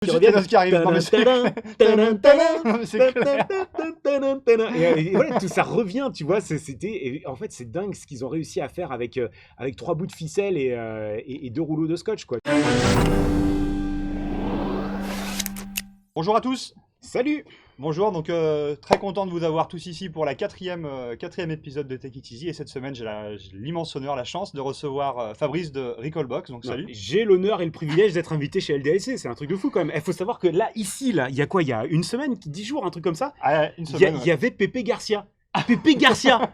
Qui reviennent. Qui arrive. Non, mais c'est clair. Et voilà, tout ça revient, tu vois. C'était, en fait, c'est dingue ce qu'ils ont réussi à faire avec 3 bouts de ficelle et 2 rouleaux de scotch, quoi. Bonjour à tous. Salut. Bonjour, donc très content de vous avoir tous ici pour la quatrième épisode de Take It Easy. Et cette semaine, j'ai l'immense honneur, la chance de recevoir Fabrice de Recalbox. Donc salut. J'ai l'honneur et le privilège d'être invité chez LDLC. C'est un truc de fou quand même. Il faut savoir que là, ici, il y a quoi? Il y a une semaine, 10 jours, un truc comme ça. Ah, une semaine. Il y avait Pépé Garcia. Pépé Garcia.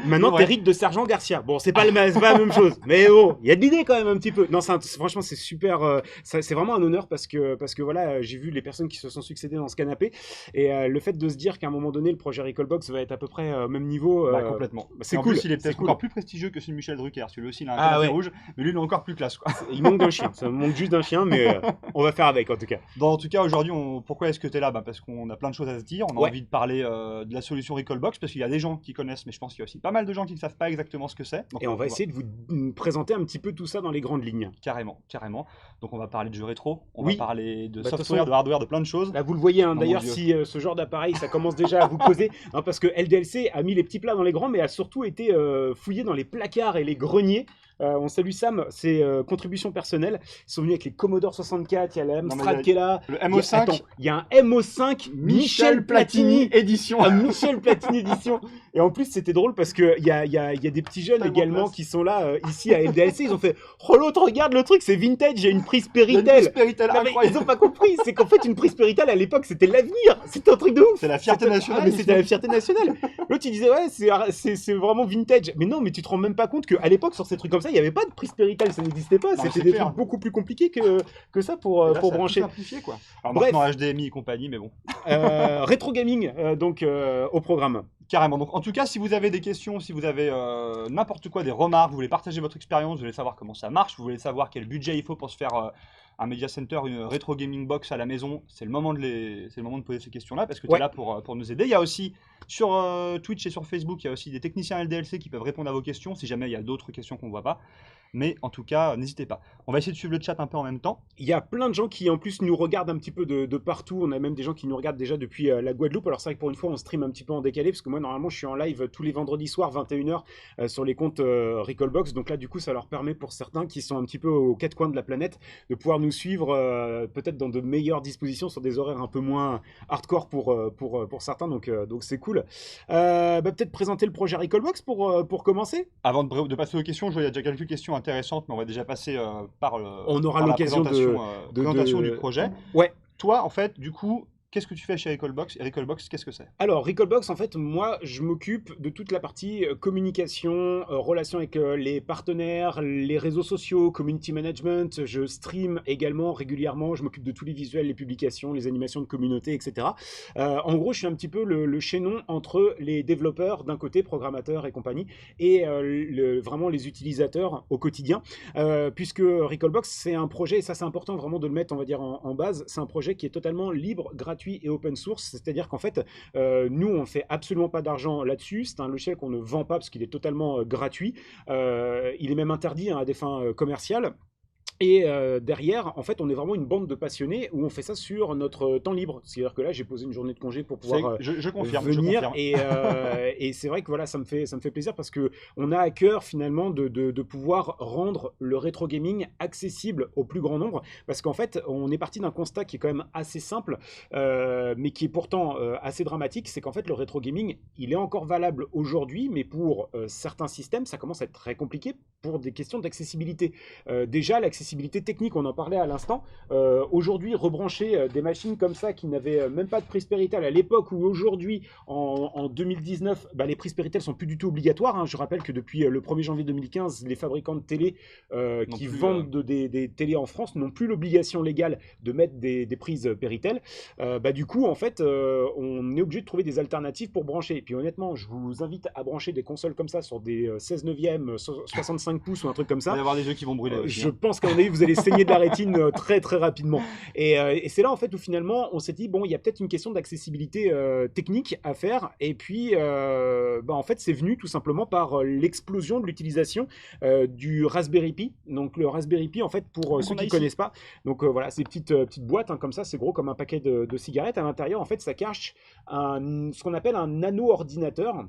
Maintenant, Ouais. t'hérites de Sergent Garcia. Bon, c'est pas la même chose, mais bon, il y a de l'idée quand même un petit peu. Non, franchement, c'est super. C'est vraiment un honneur parce que voilà, j'ai vu les personnes qui se sont succédées dans ce canapé et le fait de se dire qu'à un moment donné, le projet Recalbox va être à peu près au même niveau. Complètement. C'est Et en cool. plus, il est c'est peut-être cool. encore plus prestigieux que celui de Michel Drucker. Celui-là aussi, il a un Ah, canapé ouais. rouge, mais lui, il est encore plus classe, quoi. Il manque d'un chien. Ça me manque juste d'un chien, mais on va faire avec en tout cas. En tout cas, aujourd'hui, pourquoi est-ce que tu es là? Parce qu'on a plein de choses à se dire. On a Ouais. envie de parler de la solution Recalbox parce qu'il y a des gens qui connaissent, mais je pense qu'il y a aussi pas mal de gens qui ne savent pas exactement ce que c'est. Donc, Et on va essayer de vous présenter un petit peu tout ça dans les grandes lignes. Carrément, carrément. Donc on va parler de jeux rétro, on Oui. va parler de Bah, de toute software, façon, de hardware, de plein de choses. Là, vous le voyez, hein. Oh, D'ailleurs, mon si ce genre d'appareil, ça commence déjà à vous causer, hein, parce que LDLC a mis les petits plats dans les grands, mais a surtout été fouillé dans les placards et les greniers. On salue Sam, ses contributions personnelles. Ils sont venus avec les Commodore 64, il y a la Non, mais Amstrad qui est là. Le MO5, Attends, il y a un MO5 Michel Platini. édition. Un Michel Platini édition. Et en plus, c'était drôle parce qu'il y a des petits jeunes Tellement également classe. qui sont là, ici à LDLC. Ils ont fait « Oh l'autre, regarde le truc, c'est vintage, il y a une prise Péritel. » Péritel Non, mais incroyable. ils ont pas compris, c'est qu'en fait une prise Péritel à l'époque c'était l'avenir, c'était un truc de ouf. C'est la fierté C'était- nationale, Ah, mais c'était ici. la fierté nationale. L'autre il disait ouais c'est vraiment vintage, mais non mais tu te rends même pas compte qu'à l'époque sur ces trucs comme ça il y avait pas de prise Péritel, ça n'existait pas, Non, c'était c'est des clair. trucs beaucoup plus compliqués que ça pour Et là, ça a tout brancher. simplifié, quoi. Alors Bref. maintenant HDMI et compagnie, mais bon. Rétro gaming donc au programme. Carrément. Donc en tout cas, si vous avez des questions, si vous avez n'importe quoi, des remarques, vous voulez partager votre expérience, vous voulez savoir comment ça marche, vous voulez savoir quel budget il faut pour se faire un media center, une rétro gaming box à la maison, c'est le moment de poser ces questions-là parce que tu es Ouais. là pour nous aider. Il y a aussi sur Twitch et sur Facebook, il y a aussi des techniciens LDLC qui peuvent répondre à vos questions si jamais il y a d'autres questions qu'on ne voit pas. Mais en tout cas, n'hésitez pas. On va essayer de suivre le chat un peu en même temps. Il y a plein de gens qui en plus nous regardent un petit peu de partout. On a même des gens qui nous regardent déjà depuis la Guadeloupe. Alors c'est vrai que pour une fois on stream un petit peu en décalé parce que moi normalement je suis en live tous les vendredis soirs 21h sur les comptes Recalbox. Donc là du coup ça leur permet pour certains qui sont un petit peu aux quatre coins de la planète de pouvoir nous suivre peut-être dans de meilleures dispositions sur des horaires un peu moins hardcore pour certains. Donc c'est cool. Peut-être présenter le projet Recalbox pour commencer. Avant de passer aux questions, je vois qu'il y a déjà quelques questions intéressantes, mais on va déjà passer par On aura par la l'occasion présentation du projet. Ouais. Toi, en fait, du coup, qu'est-ce que tu fais chez Recalbox? Et Recalbox, qu'est-ce que c'est? Alors, Recalbox, en fait, moi, je m'occupe de toute la partie communication, relation avec les partenaires, les réseaux sociaux, community management. Je stream également régulièrement. Je m'occupe de tous les visuels, les publications, les animations de communauté, etc. En gros, je suis un petit peu le chaînon entre les développeurs d'un côté, programmateurs et compagnie, et vraiment les utilisateurs au quotidien. Puisque Recalbox, c'est un projet, et ça c'est important vraiment de le mettre, on va dire, en base, c'est un projet qui est totalement libre, gratuit et open source, c'est-à-dire qu'en fait, nous, on ne fait absolument pas d'argent là-dessus, c'est un logiciel qu'on ne vend pas parce qu'il est totalement gratuit, il est même interdit à des fins commerciales. Et derrière, en fait, on est vraiment une bande de passionnés où on fait ça sur notre temps libre. C'est-à-dire que là, j'ai posé une journée de congé pour pouvoir Je confirme. venir. Je confirme. Et c'est vrai que voilà, ça me fait plaisir parce que on a à cœur finalement de pouvoir rendre le rétro gaming accessible au plus grand nombre. Parce qu'en fait, on est parti d'un constat qui est quand même assez simple, mais qui est pourtant assez dramatique. C'est qu'en fait, le rétro gaming, il est encore valable aujourd'hui, mais pour certains systèmes, ça commence à être très compliqué pour des questions d'accessibilité. Déjà, l'accessibilité technique, on en parlait à l'instant. Aujourd'hui, rebrancher des machines comme ça qui n'avaient même pas de prise Péritel à l'époque où aujourd'hui, en 2019, les prises Péritel sont plus du tout obligatoires. Hein. Je rappelle que depuis le 1er janvier 2015, les fabricants de télé qui vendent des télés en France n'ont plus l'obligation légale de mettre des prises Péritel. Du coup, en fait, on est obligé de trouver des alternatives pour brancher. Et puis honnêtement, je vous invite à brancher des consoles comme ça sur des 16 neuvième, 65 pouces ou un truc comme Il va y ça. avoir des jeux qui vont brûler aussi. Je pense qu'à mon vous allez saigner de la rétine très très rapidement. Et c'est là en fait où finalement on s'est dit bon, il y a peut-être une question d'accessibilité technique à faire. Et puis en fait c'est venu tout simplement par l'explosion de l'utilisation du Raspberry Pi. Donc le Raspberry Pi en fait pour ceux qui ne connaissent pas, donc voilà ces petites boîtes comme ça, c'est gros comme un paquet de cigarettes. À l'intérieur en fait ça cache ce qu'on appelle un nano-ordinateur.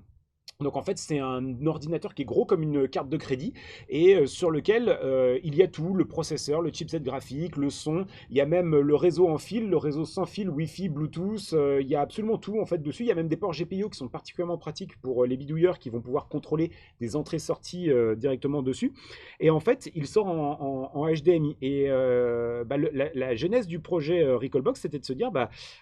Donc en fait c'est un ordinateur qui est gros comme une carte de crédit et sur lequel il y a tout, le processeur, le chipset graphique, le son, il y a même le réseau en fil, le réseau sans fil, Wi-Fi, Bluetooth, il y a absolument tout en fait dessus. Il y a même des ports GPIO qui sont particulièrement pratiques pour les bidouilleurs qui vont pouvoir contrôler des entrées-sorties directement dessus. Et en fait il sort en HDMI et la genèse du projet Recalbox c'était de se dire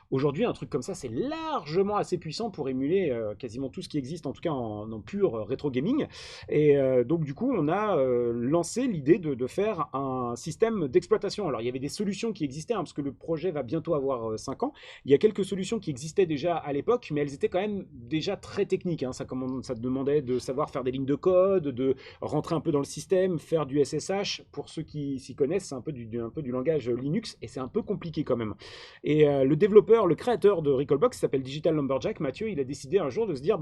aujourd'hui un truc comme ça c'est largement assez puissant pour émuler quasiment tout ce qui existe en tout cas en pur rétro gaming. Et donc du coup on a lancé l'idée de faire un système d'exploitation. Alors il y avait des solutions qui existaient parce que le projet va bientôt avoir 5 ans. Il y a quelques solutions qui existaient déjà à l'époque, mais elles étaient quand même déjà très techniques. Ça demandait de savoir faire des lignes de code, de rentrer un peu dans le système, faire du SSH. Pour ceux qui s'y connaissent, c'est un peu du langage Linux et c'est un peu compliqué quand même. Et le créateur de Recalbox s'appelle Digital Lumberjack, Mathieu. Il a décidé un jour de se dire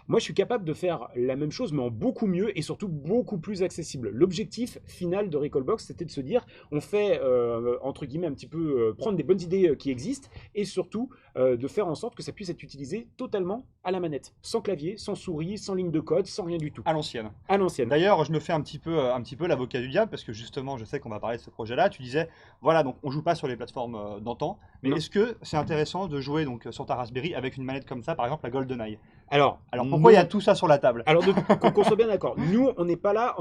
moi je suis capable de faire la même chose mais en beaucoup mieux et surtout beaucoup plus accessible. L'objectif final de Recalbox c'était de se dire on fait entre guillemets un petit peu prendre des bonnes idées qui existent et surtout de faire en sorte que ça puisse être utilisé totalement à la manette, sans clavier, sans souris, sans ligne de code, sans rien du tout. À l'ancienne. À l'ancienne. D'ailleurs, je me fais un petit peu l'avocat du diable parce que justement, je sais qu'on va parler de ce projet-là. Tu disais, voilà, donc on joue pas sur les plateformes d'antan, mais est-ce que c'est intéressant de jouer donc sur ta Raspberry avec une manette comme ça, par exemple la GoldenEye? Alors pourquoi il y a tout ça sur la table? Alors qu'on soit bien d'accord, nous on n'est pas là,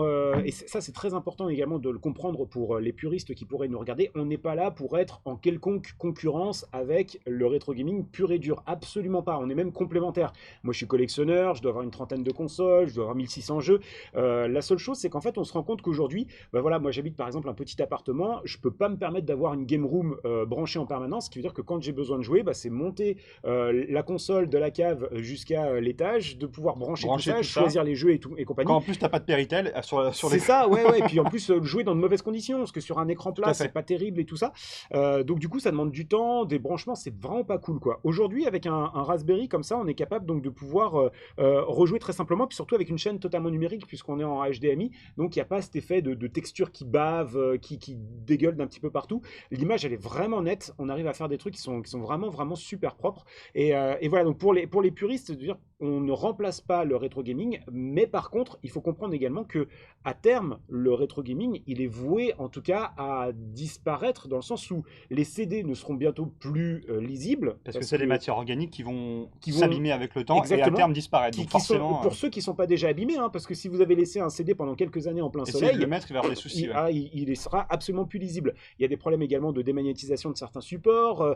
et ça c'est très important également de le comprendre pour les puristes qui pourraient nous regarder, on n'est pas là pour être en quelconque concurrence avec le rétro gaming pur et dur, absolument pas, on est même complémentaires. Moi je suis collectionneur, je dois avoir une trentaine de consoles, je dois avoir 1600 jeux, la seule chose c'est qu'en fait on se rend compte qu'aujourd'hui, voilà, moi j'habite par exemple un petit appartement, je peux pas me permettre d'avoir une game room branchée en permanence, ce qui veut dire que quand j'ai besoin de jouer, c'est monter la console de la cave jusqu'à l'étage, de pouvoir brancher tout ça, choisir les jeux et compagnie. Quand en plus t'as pas de Péritel sur les... C'est ça, ouais, et puis en plus jouer dans de mauvaises conditions, parce que sur un écran plat c'est pas terrible et tout ça. Donc du coup ça demande du temps, des branchements, c'est vraiment pas cool quoi. Aujourd'hui avec un Raspberry comme ça, on est capable donc de pouvoir rejouer très simplement, puis surtout avec une chaîne totalement numérique puisqu'on est en HDMI, donc il n'y a pas cet effet de texture qui bave, qui dégueule d'un petit peu partout. L'image elle est vraiment nette, on arrive à faire des trucs qui sont vraiment super propres. Et voilà, donc pour les puristes, dire on ne remplace pas le rétro gaming, mais par contre, il faut comprendre également que à terme, le rétro gaming, il est voué en tout cas à disparaître dans le sens où les CD ne seront bientôt plus lisibles. Parce que c'est des matières organiques qui vont s'abîmer avec le temps. Exactement. Et à terme disparaître. Donc forcément, pour ceux qui ne sont pas déjà abîmés, parce que si vous avez laissé un CD pendant quelques années en plein soleil, de le mettre, il va avoir des soucis. Il sera absolument plus lisible. Il y a des problèmes également de démagnétisation de certains supports.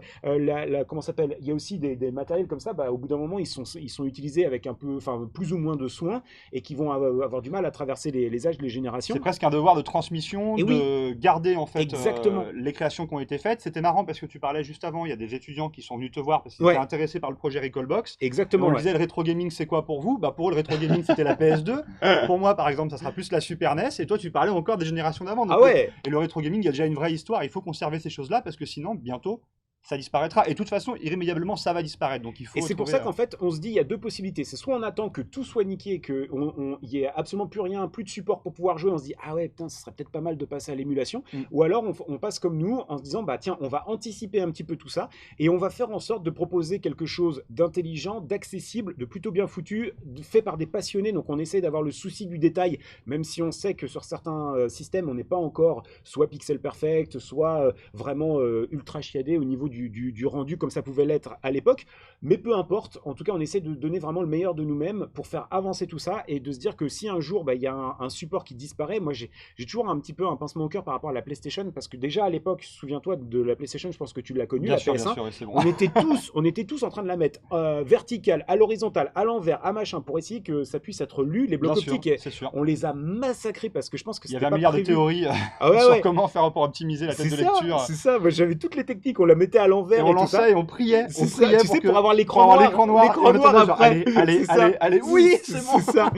Comment s'appelle ? Il y a aussi des matériels comme ça. Au bout d'un moment, ils sont utilisés avec un peu, plus ou moins de soin et qui vont avoir du mal à traverser les âges, les générations. C'est presque un devoir de transmission, de garder en fait les créations qui ont été faites. C'était marrant parce que tu parlais juste avant, il y a des étudiants qui sont venus te voir parce qu'ils étaient intéressés par le projet Recalbox. Exactement. On disait le rétro gaming c'est quoi pour vous ? Pour eux le rétro gaming c'était la PS2. Pour moi par exemple ça sera plus la Super NES et toi tu parlais encore des générations d'avant. Et le rétro gaming il y a déjà une vraie histoire, il faut conserver ces choses là parce que sinon bientôt ça disparaîtra. Et de toute façon, irrémédiablement, ça va disparaître. Donc, il faut c'est pour ça qu'en fait, on se dit, il y a deux possibilités. C'est soit on attend que tout soit niqué, qu'il n'y ait absolument plus rien, plus de support pour pouvoir jouer. On se dit, ah ouais, putain, ça serait peut-être pas mal de passer à l'émulation. Ou alors, on passe comme nous, en se disant, tiens, on va anticiper un petit peu tout ça et on va faire en sorte de proposer quelque chose d'intelligent, d'accessible, de plutôt bien foutu, fait par des passionnés. Donc, on essaie d'avoir le souci du détail, même si on sait que sur certains systèmes, on n'est pas encore soit pixel perfect, soit vraiment ultra chiadé au niveau du rendu comme ça pouvait l'être à l'époque, mais peu importe, en tout cas on essaie de donner vraiment le meilleur de nous-mêmes pour faire avancer tout ça et de se dire que si un jour il y a un support qui disparaît, moi j'ai toujours un petit peu un pincement au cœur par rapport à la PlayStation parce que déjà à l'époque, souviens-toi de la PlayStation, je pense que tu l'as connue, la PS1, bien sûr, bon. on était tous en train de la mettre verticale, à l'horizontale, à l'envers, à machin pour essayer que ça puisse être lu, les blocs optiques, on les a massacrés parce que je pense que c'était pas prévu. Il y avait un milliard de théories sur comment faire pour optimiser la tête de lecture. C'est ça, moi j'avais toutes les techniques, on la mettait à l'envers Et et on tout ça. lançait et on priait. C'est On ça, priait tu sais, pour avoir pour l'écran avoir noir. l'écran noir. L'écran Et on noir attendait, genre, après. allez, C'est ça. oui, c'est bon. C'est ça.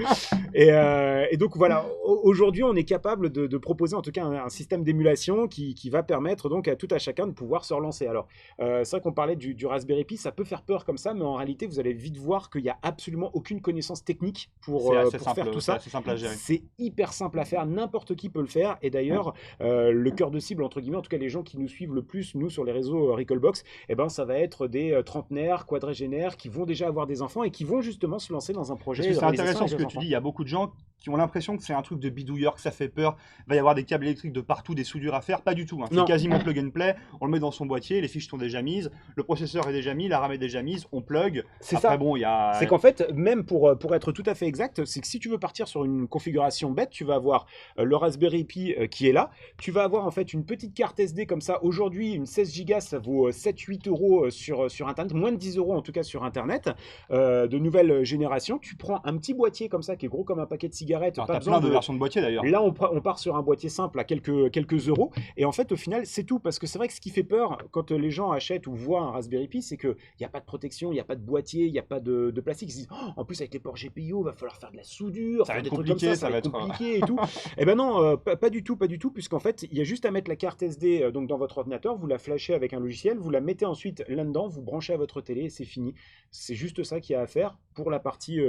Et donc voilà, aujourd'hui, on est capable de proposer en tout cas un système d'émulation qui va permettre donc à tout à chacun de pouvoir se relancer. Alors, c'est vrai qu'on parlait du Raspberry Pi, ça peut faire peur comme ça, mais en réalité, vous allez vite voir qu'il n'y a absolument aucune connaissance technique pour faire tout ça. C'est assez simple à gérer. C'est hyper simple à faire, n'importe qui peut le faire. Et d'ailleurs, le cœur de cible, entre guillemets, en tout cas les gens qui nous suivent le plus, nous, sur les réseaux Recalbox, eh ben, ça va être des trentenaires, quadragénaires qui vont déjà avoir des enfants et qui vont justement se lancer dans un projet. Parce que c'est intéressant ce que tu enfants. dis. Il y a beaucoup de gens qui ont l'impression que c'est un truc de bidouilleur, que ça fait peur. Il va y avoir des câbles électriques de partout, des soudures à faire. Pas du tout. Hein. Non. C'est quasiment plug and play. On le met dans son boîtier, les fiches sont déjà mises, le processeur est déjà mis, la RAM est déjà mise, on plug. C'est Après, ça. bon, il y a. C'est qu'en fait, même pour être tout à fait exact, c'est que si tu veux partir sur une configuration bête, tu vas avoir le Raspberry Pi qui est là. Tu vas avoir en fait une petite carte SD comme ça. Aujourd'hui, une 16 Go, ça vaut 7-8 euros sur Internet, moins de 10 euros en tout cas sur Internet, de nouvelle génération. Tu prends un petit boîtier comme ça qui est gros comme un paquet de cigarettes. Alors, Pas t'as besoin plein de versions de boîtier d'ailleurs. Là, on part sur un boîtier simple à quelques euros. Et en fait, au final, c'est tout. Parce que c'est vrai que ce qui fait peur quand les gens achètent ou voient un Raspberry Pi, c'est qu'il n'y a pas de protection, il n'y a pas de boîtier, il n'y a pas de plastique. Ils se disent, oh, en plus, avec les ports GPIO, il va falloir faire de la soudure, Ça va faire être des trucs comme compliqué, ça va être être- compliqué et tout. Eh ben non, pas du tout, puisqu'en fait, il y a juste à mettre la carte SD donc dans votre ordinateur, vous la flashez avec un logiciel, vous la mettez ensuite là-dedans, vous branchez à votre télé et c'est fini. C'est juste ça qu'il y a à faire pour la partie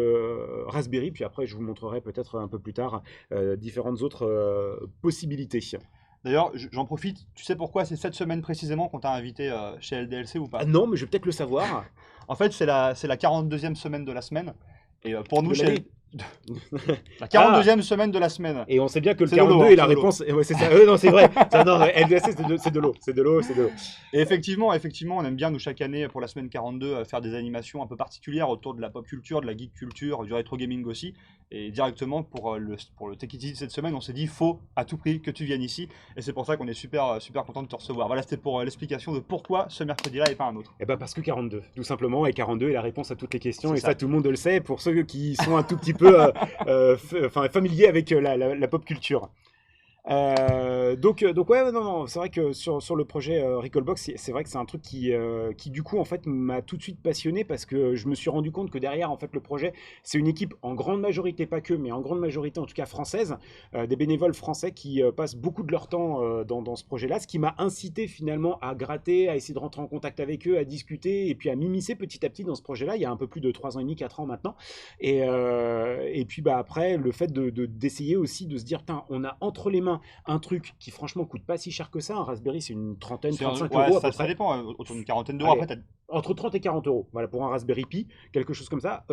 Raspberry. Puis après, je vous montrerai peut-être un peu plus tard différentes autres possibilités. D'ailleurs, j'en profite. Tu sais pourquoi c'est cette semaine précisément qu'on t'a invité chez LDLC ou pas? Ah non, mais je vais peut-être le savoir. En fait, c'est la 42e semaine de la semaine. Et pour nous, De l'année. la 42e semaine de la semaine. Et on sait bien que le C'est de l'eau, 42 hein, est la c'est de l'eau. réponse. Ouais, c'est ça. Non, c'est vrai. Ça, non, LDLC, c'est de l'eau. C'est de l'eau. Et effectivement, on aime bien, nous, chaque année, pour la semaine 42, faire des animations un peu particulières autour de la pop culture, de la geek culture, du rétro gaming aussi. Et directement, pour le Tech It Easy de cette semaine, on s'est dit, faut à tout prix que tu viennes ici. Et c'est pour ça qu'on est super content de te recevoir. Voilà, c'était pour l'explication de pourquoi ce mercredi-là et pas un autre. Eh ben parce que 42, tout simplement. Et 42 est la réponse à toutes les questions. C'est Et ça. ça, tout le monde le sait. Pour ceux qui sont un tout petit peu familiers avec la pop culture. Donc ouais, non, c'est vrai que sur le projet Recalbox, c'est vrai que c'est un truc qui du coup en fait m'a tout de suite passionné parce que je me suis rendu compte que derrière en fait le projet, c'est une équipe en grande majorité, pas que, mais en grande majorité en tout cas française, des bénévoles français qui passent beaucoup de leur temps dans ce projet-là, ce qui m'a incité finalement à gratter, à essayer de rentrer en contact avec eux, à discuter et puis à m'immiscer petit à petit dans ce projet-là. Il y a un peu plus de 3 ans et demi, 4 ans maintenant. Et puis bah après le fait d'essayer aussi de se dire, putain, on a entre les mains un truc qui franchement coûte pas si cher que ça. Un Raspberry, c'est une trentaine, 35 euros à peu ça près. dépend, autour d'une quarantaine d'euros. Allez. Après, Entre 30 et 40 euros, voilà, pour un Raspberry Pi, quelque chose comme ça.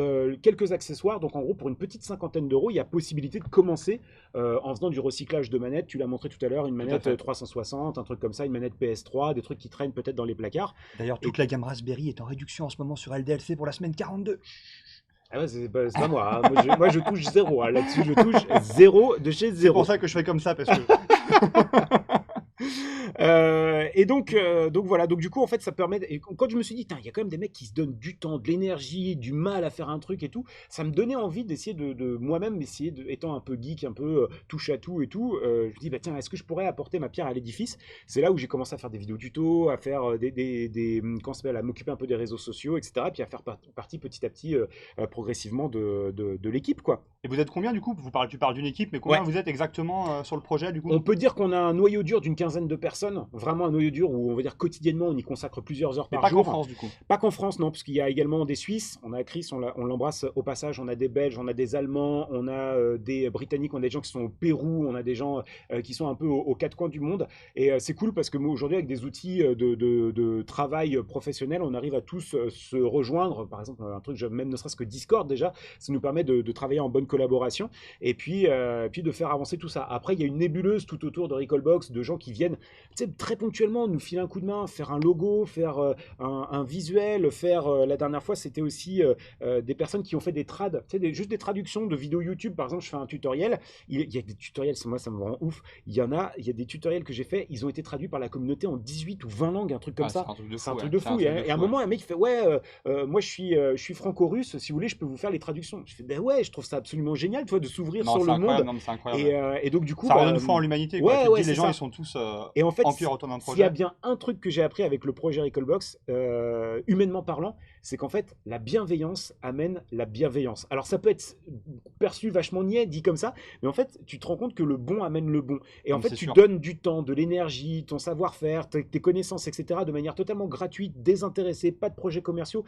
Quelques accessoires, donc en gros, pour une petite cinquantaine d'euros, il y a possibilité de commencer en faisant du recyclage de manettes. Tu l'as montré tout à l'heure, une manette fait. 360, un truc comme ça, une manette PS3, des trucs qui traînent peut-être dans les placards. D'ailleurs, toute la gamme Raspberry est en réduction en ce moment sur LDLC pour la semaine 42. Ah ouais, c'est pas moi, hein. Moi, je touche zéro, hein. Là-dessus, je touche zéro de chez C'est zéro. pour ça que je fais comme ça, parce que Et donc voilà, donc du coup en fait ça permet, et quand je me suis dit, il y a quand même des mecs qui se donnent du temps, de l'énergie, du mal à faire un truc et tout, ça me donnait envie d'essayer de moi-même essayer, étant un peu geek, un peu touche à tout et tout, je me dis, bah tiens, est-ce que je pourrais apporter ma pierre à l'édifice? C'est là où j'ai commencé à faire des vidéos tutos, à faire comment ça s'appelle, à m'occuper un peu des réseaux sociaux, etc. Puis à faire partie petit à petit progressivement de l'équipe, quoi. Et vous êtes combien du coup? Tu parles d'une équipe, mais combien Ouais. vous êtes exactement sur le projet du coup? On peut dire qu'on a un noyau dur d'une quinzaine de personnes, vraiment un noyau dur où on va dire quotidiennement on y consacre plusieurs heures Mais par pas jour. qu'en France du coup. Pas qu'en France, non, parce qu'il y a également des Suisses, on a Chris, on l'embrasse au passage, on a des Belges, on a des Allemands, on a des Britanniques, on a des gens qui sont au Pérou, on a des gens qui sont un peu aux quatre coins du monde. Et c'est cool parce que moi aujourd'hui avec des outils de travail professionnel, on arrive à tous se rejoindre. Par exemple, un truc, même ne serait-ce que Discord déjà, ça nous permet de travailler en bonne collaboration et puis de faire avancer tout ça. Après, il y a une nébuleuse tout autour de Recalbox de gens qui viennent très ponctuellement nous filer un coup de main, faire un logo, faire un visuel, faire la dernière fois c'était aussi des personnes qui ont fait des trades, juste des traductions de vidéos YouTube. Par exemple, je fais un tutoriel, il y a des tutoriels, moi ça me rend ouf, il y a des tutoriels que j'ai fait, ils ont été traduits par la communauté en 18 ou 20 langues, un truc comme ça. C'est un truc de fou. C'est un truc ouais. de fou. Et à un moment, un mec fait, ouais, moi je suis franco-russe, si vous voulez, je peux vous faire les traductions. Je fais, ben ouais, je trouve ça absolument génial, tu vois, de s'ouvrir Non, sur c'est le monde. incroyable, non, mais c'est incroyable. Et donc du coup, Ça redonne foi en l'humanité. ouais, Tu te ouais, dis, c'est les gens ça. ils sont tous Et en fait, en pire autour d'un projet. s'il y a projet. bien un truc que j'ai appris avec le projet Recalbox, humainement parlant, c'est qu'en fait, la bienveillance amène la bienveillance. Alors ça peut être perçu vachement niais, dit comme ça, mais en fait, tu te rends compte que le bon amène le bon. Et Non, en mais fait, c'est tu sûr. donnes du temps, de l'énergie, ton savoir-faire, tes connaissances, etc., de manière totalement gratuite, désintéressée, pas de projets commerciaux.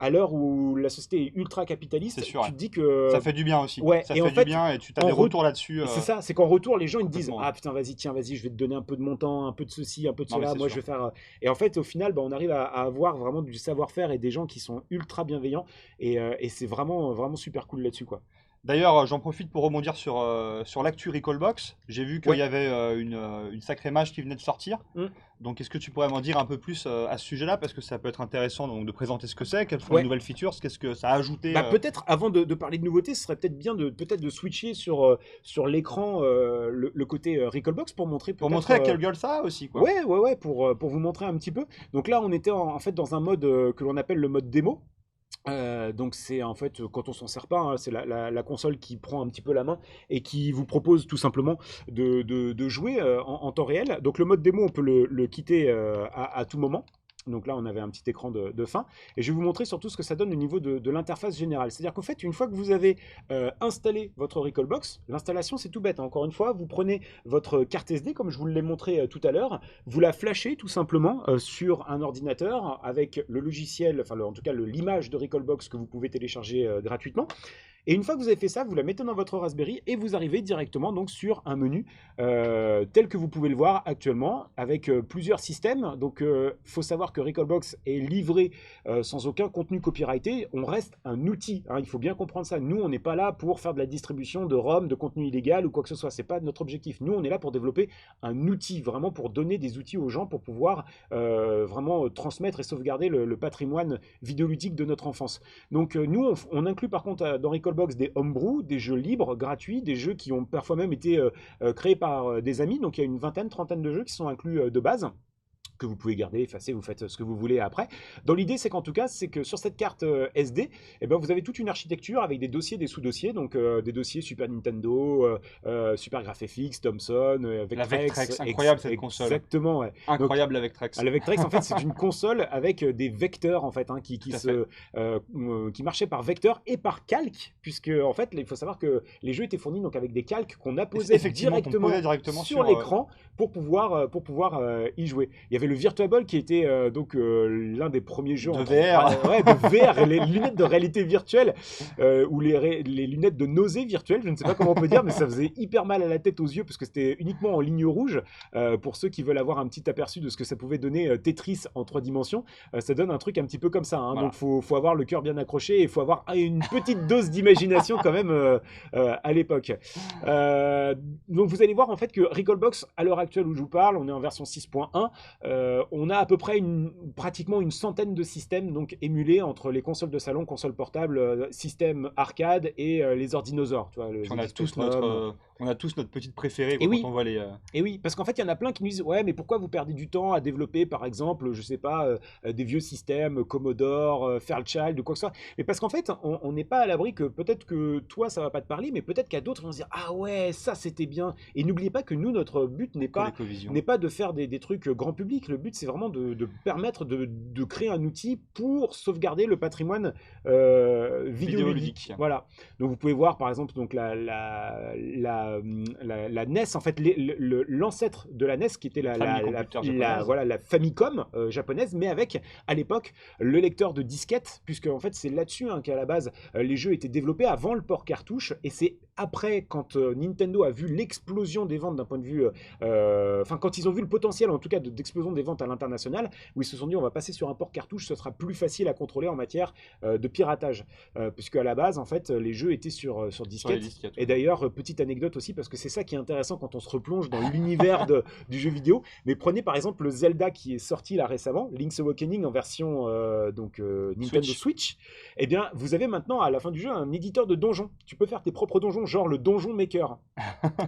À l'heure où la société est ultra C'est capitaliste, sûr, ouais. tu te dis Ça que fait du bien aussi. ouais, Ça et en fait du fait, bien et tu as des en re- retours là-dessus et c'est ça, c'est qu'en retour, les gens ils te disent complètement. Ouais. ah putain, vas-y, tiens, vas-y, je vais te donner un peu de mon temps, un peu de ceci, un peu de Non, mais cela, c'est moi je sûr. vais faire. Et en fait, au final, bah, on arrive à avoir vraiment du savoir-faire et des gens qui sont ultra bienveillants, et c'est vraiment, vraiment super cool là-dessus, quoi. D'ailleurs, j'en profite pour rebondir sur l'actu Recallbox. J'ai vu qu'il y Ouais. avait une sacrée mage qui venait de sortir. Mm. Donc, est-ce que tu pourrais m'en dire un peu plus à ce sujet-là? Parce que ça peut être intéressant donc, de présenter ce que c'est, quelles sont les Ouais. nouvelles features, qu'est-ce que ça a ajouté. Bah, peut-être, avant de parler de nouveautés, ce serait peut-être bien peut-être de switcher sur l'écran, le côté Recalbox pour montrer Pour peut-être. montrer à quelle gueule ça a aussi, quoi. Ouais, ouais, ouais, pour vous montrer un petit peu. Donc là, on était en fait dans un mode que l'on appelle le mode démo. Donc c'est en fait quand on s'en sert pas, hein, c'est la console qui prend un petit peu la main et qui vous propose tout simplement de jouer en temps réel. Donc le mode démo, on peut le quitter à tout moment. Donc là, on avait un petit écran de fin. Et je vais vous montrer surtout ce que ça donne au niveau de l'interface générale. C'est-à-dire qu'en fait, une fois que vous avez installé votre Recalbox, l'installation, c'est tout bête, hein. Encore une fois, vous prenez votre carte SD, comme je vous l'ai montré tout à l'heure, vous la flashez tout simplement sur un ordinateur avec le logiciel, enfin en tout cas l'image de Recalbox que vous pouvez télécharger gratuitement. Et une fois que vous avez fait ça, vous la mettez dans votre Raspberry et vous arrivez directement donc sur un menu tel que vous pouvez le voir actuellement avec plusieurs systèmes. Donc faut savoir que Recalbox est livré sans aucun contenu copyrighté. On reste un outil, hein, il faut bien comprendre ça. Nous, on n'est pas là pour faire de la distribution de ROM, de contenu illégal ou quoi que ce soit. C'est pas notre objectif. Nous, on est là pour développer un outil, vraiment pour donner des outils aux gens pour pouvoir vraiment transmettre et sauvegarder le patrimoine vidéoludique de notre enfance. Donc nous, on inclut par contre dans Recalbox des homebrew, des jeux libres, gratuits, des jeux qui ont parfois même été créés par des amis. Donc il y a une vingtaine, trentaine de jeux qui sont inclus de base, que vous pouvez garder, effacer, vous faites ce que vous voulez après. Dans l'idée, c'est qu'en tout cas, c'est que sur cette carte SD, eh ben, vous avez toute une architecture avec des dossiers, des sous-dossiers, donc des dossiers Super Nintendo, Super GraphFX, Thomson, La Vectrex, Vectrex, incroyable cette console. exactement. Ouais. Donc Incroyable la Vectrex. la Vectrex, en fait, c'est une console avec des vecteurs, en fait, hein, Tout à fait. qui marchaient par vecteur et par calque, puisque, en fait, il faut savoir que les jeux étaient fournis donc, avec des calques qu'on apposait Effectivement, qu'on posait directement directement sur sur. l'écran pour pouvoir y jouer. Il y avait le Virtuable qui était donc l'un des premiers jeux De en VR. ouais, de VR, les lunettes de réalité virtuelle ou les lunettes de nausée virtuelle, je ne sais pas comment on peut dire, mais ça faisait hyper mal à la tête, aux yeux, parce que c'était uniquement en ligne rouge. Pour ceux qui veulent avoir un petit aperçu de ce que ça pouvait donner Tetris en 3 dimensions, ça donne un truc un petit peu comme ça, hein. Voilà. Donc faut avoir le cœur bien accroché et il faut avoir une petite dose d'imagination quand même à l'époque. Euh, donc vous allez voir en fait que Recalbox, à l'heure actuelle où je vous parle, on est en version 6.1, on a à peu près pratiquement une centaine de systèmes donc émulés entre les consoles de salon, consoles portables, systèmes arcade et les ordinosaures. Tu vois, le Puis ZX Spectrum. on a tous notre petite préférée Et quoi, quand oui, on voit les. et oui, parce qu'en fait, il y en a plein qui nous disent ouais, mais pourquoi vous perdez du temps à développer, par exemple, je sais pas, des vieux systèmes Commodore, Fairchild ou quoi que ce soit. Mais parce qu'en fait, on n'est pas à l'abri que peut-être que toi, ça va pas te parler, mais peut-être qu'à d'autres, ils vont se dire ah ouais, ça c'était bien. Et n'oubliez pas que nous, notre but ColecoVision. n'est pas de faire des trucs grand public. Le but, c'est vraiment de permettre de créer un outil pour sauvegarder le patrimoine vidéoludique. Vidéoludique. Voilà. Donc vous pouvez voir par exemple donc la NES, en fait l'ancêtre de la NES qui était Famille computer japonaise. voilà, la Famicom japonaise, mais avec à l'époque le lecteur de disquette, puisque en fait c'est là-dessus hein, qu'à la base les jeux étaient développés avant le port cartouche, et c'est après quand Nintendo a vu l'explosion des ventes d'un point de vue, enfin quand ils ont vu le potentiel en tout cas d'explosion des ventes à l'international, où ils se sont dit on va passer sur un port cartouche, ce sera plus facile à contrôler en matière de piratage, puisque à la base en fait les jeux étaient sur Sur les disquette. disquettes. Et d'ailleurs, petite anecdote aussi, parce que c'est ça qui est intéressant quand on se replonge dans l'univers du jeu vidéo. Mais prenez par exemple le Zelda qui est sorti là récemment, Link's Awakening en version Nintendo Switch. Eh bien, vous avez maintenant à la fin du jeu un éditeur de donjons. Tu peux faire tes propres donjons, genre le Donjon Maker.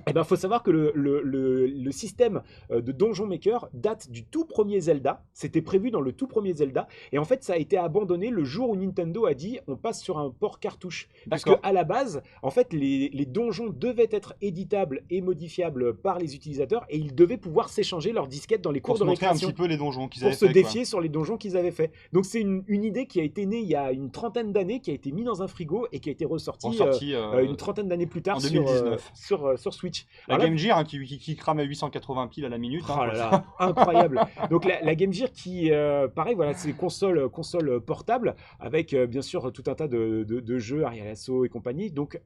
Eh bien, il faut savoir que le système de Donjon Maker date du tout premier Zelda. C'était prévu dans le tout premier Zelda. Et en fait, ça a été abandonné le jour où Nintendo a dit on passe sur un port cartouche. Parce D'accord. qu'à la base, en fait, les donjons devaient être éditables et modifiables par les utilisateurs et ils devaient pouvoir s'échanger leurs disquettes dans les Pour cours se de montrer un récréation petit peu les donjons qu'ils pour avaient se fait, quoi. défier sur les donjons qu'ils avaient fait. Donc c'est une idée qui a été née il y a une trentaine d'années, qui a été mise dans un frigo et qui a été ressortie Ressorti une trentaine d'années plus tard en sur, 2019. sur Switch. La Alors là, Game Gear hein, qui crame à 880 piles à la minute. Hein, oh là là, incroyable. Donc la Game Gear qui, pareil, voilà, c'est console portable avec bien sûr tout un tas de jeux, Arial Asso et compagnie, donc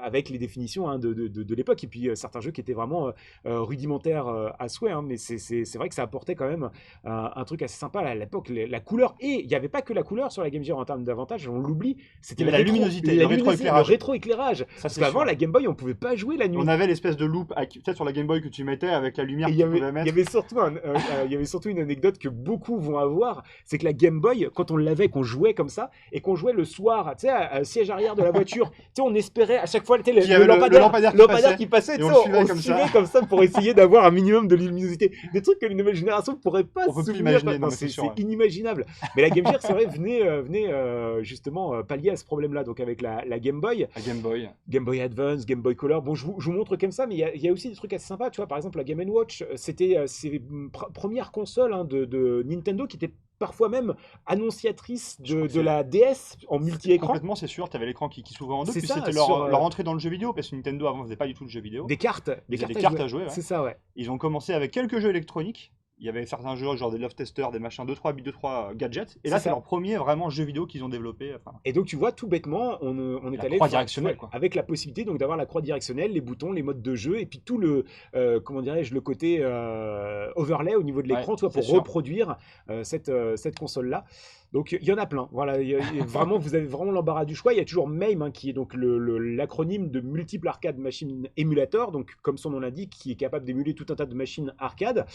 avec les définitions hein, de l'époque et puis certains jeux qui étaient vraiment rudimentaires à souhait, hein, mais c'est vrai que ça apportait quand même un truc assez sympa à l'époque, la couleur, et il n'y avait pas que la couleur sur la Game Gear en termes d'avantages, on l'oublie, c'était Il y avait la luminosité, le rétroéclairage. le rétroéclage. Ça, Parce c'est qu'avant sûr. la Game Boy on pouvait pas jouer la nuit. On avait l'espèce de loupe peut-être sur la Game Boy que tu mettais avec la lumière Et que il tu y avait, pouvais il mettre. y avait surtout il y avait surtout une anecdote que beaucoup vont avoir, c'est que la Game Boy, quand on l'avait, qu'on jouait comme ça, et qu'on jouait le soir, tu sais, à siège arrière de la voiture, tu sais, on espérait à chaque fois, tu sais, Qu'il y avait le lampadaire qui passait, et tu on sais, le suivait on comme suivait ça. comme ça pour essayer d'avoir un minimum de luminosité. Des trucs que les nouvelles générations ne pourraient pas On peut se plus souvenir. imaginer, Non, non, mais c'est sûr, ouais. inimaginable. Mais la Game Gear, c'est vrai, venait justement pallier à ce problème-là. Donc avec la Game Boy, La Game Boy. Game Boy Advance, Game Boy Color. Bon, je vous montre comme ça, mais il y a aussi des trucs assez sympas. Tu vois, par exemple, la Game Watch, c'était ses premières consoles hein, de Nintendo qui étaient parfois même annonciatrice Je crois que de c'est- la DS en multi-écran. Complètement, c'est sûr. Tu avais l'écran qui s'ouvrait en deux. C'est Puis ça, c'était sur, leur entrée dans le jeu vidéo parce que Nintendo avant faisait pas du tout le jeu vidéo. Des cartes, Ils avaient des cartes à jouer, ouais. C'est ça, ouais. Ils ont commencé avec quelques jeux électroniques. Il y avait certains jeux, genre des Love Testers, des machins, 2-3 gadgets. Et là, C'est c'est ça. leur premier vraiment jeu vidéo qu'ils ont développé. Enfin, Et donc tu vois, tout bêtement, on est La allé croix faire- directionnelle, quoi. avec la possibilité donc d'avoir la croix directionnelle, les boutons, les modes de jeu, et puis tout le comment dirais-je, le côté overlay au niveau de l'écran, Ouais, tu vois, pour c'est sûr. reproduire cette console-là. Donc il y en a plein. Voilà, vraiment, vous avez vraiment l'embarras du choix. Il y a toujours MAME hein, qui est donc l'acronyme de Multiple Arcade Machine Emulator, donc comme son nom l'indique, qui est capable d'émuler tout un tas de machines arcade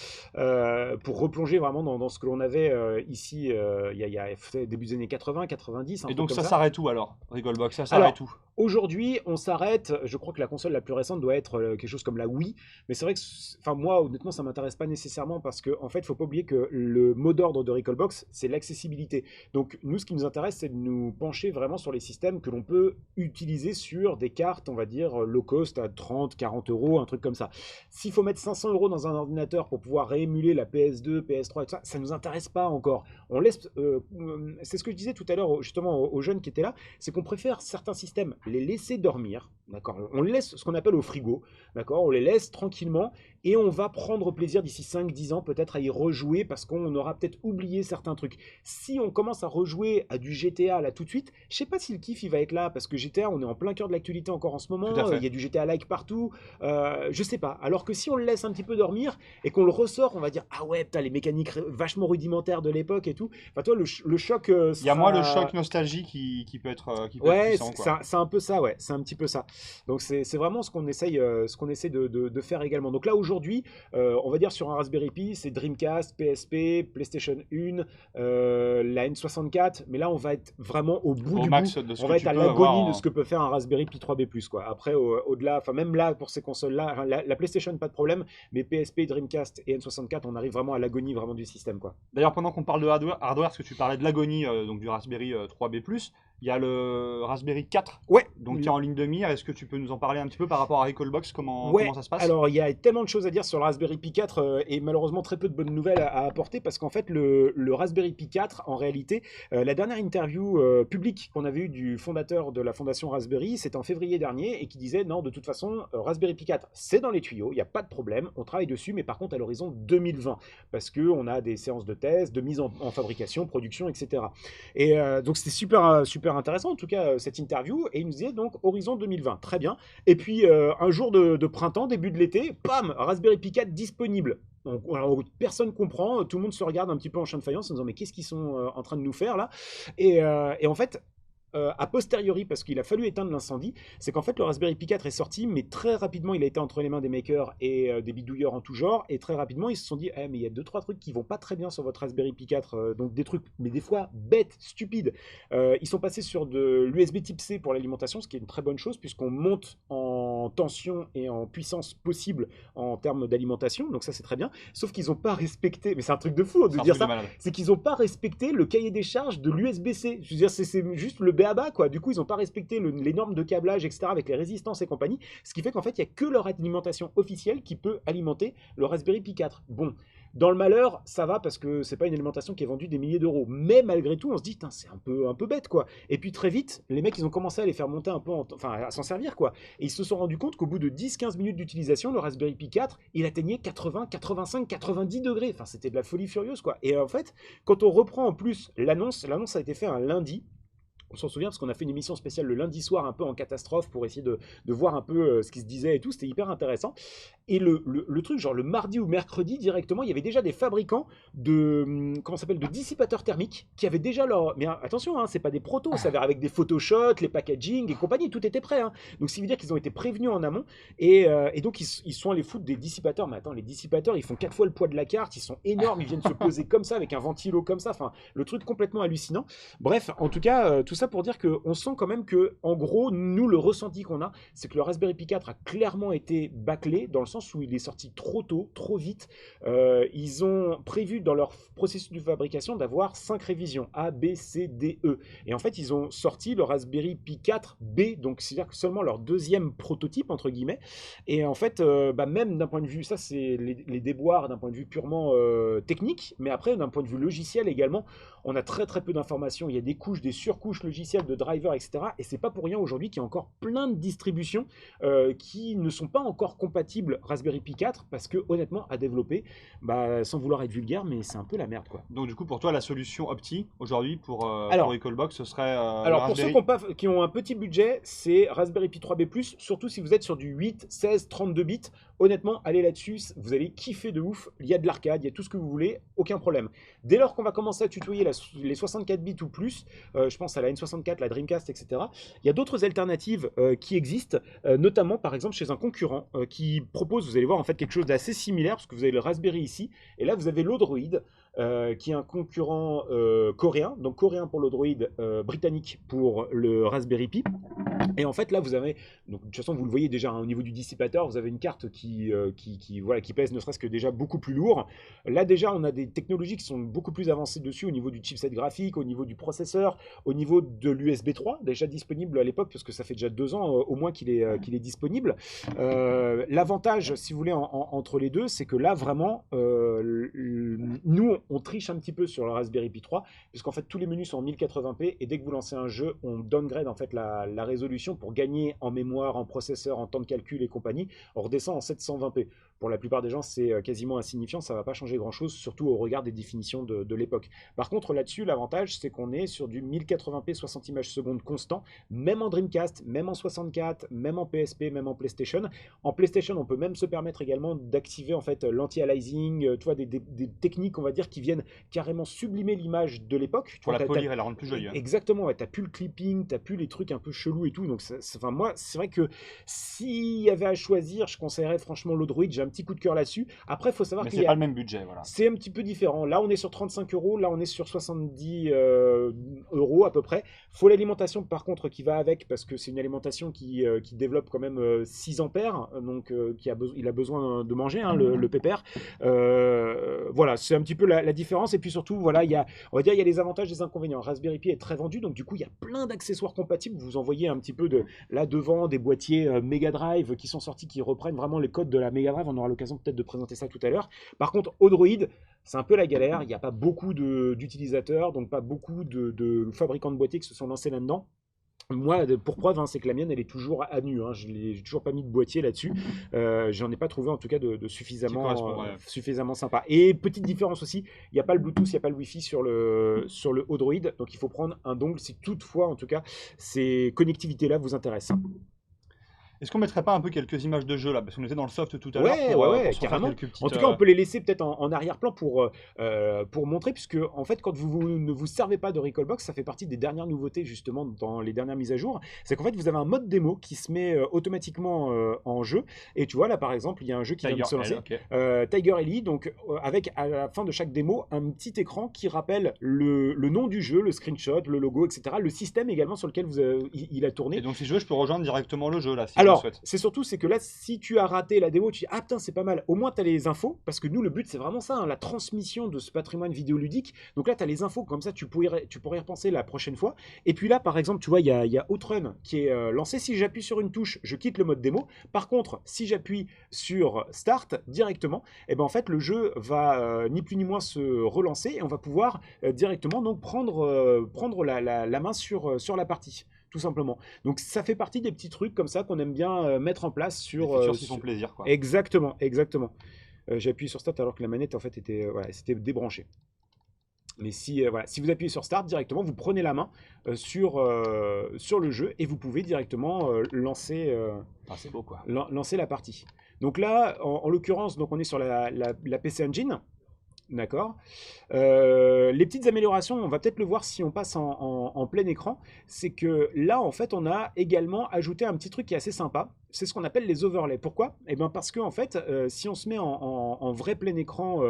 pour replonger vraiment dans ce que l'on avait ici il y a début des années 80, 90. Un Et truc donc comme ça s'arrête où alors, Rigolbox? Ça Alors, s'arrête où? Aujourd'hui, on s'arrête. Je crois que la console la plus récente doit être quelque chose comme la Wii. Mais c'est vrai que, enfin, moi, honnêtement, ça m'intéresse pas nécessairement parce que, en fait, faut pas oublier que le mot d'ordre de Recalbox, c'est l'accessibilité. Donc, nous, ce qui nous intéresse, c'est de nous pencher vraiment sur les systèmes que l'on peut utiliser sur des cartes, on va dire, low cost à 30, 40 euros, un truc comme ça. S'il faut mettre 500 euros dans un ordinateur pour pouvoir réémuler la PS2, PS3 et tout ça, ça nous intéresse pas encore. On laisse, c'est ce que je disais tout à l'heure, justement, aux jeunes qui étaient là, c'est qu'on préfère certains systèmes les laisser dormir, d'accord. On les laisse ce qu'on appelle au frigo, d'accord. On les laisse tranquillement et on va prendre plaisir d'ici 5-10 ans peut-être à y rejouer parce qu'on aura peut-être oublié certains trucs. Si on commence à rejouer à du GTA là tout de suite, je sais pas si le kiff il va être là parce que GTA on est en plein cœur de l'actualité encore en ce moment, Tout à fait. il y a du GTA like partout, je sais pas. Alors que si on le laisse un petit peu dormir et qu'on le ressort, on va dire ah ouais putain les mécaniques vachement rudimentaires de l'époque et tout. Enfin toi le choc Il y a moins le sera- choc nostalgie qui peut être Ouais, puissant, quoi. c'est un peu ça, ouais, c'est un petit peu ça. Donc c'est vraiment ce qu'on essaye, essaie de faire également. Donc là aujourd'hui, on va dire sur un Raspberry Pi, c'est Dreamcast, PSP, PlayStation 1, la N64, mais là on va être vraiment au bout Au du max bout. de ce On que va tu être à peux avoir l'agonie en- de ce que peut faire un Raspberry Pi 3B+, quoi. Après, au-delà, enfin même là pour ces consoles-là, enfin, la PlayStation pas de problème, mais PSP, Dreamcast et N64, on arrive vraiment à l'agonie vraiment du système, quoi. D'ailleurs, pendant qu'on parle de hardware, parce que tu parlais de l'agonie donc du Raspberry 3B+, il y a le Raspberry 4, Ouais. donc qui est en ligne de mire. Est-ce que tu peux nous en parler un petit peu par rapport à Recalbox, comment Ouais, ça se passe? alors il y a tellement de choses à dire sur le Raspberry Pi 4 et malheureusement très peu de bonnes nouvelles à apporter parce qu'en fait le Raspberry Pi 4 en réalité la dernière interview publique qu'on avait eue du fondateur de la fondation Raspberry c'était en février dernier et qui disait non de toute façon Raspberry Pi 4 c'est dans les tuyaux, il n'y a pas de problème, on travaille dessus mais par contre à l'horizon 2020 parce qu'on a des séances de tests, de mise en fabrication, production etc. Et donc c'était super intéressant en tout cas cette interview et il nous disait donc horizon 2020, très bien. Et puis un jour de printemps, début de l'été, pam, Raspberry Pi 4 disponible. Donc, alors, personne comprend, tout le monde se regarde un petit peu en chien de faïence en disant mais qu'est-ce qu'ils sont en train de nous faire là et en fait, a posteriori, parce qu'il a fallu éteindre l'incendie, c'est qu'en fait le Raspberry Pi 4 est sorti, mais très rapidement il a été entre les mains des makers et des bidouilleurs en tout genre, et très rapidement ils se sont dit eh, mais il y a 2-3 trucs qui vont pas très bien sur votre Raspberry Pi 4, donc des trucs, mais des fois bêtes, stupides. Ils sont passés sur de l'USB type C pour l'alimentation, ce qui est une très bonne chose, puisqu'on monte en en tension et en puissance possible en termes d'alimentation, donc ça c'est très bien, sauf qu'ils n'ont pas respecté, mais c'est un truc de fou de C'est un dire truc de ça, malade. c'est qu'ils n'ont pas respecté le cahier des charges de l'USB-C. Je veux dire, c'est juste le b.a.-ba, quoi. Du coup, ils n'ont pas respecté les normes de câblage, etc., avec les résistances et compagnie, ce qui fait qu'en fait, il n'y a que leur alimentation officielle qui peut alimenter le Raspberry Pi 4. Bon, dans le malheur, ça va parce que c'est pas une alimentation qui est vendue des milliers d'euros. Mais malgré tout, on se dit, c'est un peu bête, quoi. Et puis très vite, les mecs, ils ont commencé à les faire monter un peu, enfin, à s'en servir, quoi. Et ils se sont rendus compte qu'au bout de 10-15 minutes d'utilisation, le Raspberry Pi 4, il atteignait 80, 85, 90 degrés. Enfin, c'était de la folie furieuse, quoi. Et en fait, quand on reprend en plus l'annonce a été faite un lundi. On s'en souvient parce qu'on a fait une émission spéciale le lundi soir un peu en catastrophe pour essayer de voir un peu ce qui se disait et tout, c'était hyper intéressant. Et le truc, genre le mardi ou mercredi directement, il y avait déjà des fabricants comment s'appelle, de dissipateurs thermiques qui avaient déjà leur... Mais attention, hein, c'est pas des protos, ça avait avec des photoshots, les packaging et compagnie, tout était prêt. Hein. Donc ça veut dire qu'ils ont été prévenus en amont et donc ils sont allés foutre des dissipateurs. Mais attends, les dissipateurs, ils font 4 fois le poids de la carte, ils sont énormes, ils viennent se poser comme ça avec un ventilo comme ça, enfin le truc complètement hallucinant. Bref, en tout cas, tout ça pour dire qu'on sent quand même que, en gros, nous, le ressenti qu'on a, c'est que le Raspberry Pi 4 a clairement été bâclé, dans le sens où il est sorti trop tôt, trop vite. Ils ont prévu dans leur processus de fabrication d'avoir 5 révisions, A, B, C, D, E. Et en fait, ils ont sorti le Raspberry Pi 4 B, donc c'est-à-dire que seulement leur deuxième prototype, entre guillemets. Et en fait, même d'un point de vue, ça c'est les déboires d'un point de vue purement technique, mais après, d'un point de vue logiciel également, on a très très peu d'informations. Il y a des couches, des surcouches logicielles de drivers, etc. Et c'est pas pour rien aujourd'hui qu'il y a encore plein de distributions qui ne sont pas encore compatibles Raspberry Pi 4 parce que honnêtement à développer, sans vouloir être vulgaire, mais c'est un peu la merde, quoi. Donc du coup, pour toi, la solution opti aujourd'hui pour Alors, Recallbox, ce serait le Alors, pour ceux Raspberry. qui ont un petit budget, c'est Raspberry Pi 3B+, surtout si vous êtes sur du 8, 16, 32 bits. Honnêtement, allez là-dessus, vous allez kiffer de ouf. Il y a de l'arcade, il y a tout ce que vous voulez, aucun problème. Dès lors qu'on va commencer à tutoyer les 64 bits ou plus, je pense à la N64, la Dreamcast, etc., il y a d'autres alternatives qui existent, notamment par exemple chez un concurrent qui propose, vous allez voir en fait quelque chose d'assez similaire, parce que vous avez le Raspberry ici, et là vous avez l'Odroid, qui est un concurrent coréen, donc coréen pour l'Odroid, britannique pour le Raspberry Pi. Et en fait, là, vous avez, donc, de toute façon, vous le voyez déjà hein, au niveau du dissipateur, vous avez une carte voilà, qui pèse ne serait-ce que déjà beaucoup plus lourd. Là, déjà, on a des technologies qui sont beaucoup plus avancées dessus au niveau du chipset graphique, au niveau du processeur, au niveau de l'USB 3, déjà disponible à l'époque, parce que ça fait déjà 2 ans au moins qu'il est disponible. L'avantage, si vous voulez, entre les deux, c'est que là, vraiment, nous, on triche un petit peu sur le Raspberry Pi 3, puisqu'en fait, tous les menus sont en 1080p, et dès que vous lancez un jeu, on downgrade en fait la résolution pour gagner en mémoire, en processeur, en temps de calcul et compagnie. On redescend en 720p. Pour la plupart des gens, c'est quasiment insignifiant, ça ne va pas changer grand-chose, surtout au regard des définitions de l'époque. Par contre, là-dessus, l'avantage, c'est qu'on est sur du 1080p 60 images secondes constant, même en Dreamcast, même en 64, même en PSP, même en PlayStation. En PlayStation, on peut même se permettre également d'activer en fait l'anti-aliasing, tu vois, des techniques, on va dire, qui viennent carrément sublimer l'image de l'époque. Pour la polir et la rendre plus jolie. Exactement, ouais, t'as plus le clipping, t'as plus les trucs un peu chelous et tout. Donc, enfin, moi, c'est vrai que s'il y avait à choisir, je conseillerais franchement l'Odroid. J'ai un petit coup de cœur là-dessus. Après, il faut savoir Mais qu'il c'est pas le même budget, voilà. c'est un petit peu différent. Là, on est sur 35 euros. Là, on est sur 70 euros à peu près. Faut l'alimentation, par contre, qui va avec, parce que c'est une alimentation qui développe quand même 6 ampères. Donc, il a besoin de manger, hein, le pépère. Voilà, c'est un petit peu la différence. Et puis surtout, voilà, on va dire, il y a les avantages et les inconvénients. Raspberry Pi est très vendu, donc du coup, il y a plein d'accessoires compatibles. Vous en voyez un petit peu là devant des boîtiers Mega Drive qui sont sortis, qui reprennent vraiment les codes de la Mega Drive. On aura l'occasion peut-être de présenter ça tout à l'heure. Par contre, Odroid, c'est un peu la galère. Il n'y a pas beaucoup d'utilisateurs, donc pas beaucoup de fabricants de boîtiers qui se sont lancés là-dedans. Moi, pour preuve, hein, c'est que la mienne, elle est toujours à nu. Hein. Je n'ai toujours pas mis de boîtier là-dessus. J'en ai pas trouvé, en tout cas, de suffisamment sympa. Et petite différence aussi, il n'y a pas le Bluetooth, il n'y a pas le Wi-Fi sur le Odroid. Donc, il faut prendre un dongle si toutefois, en tout cas, ces connectivités-là vous intéressent. Est-ce qu'on mettrait pas un peu quelques images de jeu là? Parce qu'on était dans le soft tout à Ouais, l'heure ouais, pour se refaire carrément. quelques petites. En tout cas, on peut les laisser peut-être en arrière-plan pour montrer, puisque en fait, quand vous ne vous servez pas de Recallbox, ça fait partie des dernières nouveautés justement dans les dernières mises à jour. C'est qu'en fait, vous avez un mode démo qui se met automatiquement en jeu. Et tu vois, là par exemple, il y a un jeu qui vient de se lancer, Tiger Ellie, donc avec à la fin de chaque démo un petit écran qui rappelle le nom du jeu, le screenshot, le logo, etc. Le système également sur lequel il a tourné. Et donc, si je veux, je peux rejoindre directement le jeu là. Si le Alors, souhaite. c'est surtout, c'est que là, si tu as raté la démo, tu dis, ah putain, c'est pas mal. Au moins, tu as les infos, parce que nous, le but, c'est vraiment ça, hein, la transmission de ce patrimoine vidéoludique. Donc là, tu as les infos, comme ça, tu pourrais y repenser la prochaine fois. Et puis là, par exemple, tu vois, il y a Outrun qui est lancé. Si j'appuie sur une touche, je quitte le mode démo. Par contre, si j'appuie sur Start directement, et ben en fait, le jeu va ni plus ni moins se relancer et on va pouvoir directement donc prendre la main sur la partie. Tout simplement. Donc ça fait partie des petits trucs comme ça qu'on aime bien mettre en place Des sur, features qui font plaisir, quoi. Exactement, exactement. J'ai appuyé sur Start alors que la manette en fait était, voilà, c'était débranché. Mais voilà, si vous appuyez sur Start directement, vous prenez la main sur le jeu et vous pouvez directement Ah, c'est beau, quoi. lancer la partie. Donc là, en l'occurrence, donc on est sur la PC Engine. D'accord. Les petites améliorations, on va peut-être le voir si on passe en plein écran, c'est que là, en fait, on a également ajouté un petit truc qui est assez sympa. C'est ce qu'on appelle les overlays. Pourquoi? Eh bien parce que en fait, si on se met en vrai plein écran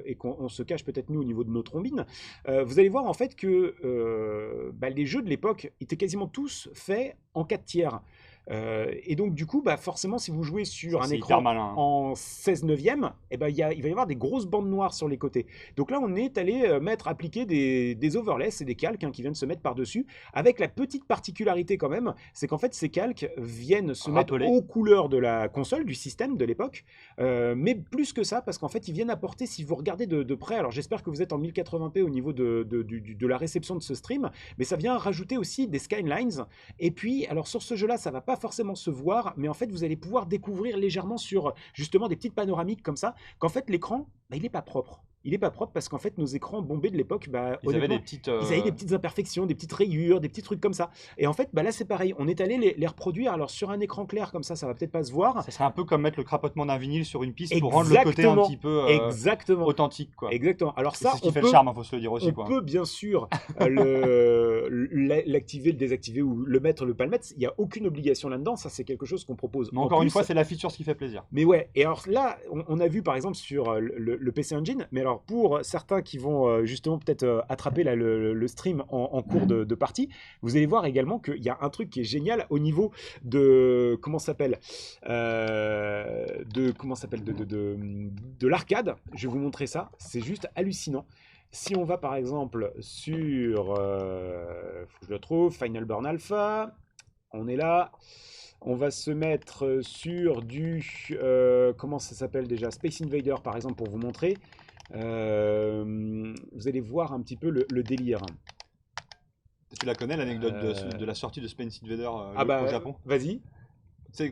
et qu'on se cache peut-être nous au niveau de nos trombines, vous allez voir en fait que les jeux de l'époque étaient quasiment tous faits en 4 tiers. Et donc du coup, forcément, si vous jouez sur Ça, un c'est hyper écran malin, hein. en 16 neuvième, il va y avoir des grosses bandes noires sur les côtés. Donc là, on est allé appliquer des overlays, c'est des calques qui viennent se mettre par-dessus, avec la petite particularité quand même, c'est qu'en fait, ces calques viennent se mettre Rappelé. aux couleurs de la console, du système de l'époque, mais plus que ça, parce qu'en fait, ils viennent apporter, si vous regardez de près, alors j'espère que vous êtes en 1080p au niveau de la réception de ce stream, mais ça vient rajouter aussi des skylines. Et puis, alors sur ce jeu-là, ça va pas forcément se voir, mais en fait, vous allez pouvoir découvrir légèrement sur justement des petites panoramiques comme ça, qu'en fait, l'écran, il n'est pas propre. Il n'est pas propre parce qu'en fait, nos écrans bombés de l'époque, Ils avaient des honnêtement, petites. ils avaient des petites imperfections, des petites rayures, des petits trucs comme ça. Et en fait, là, c'est pareil. On est allé les reproduire. Alors, sur un écran clair comme ça va peut-être pas se voir. Ça serait un peu comme mettre le crapotement d'un vinyle sur une piste pour rendre le côté un Exactement. petit peu Exactement. authentique, quoi. Exactement. Alors C'est ça, ce qui on fait peut, le charme, faut se le dire aussi, on quoi. peut bien sûr l'activer, le désactiver ou le mettre, le pas le mettre. Il n'y a aucune obligation là-dedans. Ça, c'est quelque chose qu'on propose. Mais en encore une plus. fois, c'est la feature qui fait plaisir. Mais ouais, et alors là, on a vu par exemple sur le PC Engine, mais alors pour certains qui vont justement peut-être attraper là, le stream en cours de partie, vous allez voir également qu'il y a un truc qui est génial au niveau de, comment ça s'appelle, de l'arcade. Je vais vous montrer ça, c'est juste hallucinant. Si on va par exemple sur, faut que je le trouve, Final Burn Alpha, on est là. On va se mettre sur du... comment ça s'appelle déjà? Space Invader, par exemple, pour vous montrer. Vous allez voir un petit peu le délire. Tu la connais, l'anecdote de la sortie de Space Invader au Japon? Vas-y.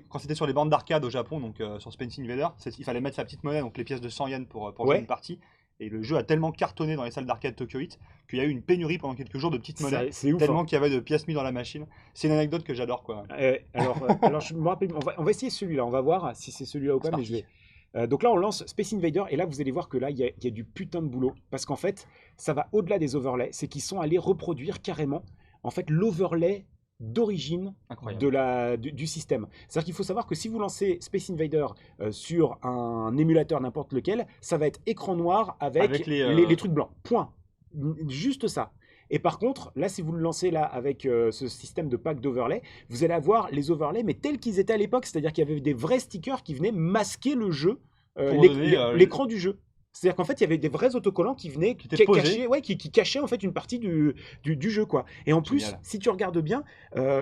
Quand c'était sur les bandes d'arcade au Japon, donc sur Space Invader, il fallait mettre sa petite monnaie, donc les pièces de 100 yens pour jouer une partie. Et le jeu a tellement cartonné dans les salles d'arcade tokyoïtes qu'il y a eu une pénurie pendant quelques jours de petites monnaies, C'est ouf, tellement qu'il y avait de pièces mises dans la machine. C'est une anecdote que j'adore, quoi. Alors, je me rappelle, on va essayer celui-là, on va voir si c'est celui-là ou pas, mais je vais... donc là, on lance Space Invader, et là, vous allez voir que là, il y a du putain de boulot, parce qu'en fait, ça va au-delà des overlays, c'est qu'ils sont allés reproduire carrément, en fait, l'overlay d'origine du système. C'est-à-dire qu'il faut savoir que si vous lancez Space Invader sur un émulateur n'importe lequel, ça va être écran noir avec les trucs blancs. Point. Juste ça. Et par contre, là, si vous le lancez là avec ce système de pack d'overlay, vous allez avoir les overlays, mais tels qu'ils étaient à l'époque, c'est-à-dire qu'il y avait des vrais stickers qui venaient masquer le jeu, l'écran du jeu. C'est-à-dire qu'en fait, il y avait des vrais autocollants qui venaient qui cachaient en fait une partie du jeu, quoi. Et en plus, si tu regardes bien,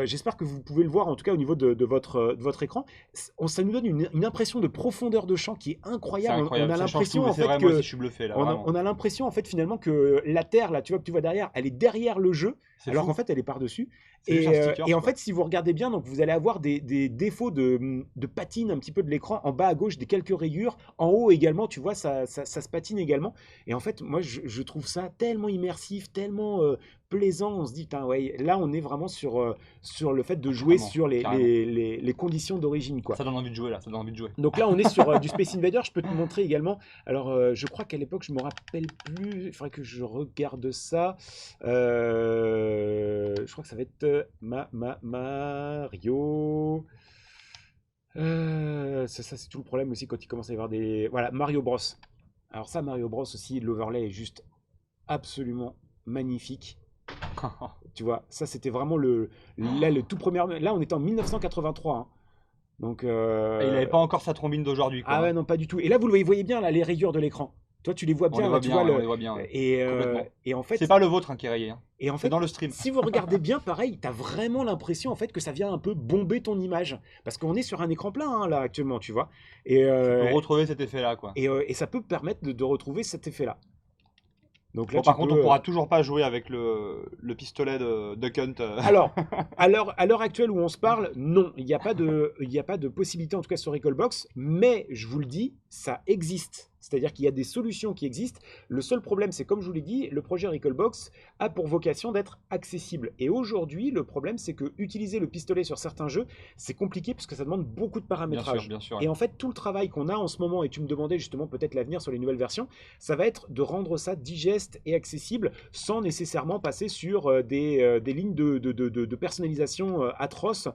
j'espère que vous pouvez le voir en tout cas au niveau de votre écran, ça nous donne une impression de profondeur de champ qui est incroyable. On a l'impression en fait que moi aussi, je suis bluffé, là, on a l'impression en fait finalement que la terre là, tu vois que tu vois derrière, elle est derrière le jeu, alors qu'en fait elle est par-dessus. Et en fait, si vous regardez bien, donc vous allez avoir des défauts de patine un petit peu de l'écran en bas à gauche, des quelques rayures, en haut également, tu vois, ça se patine également. Et en fait, moi, je trouve ça tellement immersif, tellement plaisant. On se dit, putain, ouais, là, on est vraiment sur le fait de jouer sur les conditions d'origine, quoi. Ça donne envie de jouer, là, ça donne envie de jouer. Donc là, on est sur du Space Invader. Je peux te montrer également. Alors, je crois qu'à l'époque, je me rappelle plus. Il faudrait que je regarde ça. Je crois que ça va être Mario. Ça c'est tout le problème aussi quand il commence à y avoir des... Voilà, Mario Bros. Alors ça, Mario Bros aussi, l'overlay est juste absolument magnifique. Tu vois, ça c'était vraiment le tout premier... Là, on était en 1983. Hein. Donc, Et il n'avait pas encore sa trombine d'aujourd'hui, quoi. ah ouais, non, pas du tout. Et là, vous le voyez bien, là, les rayures de l'écran. Toi, tu les vois On les bien, voit là, tu bien, vois ouais, on le. les voit bien, ouais. Et, Complètement. et en C'est fait, pas le vôtre hein, qui est rayé, hein. et en C'est fait, dans le stream. si vous regardez bien, pareil, t'as vraiment l'impression en fait que ça vient un peu bomber ton image, parce qu'on est sur un écran plein hein, là actuellement, tu vois. Et, Tu peux euh, retrouver cet effet-là, quoi. et ça peut permettre de retrouver cet effet-là. Donc là, Bon, tu par contre, on peux. pourra toujours pas jouer avec le pistolet de Duck Hunt. Alors, à l'heure actuelle où on se parle, non, il y a pas de possibilité, en tout cas sur Recallbox, mais je vous le dis, ça existe. C'est-à-dire qu'il y a des solutions qui existent. Le seul problème, c'est comme je vous l'ai dit, le projet Recallbox a pour vocation d'être accessible. Et aujourd'hui, le problème, c'est que utiliser le pistolet sur certains jeux, c'est compliqué parce que ça demande beaucoup de paramétrage. Bien sûr. Et Ouais. en fait, tout le travail qu'on a en ce moment, et tu me demandais justement peut-être l'avenir sur les nouvelles versions, ça va être de rendre ça digeste et accessible sans nécessairement passer sur des lignes de personnalisation atroces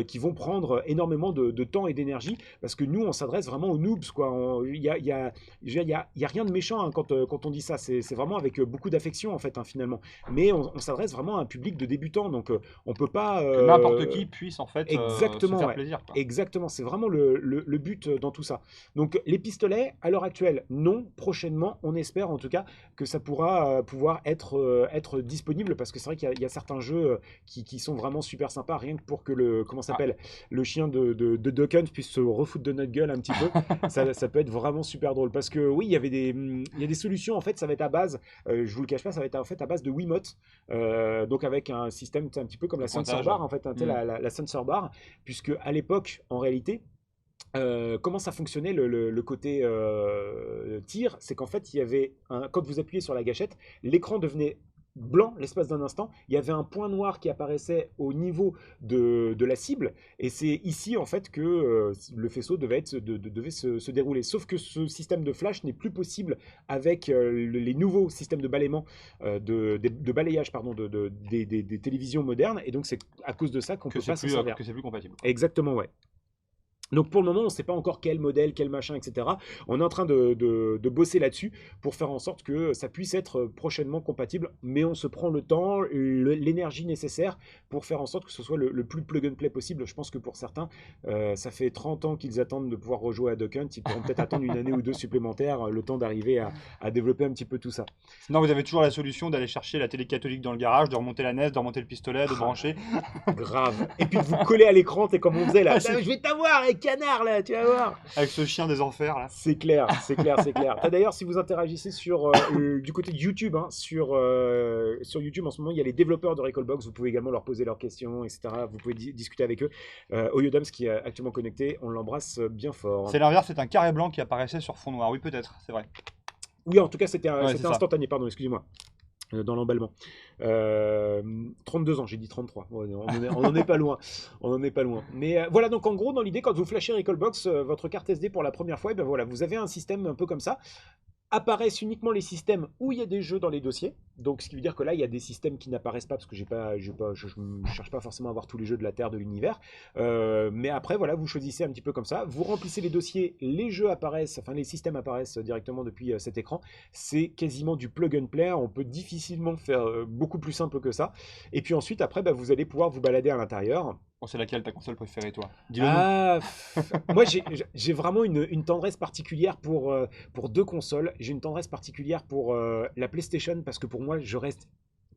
qui vont prendre énormément de temps et d'énergie parce que nous, on s'adresse vraiment aux noobs. Il y a rien de méchant hein, quand on dit ça. C'est vraiment avec beaucoup d'affection en fait, hein, finalement. Mais on s'adresse vraiment à un public de débutants. Donc, on peut pas. Que n'importe qui puisse en fait se Exactement, faire ouais. plaisir, quoi. Exactement, c'est vraiment le but dans tout ça. Donc les pistolets, à l'heure actuelle, non. Prochainement, on espère en tout cas que ça pourra pouvoir être disponible parce que c'est vrai qu'il y a certains jeux qui sont vraiment super sympas, rien que pour que comment Ah, s'appelle, le chien de Duck Hunt puisse se refoutre de notre gueule un petit peu. Ça peut être vraiment super drôle parce que oui, il y a des solutions en fait, ça va être à base, je vous le cache pas, ça va être en fait à base de Wiimote, donc avec un système un petit peu comme de la sensor pointage. bar en fait, hein, tu sais, Hmm. la sensor bar, puisque à l'époque, en réalité, comment ça fonctionnait le côté tir, c'est qu'en fait, quand vous appuyez sur la gâchette, l'écran devenait blanc l'espace d'un instant, il y avait un point noir qui apparaissait au niveau de la cible, et c'est ici en fait que le faisceau devait se dérouler. Sauf que ce système de flash n'est plus possible avec les nouveaux systèmes de balayement, de balayage pardon, des télévisions modernes, et donc c'est à cause de ça qu'on ne peut pas s'en servir. Que c'est plus compatible. Exactement, ouais. Donc pour le moment, on ne sait pas encore quel modèle, quel machin, etc. On est en train de bosser là-dessus pour faire en sorte que ça puisse être prochainement compatible, mais on se prend le temps, l'énergie nécessaire pour faire en sorte que ce soit le plus plug and play possible. Je pense que pour certains, ça fait 30 ans qu'ils attendent de pouvoir rejouer à Duck Hunt. Ils pourront peut-être attendre une année ou deux supplémentaires, le temps d'arriver à développer un petit peu tout ça. Sinon, vous avez toujours la solution d'aller chercher la télé catholique dans le garage, de remonter la NES, de remonter le pistolet, de brancher. Grave. Et puis de vous coller à l'écran, t'es comme on faisait là. Ah, c'est- Je vais t'avoir, les canards là, tu vas voir. Avec ce chien des enfers, là. C'est clair, c'est clair, c'est clair. D'ailleurs, si vous interagissez du côté de YouTube, hein, sur YouTube en ce moment, il y a les développeurs de Recallbox. Vous pouvez également leur poser leurs questions, etc. Vous pouvez discuter avec eux. Oyodams qui est actuellement connecté, on l'embrasse bien fort. C'est l'inverse, c'est un carré blanc qui apparaissait sur fond noir. Oui, peut-être, c'est vrai. Oui, en tout cas, c'était Ouais, c'est ça. instantané, pardon, excusez-moi. Dans l'emballement. 32 ans, j'ai dit 33. Ouais, on en est pas loin. On en est pas loin. Mais voilà, donc en gros, dans l'idée, quand vous flashez Recallbox, votre carte SD pour la première fois, et ben voilà, vous avez un système un peu comme ça. Apparaissent uniquement les systèmes où il y a des jeux dans les dossiers. Donc, ce qui veut dire que là, il y a des systèmes qui n'apparaissent pas parce que je ne cherche pas forcément à avoir tous les jeux de la Terre, de l'univers. Mais après, voilà, vous choisissez un petit peu comme ça. Vous remplissez les dossiers, les jeux apparaissent, enfin les systèmes apparaissent directement depuis cet écran. C'est quasiment du plug and play. On peut difficilement faire beaucoup plus simple que ça. Et puis ensuite, après, bah, vous allez pouvoir vous balader à l'intérieur. Bon, c'est laquelle ta console préférée, toi? Dis-le nous. Ah, moi, j'ai vraiment une tendresse particulière pour deux consoles. J'ai une tendresse particulière pour la PlayStation parce que pour moi, je reste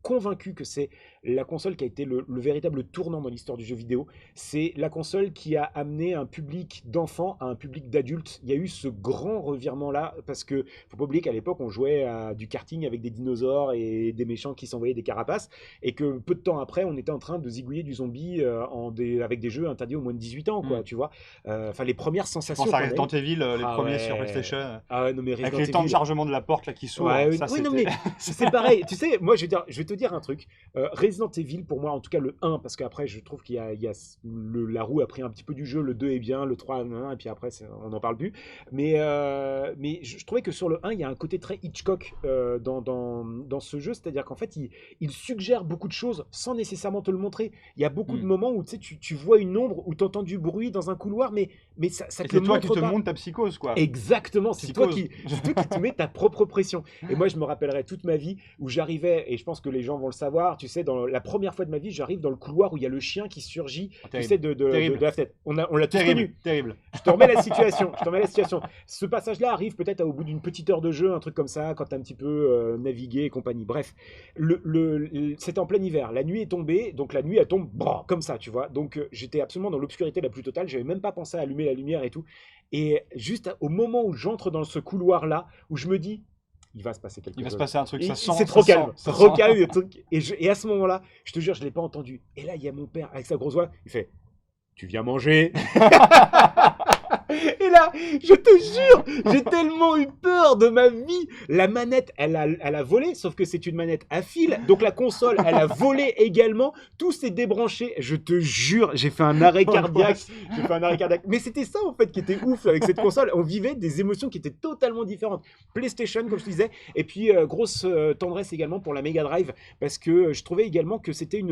convaincu que c'est la console qui a été le véritable tournant dans l'histoire du jeu vidéo. C'est la console qui a amené un public d'enfants à un public d'adultes. Il y a eu ce grand revirement-là parce que faut pas oublier qu'à l'époque, on jouait à du karting avec des dinosaures et des méchants qui s'envoyaient des carapaces et que peu de temps après, on était en train de zigouiller du zombie avec des jeux interdits aux moins de 18 ans, quoi, tu vois. Enfin, les premières Je sensations. pense à qu'on a Resident eues. Evil, les Ah premiers ouais. sur PlayStation. Ah ouais, non, mais Avec Resident les temps de Evil. chargement de la porte là qui s'ouvrent. Ouais, Ça, oui, non, c'était. mais c'est pareil. Tu sais, moi, je vais te dire un truc. Resident Evil, pour moi, en tout cas le 1, parce qu'après, je trouve qu'il y a la roue a pris un petit peu du jeu, le 2 est bien, le 3, et puis après, on n'en parle plus. Mais je trouvais que sur le 1, il y a un côté très Hitchcock dans ce jeu, c'est-à-dire qu'en fait, il suggère beaucoup de choses sans nécessairement te le montrer. Il y a beaucoup de moments où tu sais, tu vois une ombre, où tu entends du bruit dans un couloir, mais ça Et te le c'est toi qui montre te pas. montre ta psychose, quoi. Exactement, c'est toi Psychose. qui te mets ta propre pression. Et moi, je me rappellerai toute ma vie où j'arrivais, et je pense que les gens vont le savoir. Tu sais, dans la première fois de ma vie, j'arrive dans le couloir où il y a le chien qui surgit, tu Terrible. sais, de la fenêtre. On l'a tous Terrible, connu. terrible. Je te remets la situation. Je te remets la situation. Ce passage-là arrive peut-être au bout d'une petite heure de jeu, un truc comme ça, quand tu as un petit peu navigué et compagnie. Bref, c'était en plein hiver. La nuit est tombée, donc la nuit elle tombe comme ça, tu vois. Donc j'étais absolument dans l'obscurité la plus totale. J'avais même pas pensé à allumer la lumière et tout. Et juste au moment où j'entre dans ce couloir-là, où je me dis, il va se passer quelque Il va se chose. passer un truc, ça sent. C'est trop ça calme, sent, ça trop sent. calme. Le truc. Et à ce moment-là, je te jure, je l'ai pas entendu. Et là, il y a mon père avec sa grosse voix. Il fait, tu viens manger. Et là, je te jure, j'ai tellement eu peur de ma vie. La manette, elle a volé, sauf que c'est une manette à fil. Donc la console, elle a volé également. Tout s'est débranché. Je te jure, j'ai fait un arrêt cardiaque. J'ai fait un arrêt cardiaque. Mais c'était ça, en fait, qui était ouf avec cette console. On vivait des émotions qui étaient totalement différentes. PlayStation, comme je te disais. Et puis, grosse tendresse également pour la Mega Drive. Parce que je trouvais également que c'était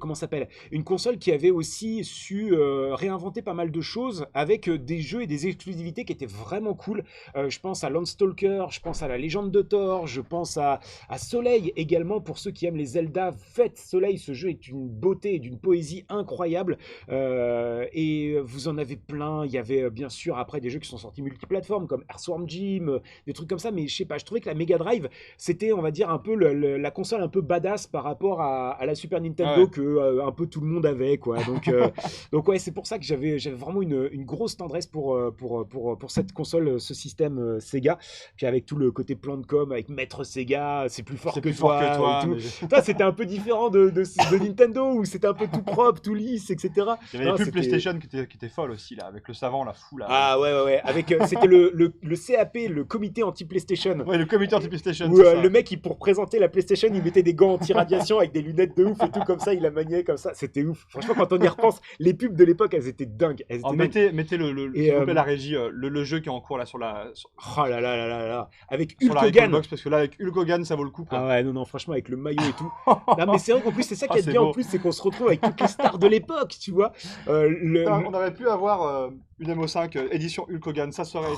comment ça s'appelle, une console qui avait aussi su réinventer pas mal de choses avec des jeux et des exclusivités qui étaient vraiment cool. Je pense à Landstalker, je pense à la Légende de Thor, je pense à Soleil également pour ceux qui aiment les Zelda. Faites Soleil, ce jeu est d'une beauté et d'une poésie incroyable. Et vous en avez plein. Il y avait bien sûr après des jeux qui sont sortis multiplateformes comme Earthworm Jim, des trucs comme ça, mais je sais pas, je trouvais que la Mega Drive c'était, on va dire, un peu la console un peu badass par rapport à la Super Nintendo. Ouais. Que un peu tout le monde avait, quoi. Donc ouais, c'est pour ça que j'avais vraiment une grosse tendresse pour cette console, ce système Sega. Puis avec tout le côté plan de com, avec Maître Sega, c'est plus fort C'est que plus fort toi. que toi. Et tout. Mais Toi, c'était un peu différent de Nintendo, où c'était un peu tout propre, tout lisse, etc. il y avait Non, les pubs c'était- PlayStation qui étaient folles aussi, là, avec le savant, la fou, là. Ah ouais. Avec, c'était le CAP, le comité anti-PlayStation. Ouais, le comité anti-PlayStation, Où c'est ça. le mec, pour présenter la PlayStation, il mettait des gants anti-radiation avec des lunettes de ouf et tout comme ça, il la maniait comme ça. C'était ouf. Franchement, quand on y repense, les pubs de l'époque, elles étaient dingues. Elles étaient Alors, dingues. mettez Et, s'il vous plaît, la régie, le jeu qui est en cours là sur la Oh là là là là là. Avec sur Hulk la Recall Hogan. Box, parce que là avec Hulk Hogan ça vaut le coup, Ah quoi. ouais, non, franchement, avec le maillot et tout. Non, mais c'est vrai qu'en plus, c'est ça qui est c'est bien en beau. plus, c'est qu'on se retrouve avec toutes les stars de l'époque, tu vois. Putain, on aurait pu avoir une MO5 édition Hulk Hogan,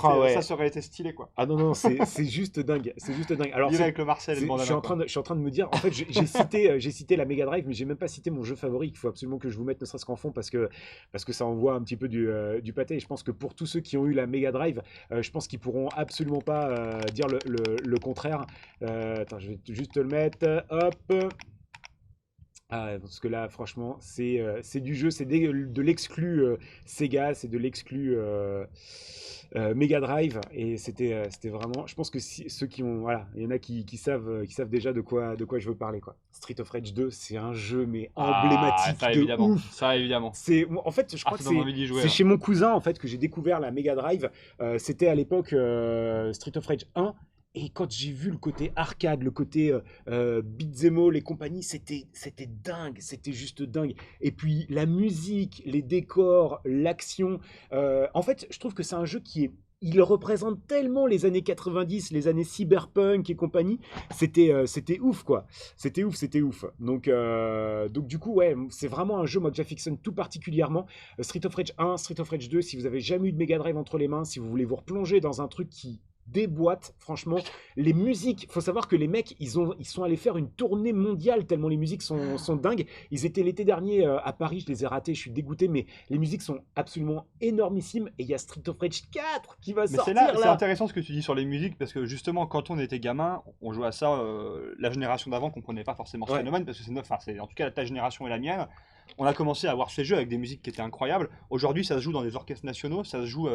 Ah ouais. ça aurait été stylé, quoi. Ah non, c'est juste dingue. C'est juste dingue. Alors, Direct avec le Marcel et le je suis bandana, en train quoi. je suis en train de me dire, en fait, j'ai cité la Mega Drive, mais j'ai même pas cité mon jeu favori qu'il faut absolument que je vous mette, ne serait-ce qu'en fond, parce que ça envoie un petit peu du pâté. Et je pense que pour tous ceux qui ont eu la Mega Drive, je pense qu'ils pourront absolument pas dire le contraire. Attends, je vais juste te le mettre. Hop. Ah, parce que là, franchement, c'est du jeu, c'est de l'exclu Sega, c'est de l'exclu Mega Drive, et c'était vraiment. Je pense que ceux qui ont, voilà, il y en a qui savent déjà de quoi je veux parler, quoi. Street of Rage 2, c'est un jeu mais emblématique ça de évidemment, ouf. ça évidemment. En fait, je crois Ça que donne envie d'y jouer, c'est là. chez mon cousin en fait que j'ai découvert la Mega Drive. C'était à l'époque Street of Rage 1. Et quand j'ai vu le côté arcade, le côté beat'em all et compagnie, c'était dingue, c'était juste dingue. Et puis la musique, les décors, l'action. En fait, je trouve que c'est un jeu il représente tellement les années 90, les années cyberpunk et compagnie. C'était ouf, quoi. C'était ouf. Donc du coup, ouais, c'est vraiment un jeu, moi, que j'affectionne tout particulièrement. Street of Rage 1, Street of Rage 2, si vous avez jamais eu de Mega Drive entre les mains, si vous voulez vous replonger dans un truc qui déboîte, franchement, les musiques, faut savoir que les mecs, ils sont allés faire une tournée mondiale tellement les musiques sont dingues. Ils étaient l'été dernier à Paris, je les ai ratés, je suis dégoûté, mais les musiques sont absolument énormissimes. Et il y a Street of Rage 4 qui va Mais sortir c'est là. intéressant ce que tu dis sur les musiques, parce que justement, quand on était gamin, on jouait à ça, la génération d'avant comprenait pas forcément ce Ouais. phénomène, parce que c'est neuf, enfin, c'est en tout cas ta génération et la mienne. On a commencé à avoir ces jeux avec des musiques qui étaient incroyables. Aujourd'hui, ça se joue dans des orchestres nationaux, ça se joue.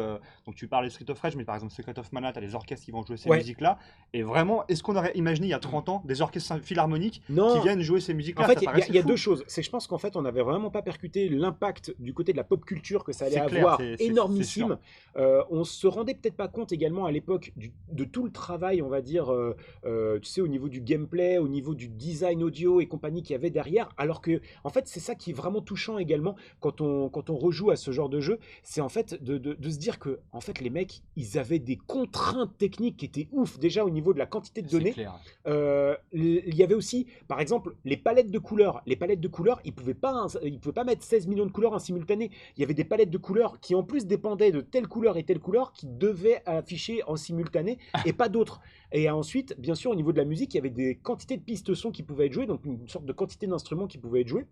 Donc tu parlais de Street of Rage, mais par exemple Secret of Mana, t'as les orchestres qui vont jouer ces Ouais. musiques-là. Et vraiment, est-ce qu'on aurait imaginé il y a 30 ans des orchestres philharmoniques Non. qui viennent jouer ces musiques-là? En fait, Ça il paraissait y a fou. deux choses. C'est que je pense qu'en fait, on n'avait vraiment pas percuté l'impact du côté de la pop culture que ça allait C'est clair, avoir c'est énormissime. sûr. On se rendait peut-être pas compte également à l'époque de tout le travail, on va dire, tu sais, au niveau du gameplay, au niveau du design audio et compagnie qu'il y avait derrière. Alors que, en fait, c'est ça qui vraiment touchant également quand on rejoue à ce genre de jeu, c'est en fait de se dire que en fait, les mecs, ils avaient des contraintes techniques qui étaient ouf. Déjà au niveau de la quantité de C'est données, clair. il y avait aussi, par exemple, les palettes de couleurs. Les palettes de couleurs, ils pouvaient pas mettre 16 millions de couleurs en simultané. Il y avait des palettes de couleurs qui en plus dépendaient de telle couleur et telle couleur qui devaient afficher en simultané et pas d'autres. Et ensuite, bien sûr, au niveau de la musique, il y avait des quantités de pistes son qui pouvaient être jouées, donc une sorte de quantité d'instruments qui pouvaient être joués.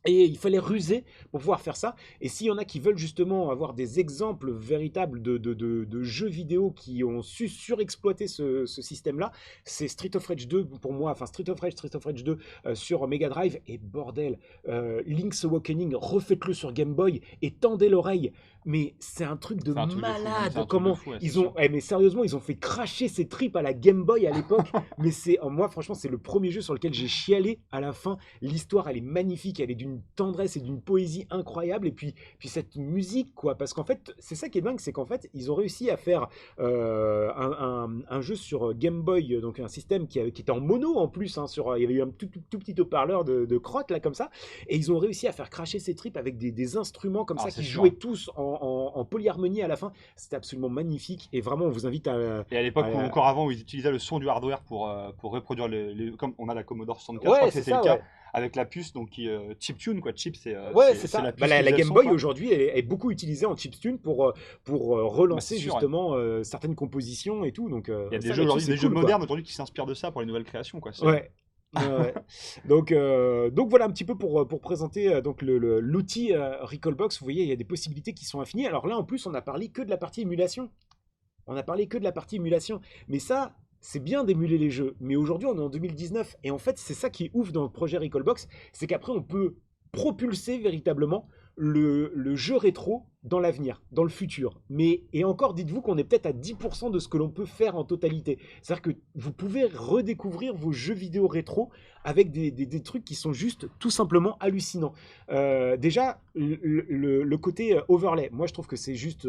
Et il fallait ruser pour pouvoir faire ça. Et s'il y en a qui veulent justement avoir des exemples véritables de jeux vidéo qui ont su surexploiter ce système-là, c'est Street of Rage 2 pour moi, enfin Street of Rage 2 sur Mega Drive. Et bordel, Link's Awakening, refaites-le sur Game Boy et tendez l'oreille. Mais c'est un truc de C'est un truc de fou. Non, mais c'est un malade. truc de Comment fou, ouais, c'est ils ont, sûr. mais sérieusement, ils ont fait cracher ces tripes à la Game Boy à l'époque. Mais c'est, moi, franchement, c'est le premier jeu sur lequel j'ai chialé à la fin. L'histoire, elle est magnifique, elle est d'une tendresse et d'une poésie incroyable. Et puis cette musique, quoi. Parce qu'en fait, c'est ça qui est dingue, c'est qu'en fait, ils ont réussi à faire un jeu sur Game Boy, donc un système qui était en mono en plus. Hein, il y avait eu un tout petit haut-parleur de crotte, là, comme ça. Et ils ont réussi à faire cracher ces tripes avec des instruments comme Ah, ça c'est qui sûr. jouaient tous en polyharmonie à la fin. C'était absolument magnifique. Et vraiment, on vous invite Et à l'époque, ou à- encore avant, où ils utilisaient le son du hardware pour reproduire comme on a la Commodore 64, je crois Ouais, que c'est c'était le ça, cas ouais. avec la puce, donc chiptune, quoi. Chip, Ouais, c'est c'est ça. la Bah, puce qui la faisait le Game son, Boy quoi. aujourd'hui est beaucoup utilisée en chiptune pour Bah, c'est relancer sûr, ouais. justement certaines compositions et tout. Donc Il y a des ça jeux là-dessus aujourd'hui, c'est des jeux cool, quoi. modernes aujourd'hui qui s'inspirent de ça pour les nouvelles créations, quoi. Ouais. Ouais, ouais. Donc voilà un petit peu pour présenter donc l'outil Recallbox. Vous voyez, il y a des possibilités qui sont infinies. Alors là, en plus, on a parlé que de la partie émulation. On a parlé que de la partie émulation. Mais ça, c'est bien d'émuler les jeux. Mais aujourd'hui, on est en 2019. Et en fait, c'est ça qui est ouf dans le projet Recallbox. C'est qu'après, on peut propulser véritablement le jeu rétro dans l'avenir, dans le futur. Et encore, dites-vous qu'on est peut-être à 10% de ce que l'on peut faire en totalité. C'est-à-dire que vous pouvez redécouvrir vos jeux vidéo rétro avec des trucs qui sont juste tout simplement hallucinants. Déjà, le côté overlay, moi je trouve que c'est juste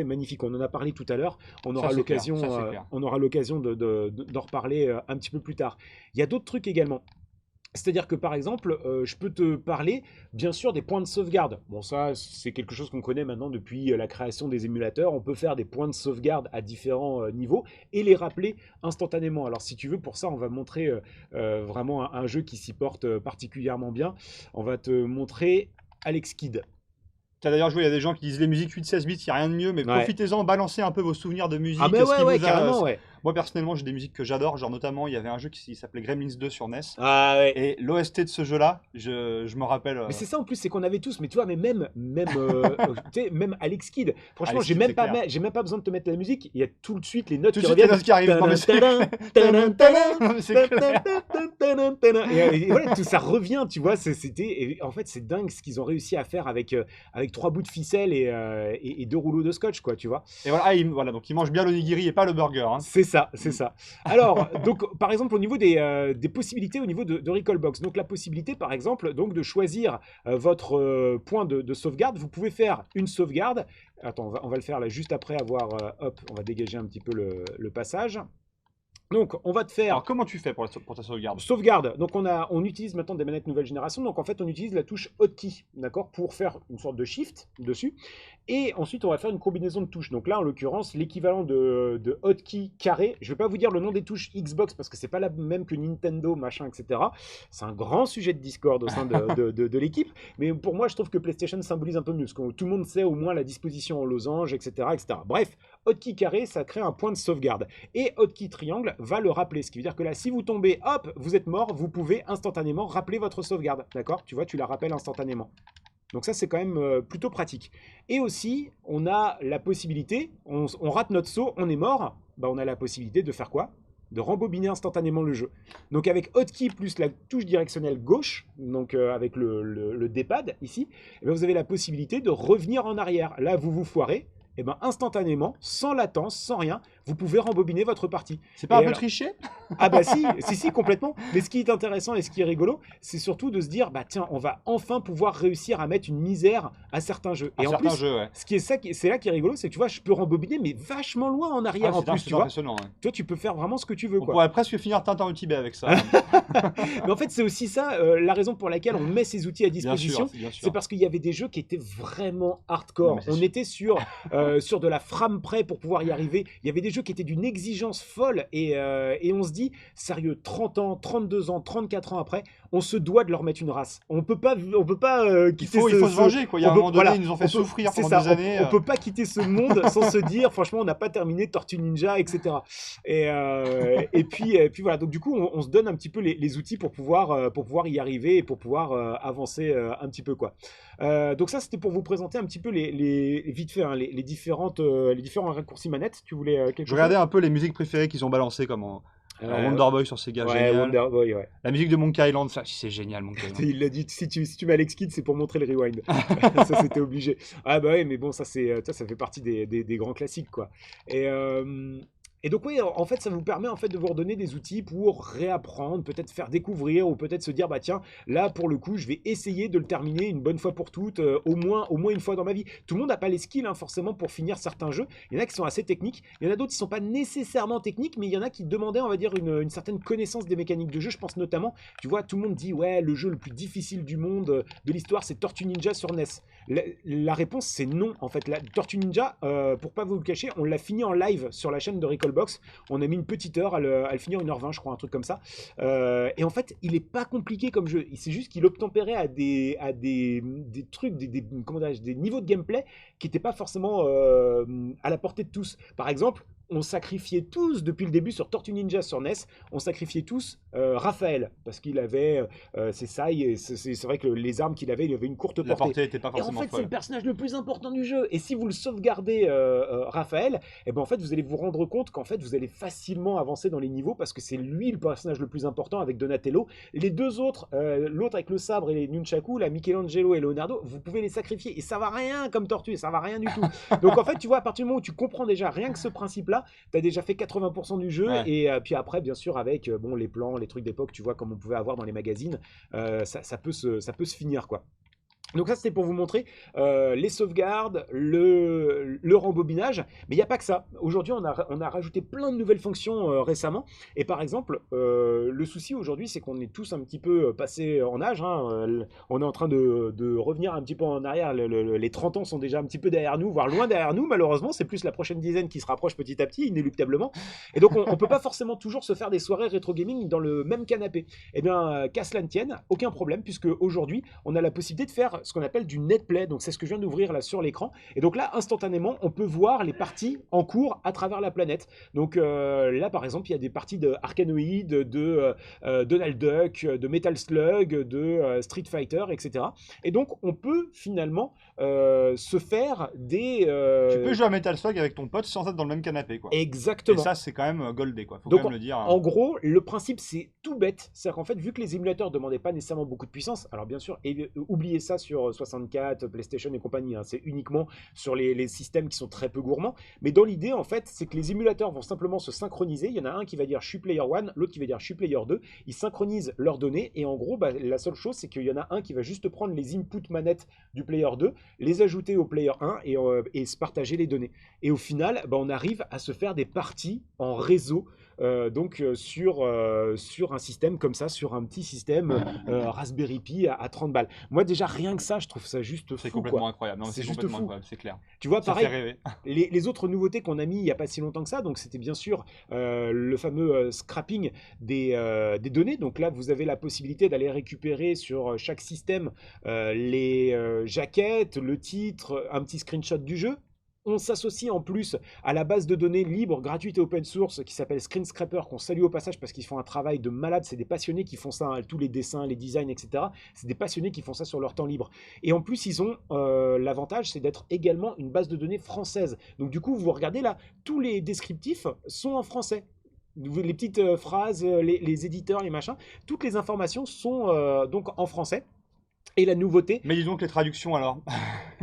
magnifique. On en a parlé tout à l'heure. Ça, c'est clair. Ça, c'est clair. On aura l'occasion d'en reparler un petit peu plus tard. Il y a d'autres trucs également. C'est-à-dire que par exemple, je peux te parler bien sûr des points de sauvegarde. Bon, ça, c'est quelque chose qu'on connaît maintenant depuis la création des émulateurs. On peut faire des points de sauvegarde à différents niveaux et les rappeler instantanément. Alors si tu veux, pour ça, on va montrer vraiment un jeu qui s'y porte particulièrement bien. On va te montrer Alex Kidd. T'as d'ailleurs joué, il y a des gens qui disent les musiques 8-16 bits, il n'y a rien de mieux, mais Ouais. profitez-en, balancez un peu vos souvenirs de Ah musique. mais Ce qui ouais, vous a- carrément, ouais. Moi, personnellement, j'ai des musiques que j'adore, genre notamment, il y avait un jeu qui s'appelait Gremlins 2 sur NES, Ah ouais. et l'OST de ce jeu-là, je me rappelle. Mais c'est ça en plus, c'est qu'on avait tous, mais tu vois, mais tu sais, même Alex Kidd, franchement, Alex Kidd, c'est clair. j'ai même pas besoin de te mettre la musique, il y a tout de suite les notes Tout de qui suite, les reviennent. notes qui arrivent. Non, mais c'est- Tadam, tadam, Non, mais c'est clair. et voilà, tout ça revient, tu vois, et en fait, c'est dingue ce qu'ils ont réussi à faire avec 3 bouts de ficelle et 2 rouleaux de scotch, quoi, tu vois. Et voilà, voilà, donc il mange bien l'onigiri et pas le burger. Hein. C'est ça, c'est ça. Alors, donc, par exemple, au niveau des possibilités, au niveau de Recallbox, donc la possibilité, par exemple, donc de choisir votre point de sauvegarde. Vous pouvez faire une sauvegarde. Attends, on va le faire là juste après avoir. Hop, on va dégager un petit peu le passage. Donc, on va te faire Alors, comment tu fais pour ta sauvegarde? sauvegarde. Donc, on utilise maintenant des manettes nouvelle génération. Donc, en fait, on utilise la touche hotkey, d'accord, pour faire une sorte de shift dessus. Et ensuite, on va faire une combinaison de touches. Donc là, en l'occurrence, l'équivalent de hotkey carré. Je ne vais pas vous dire le nom des touches Xbox parce que c'est pas la même que Nintendo, machin, etc. C'est un grand sujet de Discord au sein de l'équipe. Mais pour moi, je trouve que PlayStation symbolise un peu mieux parce que tout le monde sait au moins la disposition en losange, etc., etc. Bref, hotkey carré, ça crée un point de sauvegarde. Et hotkey triangle va le rappeler. Ce qui veut dire que là, si vous tombez, hop, vous êtes mort, vous pouvez instantanément rappeler votre sauvegarde. D'accord? Tu vois, tu la rappelles instantanément. Donc ça, c'est quand même plutôt pratique. Et aussi, on a la possibilité, on rate notre saut, on est mort, bah on a la possibilité de faire quoi? De rembobiner instantanément le jeu. Donc avec hotkey plus la touche directionnelle gauche, donc avec le D-pad ici, eh bien, vous avez la possibilité de revenir en arrière. Là, vous vous foirez, et ben instantanément, sans latence, sans rien, vous pouvez rembobiner votre partie. C'est pas Et un peu alors, triché? ah bah si, complètement. Mais ce qui est intéressant et ce qui est rigolo, c'est surtout de se dire, bah tiens, on va enfin pouvoir réussir à mettre une misère à certains jeux. À Et en certains plus, jeux, ouais. c'est là qui est rigolo, c'est que tu vois, je peux rembobiner, mais vachement loin en Ah, arrière en plus, c'est tu vois. impressionnant, ouais. Toi, tu peux faire vraiment ce que tu veux, On quoi. pourrait presque finir Tintin au Tibet avec ça. Mais en fait, c'est aussi ça, la raison pour laquelle on met ces outils à Bien disposition. sûr, bien sûr. C'est parce qu'il y avait des jeux qui étaient vraiment Non, hardcore. mais c'est On sûr. était sur de la frame près pour pouvoir y arriver. Il y avait des jeux qui étaient d'une exigence folle. Et on se dit, sérieux, 30 ans, 32 ans, 34 ans après, on se doit de leur mettre une race. On peut pas quitter Il faut se venger, quoi. Il y a un on peut- moment donné, voilà, ils nous ont fait on peut- souffrir c'est pendant ça, des années. on peut pas quitter ce monde sans se dire, franchement, on n'a pas terminé Tortue Ninja, etc. Et puis voilà. Donc du coup, on se donne un petit peu les outils pour pouvoir y arriver et pour pouvoir avancer un petit peu, quoi. Donc ça, c'était pour vous présenter un petit peu vite fait, hein, les différents raccourcis manettes. Tu voulais quelque Je chose? regardais un peu les musiques préférées qu'ils ont balancées, comme Wonder Boy sur Sega, Ouais, génial. Wonder Boy, ouais. La musique de Monkey Island, ça, c'est génial, Monkey Island. Il l'a dit, si tu mets Alex Kidd, c'est pour montrer le rewind. Ça, c'était obligé. Ah bah ouais, mais bon, ça fait partie des grands classiques, quoi. Et, euh, et donc oui, en fait, ça vous permet en fait de vous redonner des outils pour réapprendre, peut-être faire découvrir, ou peut-être se dire, bah tiens, là, pour le coup, je vais essayer de le terminer une bonne fois pour toutes, au moins une fois dans ma vie. Tout le monde n'a pas les skills, hein, forcément, pour finir certains jeux. Il y en a qui sont assez techniques, il y en a d'autres qui ne sont pas nécessairement techniques, mais il y en a qui demandaient, on va dire, une certaine connaissance des mécaniques de jeu. Je pense notamment, tu vois, tout le monde dit, ouais, le jeu le plus difficile du monde, de l'histoire, c'est Tortue Ninja sur NES. La réponse, c'est non, en fait. La Tortue Ninja, pour pas vous le cacher, on l'a fini en live sur la chaîne de Recallbox. On a mis une petite heure à le finir, 1h20, je crois, un truc comme ça. Et en fait, il est pas compliqué comme jeu. C'est juste qu'il obtempérait à des trucs, comment dirais-je, des niveaux de gameplay qui n'étaient pas forcément à la portée de tous. Par exemple, on sacrifiait tous, depuis le début sur Tortue Ninja sur NES, on sacrifiait tous Raphaël, parce qu'il avait ses sailles, et c'est vrai que les armes qu'il avait, il avait une courte La portée. portée était pas Et en forcément fait, c'est folle. le personnage le plus important du jeu. Et si vous le sauvegardez, Raphaël, et ben en fait, vous allez vous rendre compte qu'en fait, vous allez facilement avancer dans les niveaux parce que c'est lui le personnage le plus important avec Donatello. Les deux autres, l'autre avec le sabre et les nunchaku, la Michelangelo et Leonardo, vous pouvez les sacrifier. Et ça va rien comme tortue, ça va rien du tout. Donc en fait, tu vois, à partir du moment où tu comprends déjà rien que ce principe-là, tu as déjà fait 80% du jeu. Ouais. Et puis après, bien sûr, avec bon, les plans, les trucs d'époque, tu vois, comme on pouvait avoir dans les magazines, ça peut se finir, quoi. Donc ça, c'était pour vous montrer les sauvegardes, le rembobinage. Mais il n'y a pas que ça. Aujourd'hui, on a rajouté plein de nouvelles fonctions récemment. Et par exemple, le souci aujourd'hui, c'est qu'on est tous un petit peu passés en âge, hein. On est en train de revenir un petit peu en arrière. Les 30 ans sont déjà un petit peu derrière nous, voire loin derrière nous. Malheureusement, c'est plus la prochaine dizaine qui se rapproche petit à petit, inéluctablement. Et donc, on ne peut pas forcément toujours se faire des soirées rétro gaming dans le même canapé. Eh bien, qu'à cela ne tienne, aucun problème, puisque aujourd'hui, on a la possibilité de faire ce qu'on appelle du netplay. Donc c'est ce que je viens d'ouvrir là sur l'écran. Et donc là, instantanément, on peut voir les parties en cours à travers la planète. Donc là, par exemple, il y a des parties de Arkanoid, de Donald Duck, de Metal Slug, de Street Fighter, etc. Et donc, on peut finalement se faire des... Tu peux jouer à Metal Slug avec ton pote sans être dans le même canapé, quoi. Et Exactement. ça, c'est quand même goldé, quoi. Faut Donc, quand même le dire. En gros, le principe, c'est tout bête. C'est-à-dire qu'en fait, vu que les émulateurs ne demandaient pas nécessairement beaucoup de puissance, alors bien sûr, oubliez ça sur 64, PlayStation et compagnie, hein, c'est uniquement sur les systèmes qui sont très peu gourmands. Mais dans l'idée, en fait, c'est que les émulateurs vont simplement se synchroniser. Il y en a un qui va dire je suis player 1, l'autre qui va dire je suis player 2. Ils synchronisent leurs données et en gros, bah, la seule chose, c'est qu'il y en a un qui va juste prendre les input manettes du player 2, les ajouter au player 1 et se partager les données. Et au final, bah, on arrive à se faire des parties en réseau. Sur un système comme ça, sur un petit système Raspberry Pi à 30 balles. Moi déjà rien que ça, je trouve ça juste C'est fou, complètement quoi. incroyable. Non, C'est c'est juste complètement fou. incroyable, c'est clair. Tu vois, Ça pareil, fait rêver. les autres nouveautés qu'on a mis il n'y a pas si longtemps que ça, donc c'était bien sûr le fameux scrapping des données. Donc là, vous avez la possibilité d'aller récupérer sur chaque système les jaquettes, le titre, un petit screenshot du jeu. On s'associe en plus à la base de données libre, gratuite et open source qui s'appelle Screenscraper, qu'on salue au passage parce qu'ils font un travail de malade. C'est des passionnés qui font ça, hein, tous les dessins, les designs, etc. C'est des passionnés qui font ça sur leur temps libre. Et en plus, ils ont l'avantage, c'est d'être également une base de données française. Donc du coup, vous regardez là, tous les descriptifs sont en français. Les petites phrases, les éditeurs, les machins, toutes les informations sont donc en français. Et la nouveauté, Mais disons que les traductions, alors.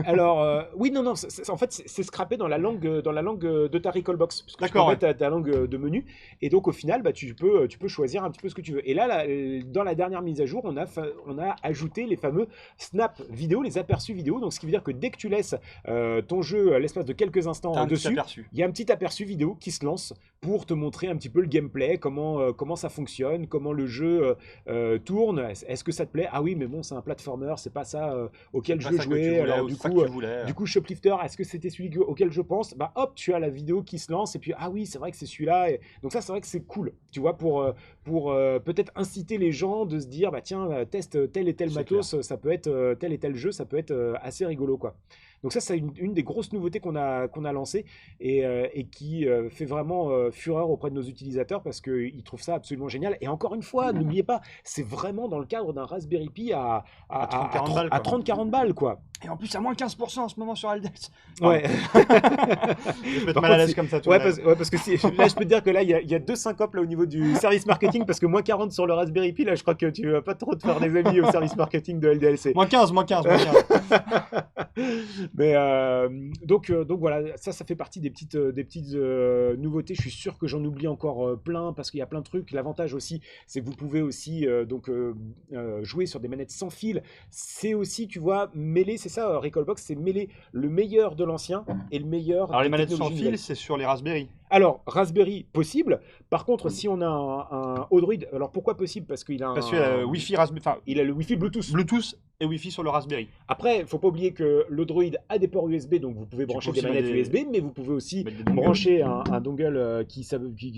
Alors, oui, non, non, en fait, c'est scrappé dans la langue de ta Recalbox, parce que tu peux D'accord, ouais. mettre ta langue de menu, et donc au final, bah, tu peux choisir un petit peu ce que tu veux. Et là, dans la dernière mise à jour, on a ajouté les fameux snap vidéo, les aperçus vidéo, donc ce qui veut dire que dès que tu laisses ton jeu à l'espace de quelques T'as instants un petit dessus, aperçu. il y a un petit aperçu vidéo qui se lance pour te montrer un petit peu le gameplay, comment ça fonctionne, comment le jeu tourne, est-ce que ça te plaît? Ah oui, mais bon, c'est un platformer, c'est pas ça C'est auquel je pas veux ça que tu jouer. voulais Alors ou ça que tu voulais. du coup, Shoplifter, est-ce que c'était celui auquel je pense? Bah hop, tu as la vidéo qui se lance et puis ah oui, c'est vrai que c'est celui-là. Donc ça, c'est vrai que c'est cool, tu vois, pour peut-être inciter les gens de se dire bah tiens, teste tel et tel C'est clair. matos, ça peut être tel et tel jeu, ça peut être assez rigolo quoi. Donc ça, c'est une des grosses nouveautés qu'on a lancées et qui fait vraiment fureur auprès de nos utilisateurs parce qu'ils trouvent ça absolument génial. Et encore une fois, n'oubliez pas, c'est vraiment dans le cadre d'un Raspberry Pi À 30-40 balles, à quoi. 30-40 balles, quoi. Et en plus, à moins 15% en ce moment sur Aldes. Pardon. Ouais. Je vais te mettre Par mal à contre, l'aise comme ça, tu ouais, vois. ouais, parce que là, je peux te dire que là, il y a deux syncopes là, au niveau du service marketing, parce que moins 40 sur le Raspberry Pi, là, je crois que tu vas pas trop te faire des amis au service marketing de LDLC. Moins 15, moins 15, moins 15. Mais donc voilà, ça fait partie des petites nouveautés. Je suis sûr que j'en oublie encore plein parce qu'il y a plein de trucs. L'avantage aussi, c'est que vous pouvez aussi jouer sur des manettes sans fil. C'est aussi, tu vois, mêler, c'est ça, Recalbox, c'est mêler le meilleur de l'ancien et le meilleur Alors, les des manettes sans technologies nouvelles. fil, c'est sur les Raspberry. Alors, Raspberry, possible. Par contre, si on a un Odroid, alors pourquoi possible? Parce qu'il a Parce que Wi-Fi, Raspberry, enfin, il a le Wi-Fi Bluetooth. Bluetooth et Wi-Fi sur le Raspberry. Après, il faut pas oublier que l'Odroid a des ports USB, donc vous pouvez Tu brancher peux des aussi mettre manettes des, USB, mais vous pouvez aussi mettre des dongles. brancher un dongle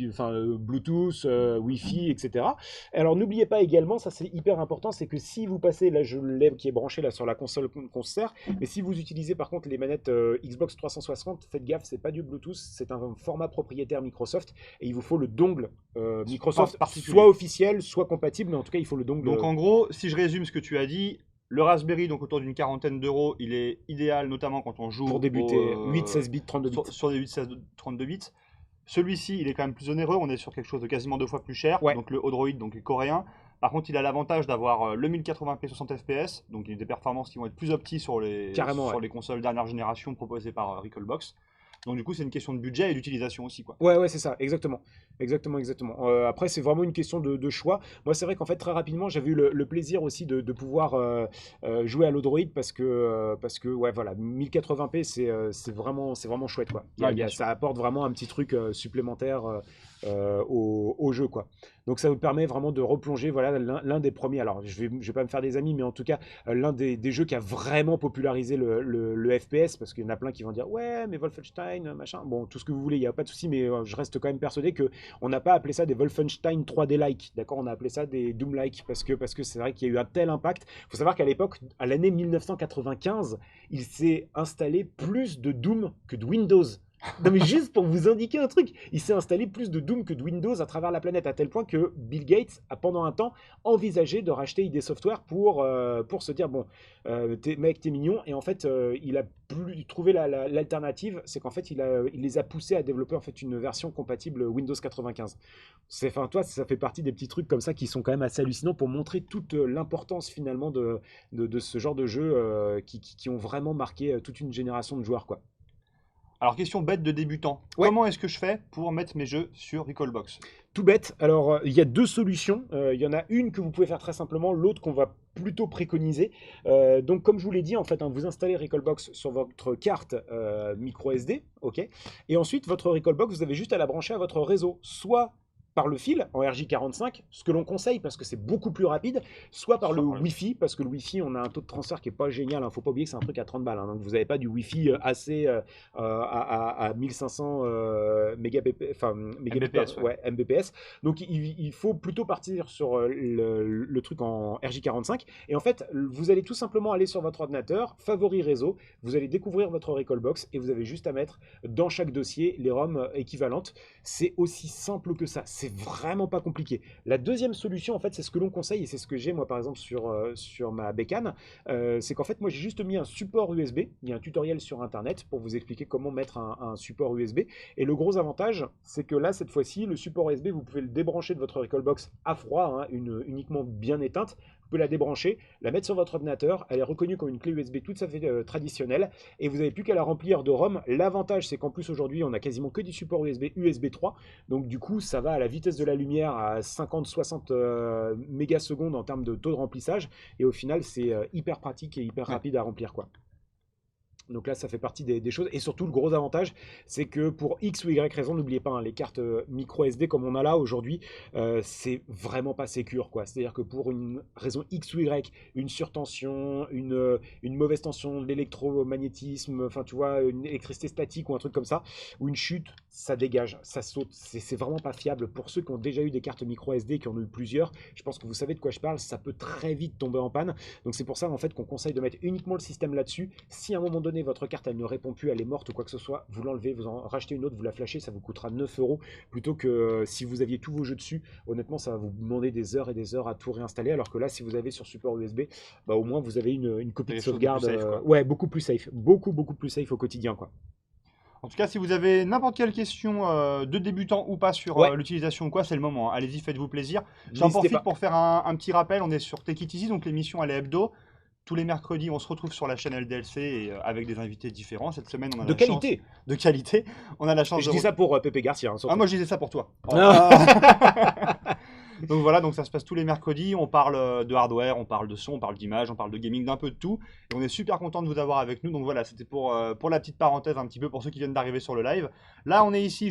enfin, Bluetooth, Wi-Fi, etc. Alors n'oubliez pas également, ça c'est hyper important, c'est que si vous passez, là je l'ai qui est branché là sur la console qu'on se sert, mais si vous utilisez par contre les manettes Xbox 360, faites gaffe, c'est pas du Bluetooth, c'est un format propriétaire Microsoft, et il vous faut le dongle Microsoft, particulier. soit officiel, soit compatible, mais en tout cas il faut le dongle. Donc en gros, si je résume ce que tu as dit, le Raspberry, donc autour d'une quarantaine d'euros, il est idéal notamment quand on joue pour débuter, 8, 16 bits, 32 bits. sur des 8, 16, 32 bits. Celui-ci, il est quand même plus onéreux, on est sur quelque chose de quasiment 2 fois plus cher, Ouais. donc le Odroid, donc le coréen. Par contre, il a l'avantage d'avoir le 1080p 60 fps, donc il y a des performances qui vont être plus optiques sur Carrément, sur ouais. les consoles dernière génération proposées par Recalbox. Donc du coup, c'est une question de budget et d'utilisation aussi, quoi. Ouais, ouais, c'est ça, exactement. Exactement, exactement. Après, c'est vraiment une question de choix. Moi, c'est vrai qu'en fait, très rapidement, j'avais eu le plaisir aussi de pouvoir jouer à l'Odroid parce que ouais, voilà, 1080p, c'est vraiment chouette, quoi. Ouais, bien sûr. Ça apporte vraiment un petit truc supplémentaire au jeu, quoi. Donc, ça vous permet vraiment de replonger, voilà, l'un des premiers. Alors, je vais pas me faire des amis, mais en tout cas, l'un des jeux qui a vraiment popularisé le FPS, parce qu'il y en a plein qui vont dire, ouais, mais Wolfenstein, machin. Bon, tout ce que vous voulez, il n'y a pas de souci, mais je reste quand même persuadé que on n'a pas appelé ça des Wolfenstein 3D-like, d'accord? On a appelé ça des Doom-like parce que c'est vrai qu'il y a eu un tel impact. Il faut savoir qu'à l'époque, à l'année 1995, il s'est installé plus de Doom que de Windows. Non mais juste pour vous indiquer un truc, il s'est installé plus de Doom que de Windows à travers la planète, à tel point que Bill Gates a pendant un temps envisagé de racheter ID Software pour se dire bon, mec t'es mignon, et en fait il a plus trouvé l'alternative, c'est qu'en fait il les a poussés à développer en fait une version compatible Windows 95. Enfin toi ça fait partie des petits trucs comme ça qui sont quand même assez hallucinants pour montrer toute l'importance finalement de ce genre de jeux qui ont vraiment marqué toute une génération de joueurs quoi. Alors, question bête de débutant. Ouais. Comment est-ce que je fais pour mettre mes jeux sur Recalbox? Tout bête. Alors, il y a deux solutions. Il y en a une que vous pouvez faire très simplement, l'autre qu'on va plutôt préconiser. Donc, comme je vous l'ai dit, en fait, vous installez Recalbox sur votre carte micro SD, ok. Et ensuite, votre Recalbox, vous avez juste à la brancher à votre réseau, soit par le fil en RJ45, ce que l'on conseille parce que c'est beaucoup plus rapide, soit par le Wi-Fi, parce que le Wi-Fi, on a un taux de transfert qui est pas génial. Faut pas oublier que c'est un truc à 30 balles. Donc vous n'avez pas du Wi-Fi assez à 1500 Mbps, ouais, Mbps. Donc il faut plutôt partir sur le truc en RJ45. Et en fait, vous allez tout simplement aller sur votre ordinateur, favoris réseau, vous allez découvrir votre Recalbox et vous avez juste à mettre dans chaque dossier les ROM équivalentes. C'est aussi simple que ça. C'est vraiment pas compliqué. La deuxième solution, en fait, c'est ce que l'on conseille et c'est ce que j'ai moi par exemple sur ma bécane. C'est qu'en fait, moi j'ai juste mis un support USB. Il y a un tutoriel sur internet pour vous expliquer comment mettre un support USB. Et le gros avantage, c'est que là, cette fois-ci, le support USB, vous pouvez le débrancher de votre Recalbox à froid, uniquement bien éteinte. pouvez la débrancher, la mettre sur votre ordinateur, elle est reconnue comme une clé USB tout à fait traditionnelle, et vous n'avez plus qu'à la remplir de ROM. L'avantage, c'est qu'en plus aujourd'hui, on a quasiment que du support USB 3, donc du coup, ça va à la vitesse de la lumière à 50-60 mégasecondes en termes de taux de remplissage, et au final, c'est hyper pratique et hyper rapide à remplir, quoi. Donc là, ça fait partie des choses. Et surtout, le gros avantage, c'est que pour X ou Y raison, n'oubliez pas, hein, les cartes micro SD comme on a là aujourd'hui, c'est vraiment pas sécure, quoi. C'est-à-dire que pour une raison X ou Y, une surtension, une mauvaise tension, de l'électromagnétisme, enfin, tu vois, une électricité statique ou un truc comme ça, ou une chute, ça dégage, ça saute. C'est vraiment pas fiable. Pour ceux qui ont déjà eu des cartes micro SD, qui en ont eu plusieurs, je pense que vous savez de quoi je parle, ça peut très vite tomber en panne. Donc c'est pour ça, en fait, qu'on conseille de mettre uniquement le système là-dessus. Si à un moment donné, votre carte elle ne répond plus, elle est morte ou quoi que ce soit, vous l'enlevez, vous en rachetez une autre, vous la flashez, ça vous coûtera 9 euros plutôt que si vous aviez tous vos jeux dessus. Honnêtement, ça va vous demander des heures et des heures à tout réinstaller, alors que là, si vous avez sur support USB, bah, au moins vous avez une copie de sauvegarde. Ouais, beaucoup plus safe, beaucoup plus safe au quotidien, quoi. En tout cas, si vous avez n'importe quelle question de débutant ou pas sur l'utilisation ou quoi, c'est le moment, hein. Allez-y, faites-vous plaisir. J'en profite pour faire un petit rappel. On est sur Take It Easy, donc l'émission elle est hebdo. Tous les mercredis, on se retrouve sur la chaîne LDLC et, avec des invités différents. Cette semaine, on a de qualité. Chance, de qualité. On a la chance. Je dis ça pour Pépé Garcia. Hein, ah, moi, je disais ça pour toi. Donc voilà, donc ça se passe tous les mercredis. On parle de hardware, on parle de son, on parle d'image, on parle de gaming, d'un peu de tout. Et on est super content de vous avoir avec nous. Donc voilà, c'était pour la petite parenthèse un petit peu pour ceux qui viennent d'arriver sur le live. Là, on est ici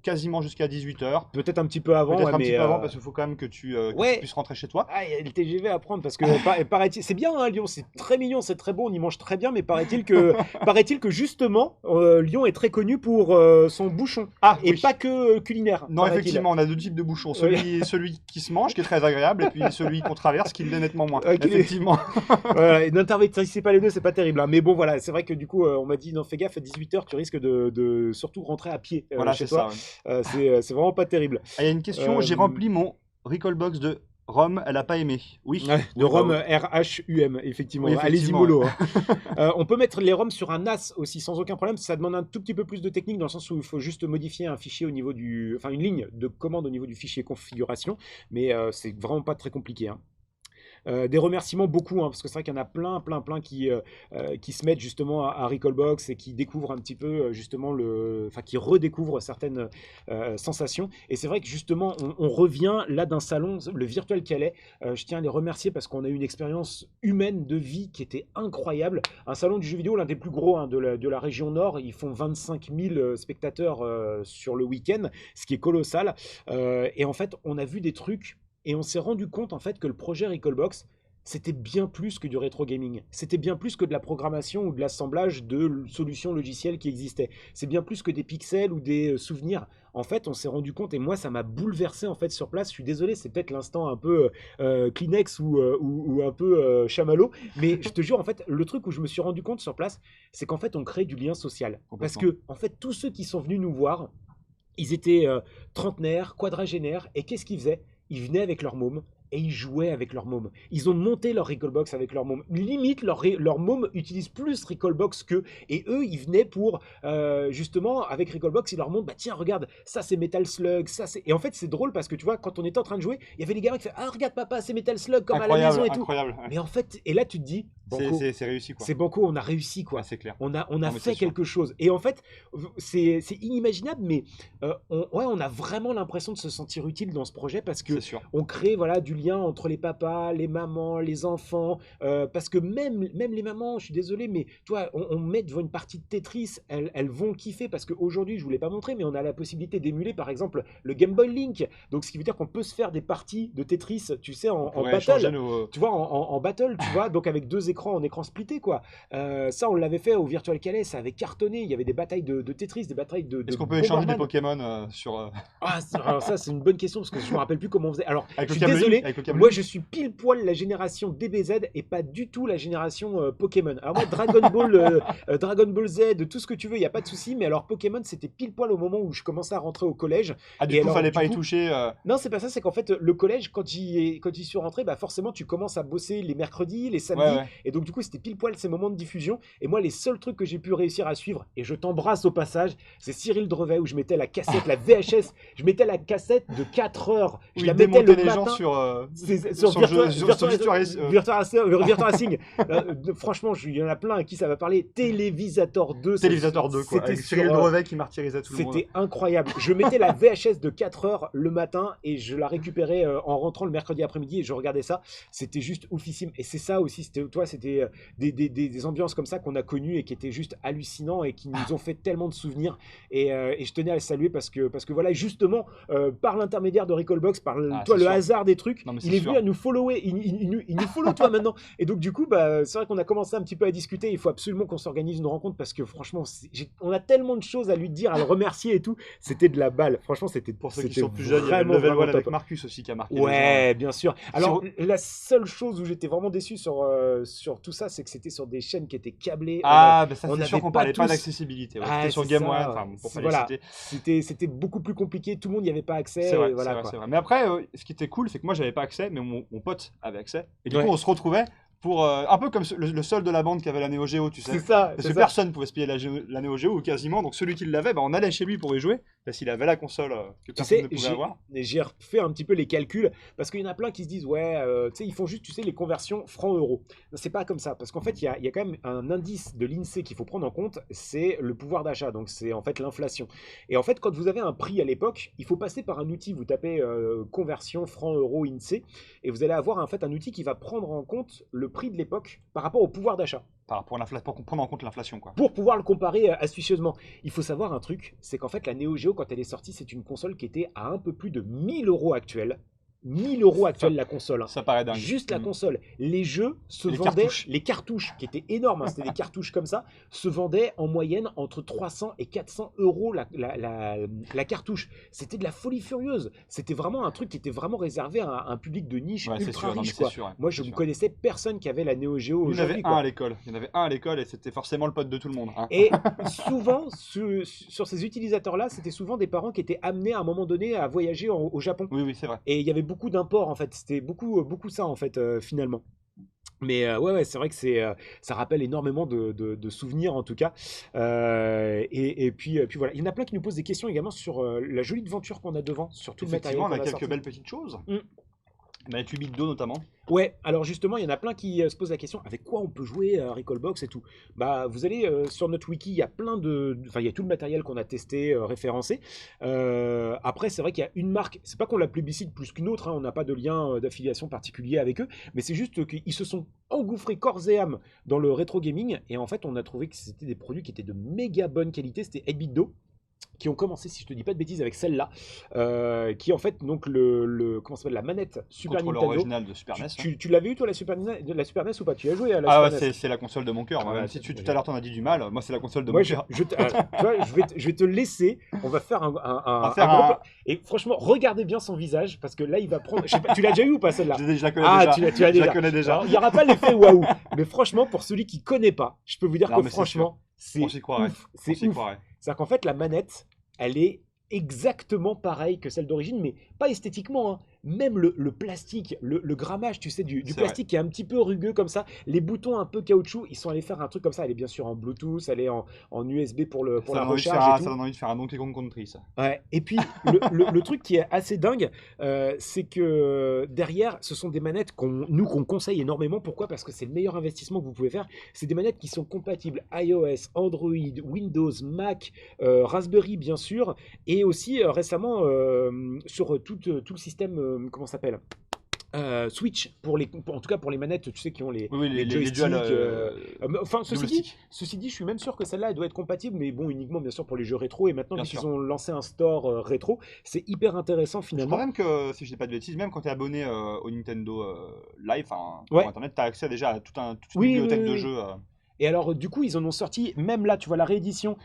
quasiment jusqu'à 18h. Peut-être un petit peu avant. Peut-être un petit peu avant parce qu'il faut quand même que tu puisses rentrer chez toi. Ah, il y a le TGV à prendre parce que paraît-il, c'est bien hein, Lyon, c'est très mignon, c'est très beau, on y mange très bien, mais paraît-il que justement Lyon est très connu pour son bouchon et pas que culinaire. Non, effectivement, on a deux types de bouchons, celui qui se mange qui est très agréable et puis celui qu'on traverse qui l'est nettement moins. Effectivement. Voilà, et n'intervertissez pas les deux, c'est pas terrible. Hein. Mais bon voilà, c'est vrai que du coup on m'a dit non fais gaffe à 18h tu risques de surtout rentrer à pied voilà, chez toi. Ça, ouais. C'est vraiment pas terrible. Il y a une question, j'ai rempli mon Recallbox de ROM, elle a pas aimé. Oui. De ROM RHUM, effectivement. Oui, allez-y mollo. Hein. On peut mettre les ROM sur un NAS aussi sans aucun problème. Ça demande un tout petit peu plus de technique dans le sens où il faut juste modifier un fichier au niveau enfin une ligne de commande au niveau du fichier configuration, mais c'est vraiment pas très compliqué. Hein. Des remerciements beaucoup, hein, parce que c'est vrai qu'il y en a plein qui se mettent justement à Recallbox et qui découvrent un petit peu justement qui redécouvrent certaines sensations. Et c'est vrai que justement on revient là d'un salon, le Virtual Calais. Je tiens à les remercier parce qu'on a eu une expérience humaine de vie qui était incroyable. Un salon du jeu vidéo, l'un des plus gros hein, de la région nord. Ils font 25 000 spectateurs sur le week-end, ce qui est colossal. Et en fait, on a vu des trucs. Et on s'est rendu compte en fait que le projet Recallbox, c'était bien plus que du rétro gaming. C'était bien plus que de la programmation ou de l'assemblage de solutions logicielles qui existaient. C'est bien plus que des pixels ou des souvenirs. En fait, on s'est rendu compte, et moi, ça m'a bouleversé en fait sur place. Je suis désolé, c'est peut-être l'instant un peu Kleenex ou un peu chamallow, mais je te jure, en fait, le truc où je me suis rendu compte sur place, c'est qu'en fait, on crée du lien social. Parce que, en fait, tous ceux qui sont venus nous voir, ils étaient trentenaires, quadragénaires, et qu'est-ce qu'ils faisaient ? Ils venaient avec leur môme et ils jouaient avec leur môme. Ils ont monté leur Recallbox avec leur môme. Limite, leur môme utilise plus Recallbox qu'eux. Et eux, ils venaient pour, justement, avec Recallbox, ils leur montrent, bah tiens, regarde, ça c'est Metal Slug, ça c'est... Et en fait, c'est drôle parce que tu vois, quand on était en train de jouer, il y avait les gamins qui faisaient, ah regarde papa, c'est Metal Slug comme incroyable, à la maison et tout. Incroyable. Mais en fait, et là tu te dis, c'est réussi quoi. C'est banco, on a réussi quoi. Ah, c'est clair. On a fait quelque chose. Et en fait, c'est inimaginable, mais on a vraiment l'impression de se sentir utile dans ce projet parce que on crée voilà, du lien entre les papas, les mamans, les enfants. Parce que même les mamans, je suis désolé, mais toi, on met devant une partie de Tetris, elles vont kiffer parce qu'aujourd'hui, je ne vous l'ai pas montré, mais on a la possibilité d'émuler par exemple le Game Boy Link. Donc ce qui veut dire qu'on peut se faire des parties de Tetris, tu sais, en battle. Tu vois, en battle, tu vois, donc avec deux écrans en écran splitté, quoi. Ça, on l'avait fait au Virtual Calais, ça avait cartonné. Il y avait des batailles de Tetris, des batailles de. Est-ce qu'on peut échanger des Pokémon sur. Alors ça, c'est une bonne question parce que je me rappelle plus comment on faisait. Alors, je suis désolé, moi je suis pile poil la génération DBZ et pas du tout la génération Pokémon. Alors moi, Dragon Ball Z, tout ce que tu veux, il y a pas de souci. Mais alors Pokémon, c'était pile poil au moment où je commençais à rentrer au collège. Ah, du coup, fallait pas y toucher. Non, c'est pas ça. C'est qu'en fait, le collège, quand j'y suis rentré, bah forcément, tu commences à bosser les mercredis, les samedis, et donc du coup, c'était pile poil ces moments de diffusion. Et moi, les seuls trucs que j'ai pu réussir à suivre, et je t'embrasse au passage, c'est Cyril Drevet où je mettais la cassette, la VHS, je mettais la cassette de 4 heures, je la mettais le matin. Les gens sur sur jeu- sur- sur Virtua Race, Virtua Racing. Franchement, il y en a plein à qui ça va parler. Télévisateur 2. Télévisateur 2, quoi. C'était Avec Cyril Drevet qui martyrisait tout le monde. C'était incroyable. Je mettais la VHS de 4 heures le matin et je la récupérais en rentrant le mercredi après-midi et je regardais ça. C'était juste oufissime. Et c'est ça aussi, c'était des ambiances comme ça qu'on a connues et qui étaient juste hallucinants et qui nous ont fait tellement de souvenirs. Et je tenais à le saluer parce que voilà, justement, par l'intermédiaire de Recallbox, par le sûr. hasard des trucs, Non, mais il c'est est venu sûr. à nous follower. Il nous follow toi maintenant. Et donc, du coup, c'est vrai qu'on a commencé un petit peu à discuter. Il faut absolument qu'on s'organise une rencontre parce que franchement, on a tellement de choses à lui dire, à le remercier et tout. C'était de la balle. Franchement, c'était Pour ceux qui c'était sont plus jeunes, il y avait le vraiment, Level vraiment 1 avec top. Marcus aussi qui a marqué les Ouais, bien sûr. Alors, Sur- la seule chose où j'étais vraiment déçu sur tout ça, c'est que c'était sur des chaînes qui étaient câblées. Ah, bah ça on c'est sûr avait qu'on pas parlait pas tous- d'accessibilité. Ouais. Ah, C'était sur c'est Game ça. One, enfin, pour pas les Voilà. citer. C'était beaucoup plus compliqué. Tout le monde n'y avait pas accès. C'est vrai, et voilà, c'est vrai, quoi. c'est vrai. Mais après, ce qui était cool, c'est que moi j'avais pas accès, mais mon pote avait accès. Et du Ouais. coup, on se retrouvait pour un peu comme le seul de la bande qui avait la Neo Geo, tu sais. C'est ça. Parce c'est que ça. personne pouvait se payer la Neo Geo ou quasiment. Donc celui qui l'avait, on allait chez lui pour y jouer parce qu'il avait la console que Tu personne sais, ne pouvait avoir. j'ai refait un petit peu les calculs parce qu'il y en a plein qui se disent ouais, tu sais, ils font juste, tu sais, les conversions francs-euros. C'est pas comme ça parce qu'en fait, il y a quand même un indice de l'INSEE qu'il faut prendre en compte, c'est le pouvoir d'achat. Donc, c'est en fait l'inflation. Et en fait, quand vous avez un prix à l'époque, il faut passer par un outil. Vous tapez conversion francs-euros INSEE et vous allez avoir en fait un outil qui va prendre en compte le prix de l'époque par rapport au pouvoir d'achat Pour prendre en compte l'inflation, quoi. pour pouvoir le comparer astucieusement. Il faut savoir un truc, c'est qu'en fait la Neo Geo quand elle est sortie, c'est une console qui était à un peu plus de 1000 euros actuels. 1000 euros actuels la console. Ça paraît dingue. Juste la Mm. console. Les jeux se Les vendaient, cartouches. les cartouches qui étaient énormes, c'était des cartouches comme ça, se vendaient en moyenne entre 300 et 400 euros la cartouche. C'était de la folie furieuse. C'était vraiment un truc qui était vraiment réservé à un public de niche Ouais, c'est ultra sûr, non, mais riche. c'est Quoi. sûr, ouais, Moi, c'est je ne sûr. connaissais personne qui avait la Neo Geo Il y en avait aujourd'hui. un quoi. à l'école. Il y en avait un à l'école et c'était forcément le pote de tout le monde. Hein. Et souvent, sur ces utilisateurs-là, c'était souvent des parents qui étaient amenés à un moment donné à voyager au Japon. Oui, oui, c'est vrai. Et il y avait beaucoup d'imports en fait. C'était beaucoup ça en fait finalement. Mais ouais, c'est vrai que ça rappelle énormément de souvenirs en tout cas. Et puis voilà. Il y en a plein qui nous posent des questions également sur la jolie aventure qu'on a devant, sur tout le matériel Effectivement, on qu'on a a quelques sorti. belles petites choses. Mm. Manette 8 bits d'eau notamment. Ouais, alors justement, il y en a plein qui se posent la question avec quoi on peut jouer à Recallbox et tout. Bah, vous allez sur notre wiki, il y a il y a tout le matériel qu'on a testé, référencé. Après, c'est vrai qu'il y a une marque, c'est pas qu'on la plébiscite plus qu'une autre, hein, on n'a pas de lien d'affiliation particulier avec eux, mais c'est juste qu'ils se sont engouffrés corps et âme dans le rétro gaming et en fait, on a trouvé que c'était des produits qui étaient de méga bonne qualité. C'était 8 bits d'eau qui ont commencé, si je te dis pas de bêtises, avec celle-là, qui est en fait donc comment ça s'appelle, la manette Super Contrôleur Nintendo. original de Super NES. Tu l'avais eu toi la Super NES ou pas? Tu as joué à la Ah ouais, Super NES? c'est la console de mon cœur. Moi, Ah, même c'est- si tout à l'heure t'en as dit du mal, moi c'est la console de Moi, mon cœur. tu vois, je vais te laisser. On va faire va faire groupe. un- Et franchement, regardez bien son visage parce que là, il va prendre. Je sais pas, tu l'as déjà eu ou pas celle-là? Je la connais Ah, déjà. tu l'as Je déjà. la connais déjà. Alors, il n'y aura pas l'effet waouh. Mais franchement, pour celui qui connaît pas, je peux vous dire Non, que mais c'est franchement, c'est On s'y croirait. ouf. On C'est s'y ouf. croirait. C'est-à-dire qu'en fait, la manette, elle est exactement pareille que celle d'origine, mais pas esthétiquement. Hein. Même le plastique, le grammage, tu sais, du C'est plastique qui est un petit peu rugueux comme ça, les boutons un peu caoutchouc, ils sont allés faire un truc comme ça. Elle est bien sûr en Bluetooth, elle est en USB pour la Ça donne recharge et tout. envie de faire un Donkey Kong Country, ça. Ouais. Et puis, le truc qui est assez dingue, c'est que derrière, ce sont des manettes qu'on conseille énormément. Pourquoi? Parce que c'est le meilleur investissement que vous pouvez faire. C'est des manettes qui sont compatibles iOS, Android, Windows, Mac, Raspberry, bien sûr, et aussi récemment sur tout le système, comment ça s'appelle? Switch, en tout cas pour les manettes, tu sais, qui ont les joysticks. dual, Enfin, double stick. ceci dit, je suis même sûr que celle-là, elle doit être compatible, mais bon, uniquement bien sûr pour les jeux rétro. Et maintenant Bien qu'ils sûr. ont lancé un store rétro, c'est hyper intéressant Je finalement. crois même que, si je dis pas de bêtises, même quand tu es abonné au Nintendo Live, enfin, Ouais. sur Internet, tu as accès déjà à toute une Oui, bibliothèque oui, de oui. jeux. Et alors, du coup, ils en ont sorti, même là, tu vois, la réédition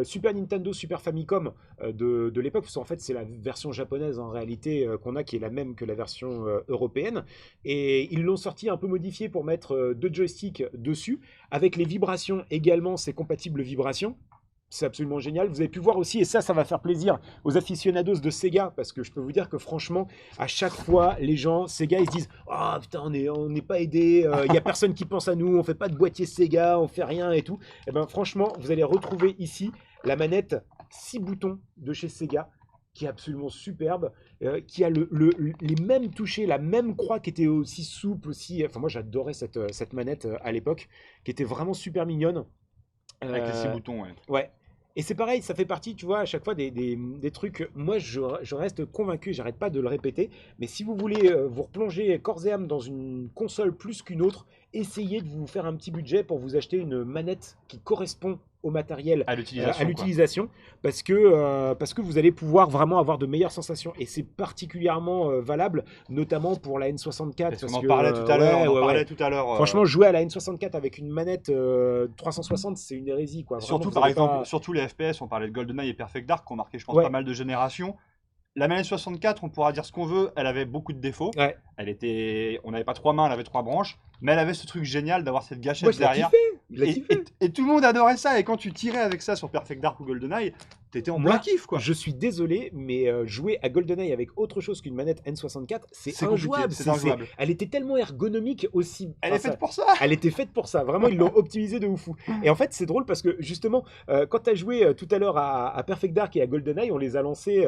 Super Nintendo, Super Famicom de l'époque, parce qu'en fait, c'est la version japonaise en réalité qu'on a, qui est la même que la version européenne. Et ils l'ont sorti un peu modifié pour mettre 2 joysticks dessus, avec les vibrations également, c'est compatible vibrations. C'est absolument génial. Vous avez pu voir aussi, et ça va faire plaisir aux aficionados de Sega, parce que je peux vous dire que franchement, à chaque fois, les gens, Sega, ils se disent: ah putain, on n'est pas aidé, il n'y a personne qui pense à nous, on fait pas de boîtier Sega, on fait rien et tout. Et ben franchement, vous allez retrouver ici la manette 6 boutons de chez Sega, qui est absolument superbe, qui a les mêmes touchés, la même croix qui était aussi souple, aussi. Enfin, moi j'adorais cette manette à l'époque, qui était vraiment super mignonne. Avec les 6 Euh, boutons, ouais. ouais. Et c'est pareil, ça fait partie, tu vois, à chaque fois des trucs. Moi, je reste convaincu, j'arrête pas de le répéter. Mais si vous voulez vous replonger corps et âme dans une console plus qu'une autre, essayez de vous faire un petit budget pour vous acheter une manette qui correspond au matériel, À à l'utilisation, quoi. l'utilisation, parce que vous allez pouvoir vraiment avoir de meilleures sensations. Et c'est particulièrement valable, notamment pour la N64, Parce qu'on parce en que parlait tout à l'heure, ouais, on en ouais, parlait ouais. tout à l'heure. Franchement, jouer à la N64 avec une manette 360, c'est une hérésie, quoi. Vraiment, Surtout, vous par allez exemple, pas. surtout les FPS, on parlait de GoldenEye et Perfect Dark, qui ont marqué, je pense, pas Ouais, mal de générations. La manette 64, on pourra dire ce qu'on veut, elle avait beaucoup de défauts. ouais. On n'avait pas 3 mains, elle avait 3 branches, mais elle avait ce truc génial d'avoir cette Moi, gâchette je l'ai derrière. kiffé. Je l'ai kiffé. Et tout le monde adorait ça. Et quand tu tirais avec ça sur Perfect Dark ou GoldenEye, t'étais en plein Moi, kiff, quoi. je suis désolé, mais jouer à GoldenEye avec autre chose qu'une manette N64, c'est C'est compliqué, injouable. c'est injouable. Elle était tellement ergonomique aussi. Elle Enfin, est faite pour ça. elle était faite pour ça. Vraiment, ils l'ont optimisé de ouf. Et en fait, c'est drôle parce que justement, quand tu as joué tout à l'heure à Perfect Dark et à GoldenEye, on les a lancés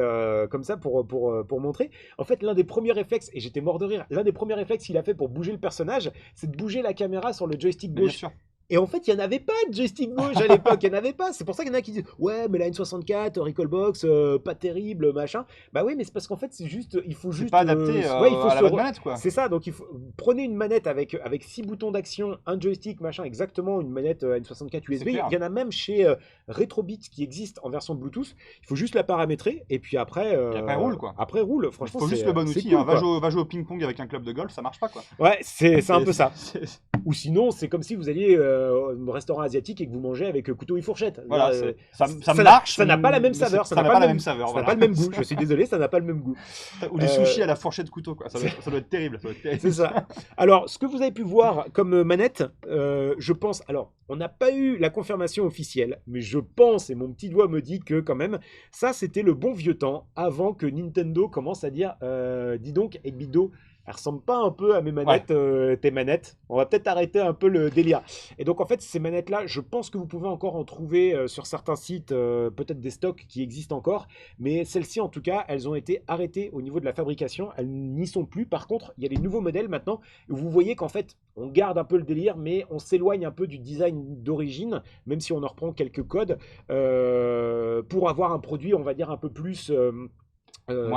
comme ça pour montrer. En fait, l'un des premiers réflexes, et j'étais mort de rire, l'un des premiers réflexes qu'il a fait pour bouger le personnage, c'est de bouger la caméra sur le joystick Mais bien gauche. sûr. Et en fait, il n'y en avait pas de joystick gauche à l'époque, il n'y en avait pas. C'est pour ça qu'il y en a qui disent ouais, mais la N64, Recalbox, pas terrible, machin. Bah oui, mais c'est parce qu'en fait, c'est juste, il faut C'est juste. pas adapté Ouais, il faut à la bonne manette, quoi. C'est ça, donc prenez une manette avec 6 boutons d'action, un joystick, machin, exactement, une manette N64 C'est USB. clair. Il y en a même chez Retrobit qui existe en version Bluetooth. Il faut juste la paramétrer et puis après. Et après, roule, quoi. Après, roule. Il Franchement, faut juste c'est le bon c'est outil. cool, Hein. quoi. Va jouer au ping-pong avec un club de golf, ça marche pas, quoi. Ouais, c'est un peu ça. c'est- Ou sinon, c'est comme si vous alliez au restaurant asiatique et que vous mangez avec couteau et fourchette. Voilà, ça Ça marche. ça n'a pas la même mais saveur. ça n'a pas la même saveur. Ça n'a Voilà. pas le même goût. Je suis désolé, ça n'a pas le même goût. Ou des Euh, sushis à la fourchette couteau, quoi. Ça doit être terrible. Ça doit être terrible. C'est ça. Alors, ce que vous avez pu voir comme manette, je pense. Alors, on n'a pas eu la confirmation officielle, mais je pense, et mon petit doigt me dit que quand même, ça c'était le bon vieux temps avant que Nintendo commence à dire dis donc, 8BitDo, elle ressemble pas un peu à mes manettes, tes manettes. On va peut-être arrêter un peu le délire. Et donc en fait, ces manettes-là, je pense que vous pouvez encore en trouver sur certains sites, peut-être des stocks qui existent encore, mais celles-ci en tout cas, elles ont été arrêtées au niveau de la fabrication. Elles n'y sont plus. Par contre, il y a les nouveaux modèles maintenant. Où vous voyez qu'en fait, on garde un peu le délire, mais on s'éloigne un peu du design d'origine, même si on en reprend quelques codes, pour avoir un produit, on va dire, un peu plus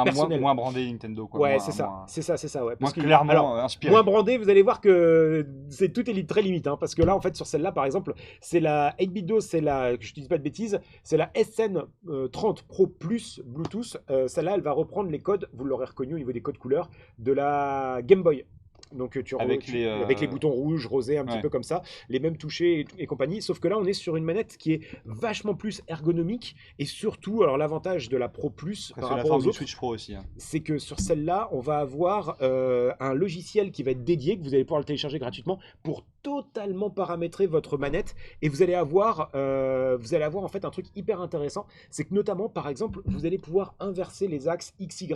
personnel. Moins brandé Nintendo, quoi. Ouais, Moins, c'est ça, moins, c'est ça, c'est ça, ouais. moins Parce que, clairement alors, inspiré. moins brandé, vous allez voir que tout est très limite, hein, parce que là, en fait, sur celle-là, par exemple, c'est la 8BitDo, c'est la, que je ne dis pas de bêtises, c'est la SN30 Pro Plus Bluetooth. Celle-là, elle va reprendre les codes, vous l'aurez reconnu au niveau des codes couleurs, de la Game Boy. Donc Avec les, avec les boutons rouges, rosés, un petit ouais. peu comme ça, les mêmes touchés et compagnie. Sauf que là, on est sur une manette qui est vachement plus ergonomique et surtout, alors l'avantage de la Pro Plus par Presque la rapport forme aux du autres, Switch Pro aussi. Hein. c'est que sur celle-là, on va avoir un logiciel qui va être dédié, que vous allez pouvoir le télécharger gratuitement pour totalement paramétrer votre manette. Et vous allez avoir en fait un truc hyper intéressant, c'est que notamment, par exemple, vous allez pouvoir inverser les axes XY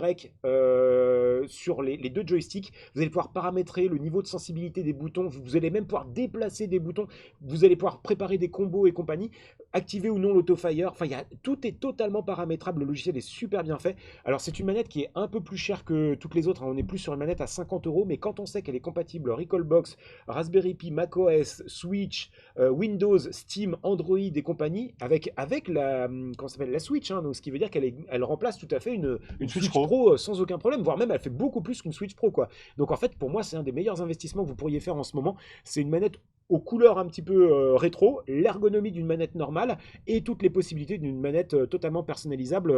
sur les deux joysticks. Vous allez pouvoir paramétrer le niveau de sensibilité des boutons. Vous allez même pouvoir déplacer des boutons. Vous allez pouvoir préparer des combos et compagnie, activer ou non l'autofire. Enfin, tout est totalement paramétrable. Le logiciel est super bien fait. Alors, c'est une manette qui est un peu plus chère que toutes les autres. Hein. On est plus sur une manette à 50 €, mais quand on sait qu'elle est compatible Recalbox, Raspberry Pi, macOS, Switch, Windows, Steam, Android et compagnie, avec la, comment ça s'appelle, la Switch, hein, donc ce qui veut dire elle remplace tout à fait une Switch Pro sans aucun problème, voire même elle fait beaucoup plus qu'une Switch Pro, quoi. Donc en fait, pour moi, c'est un des meilleurs investissements que vous pourriez faire en ce moment. C'est une manette aux couleurs un petit peu rétro, l'ergonomie d'une manette normale et toutes les possibilités d'une manette totalement personnalisable.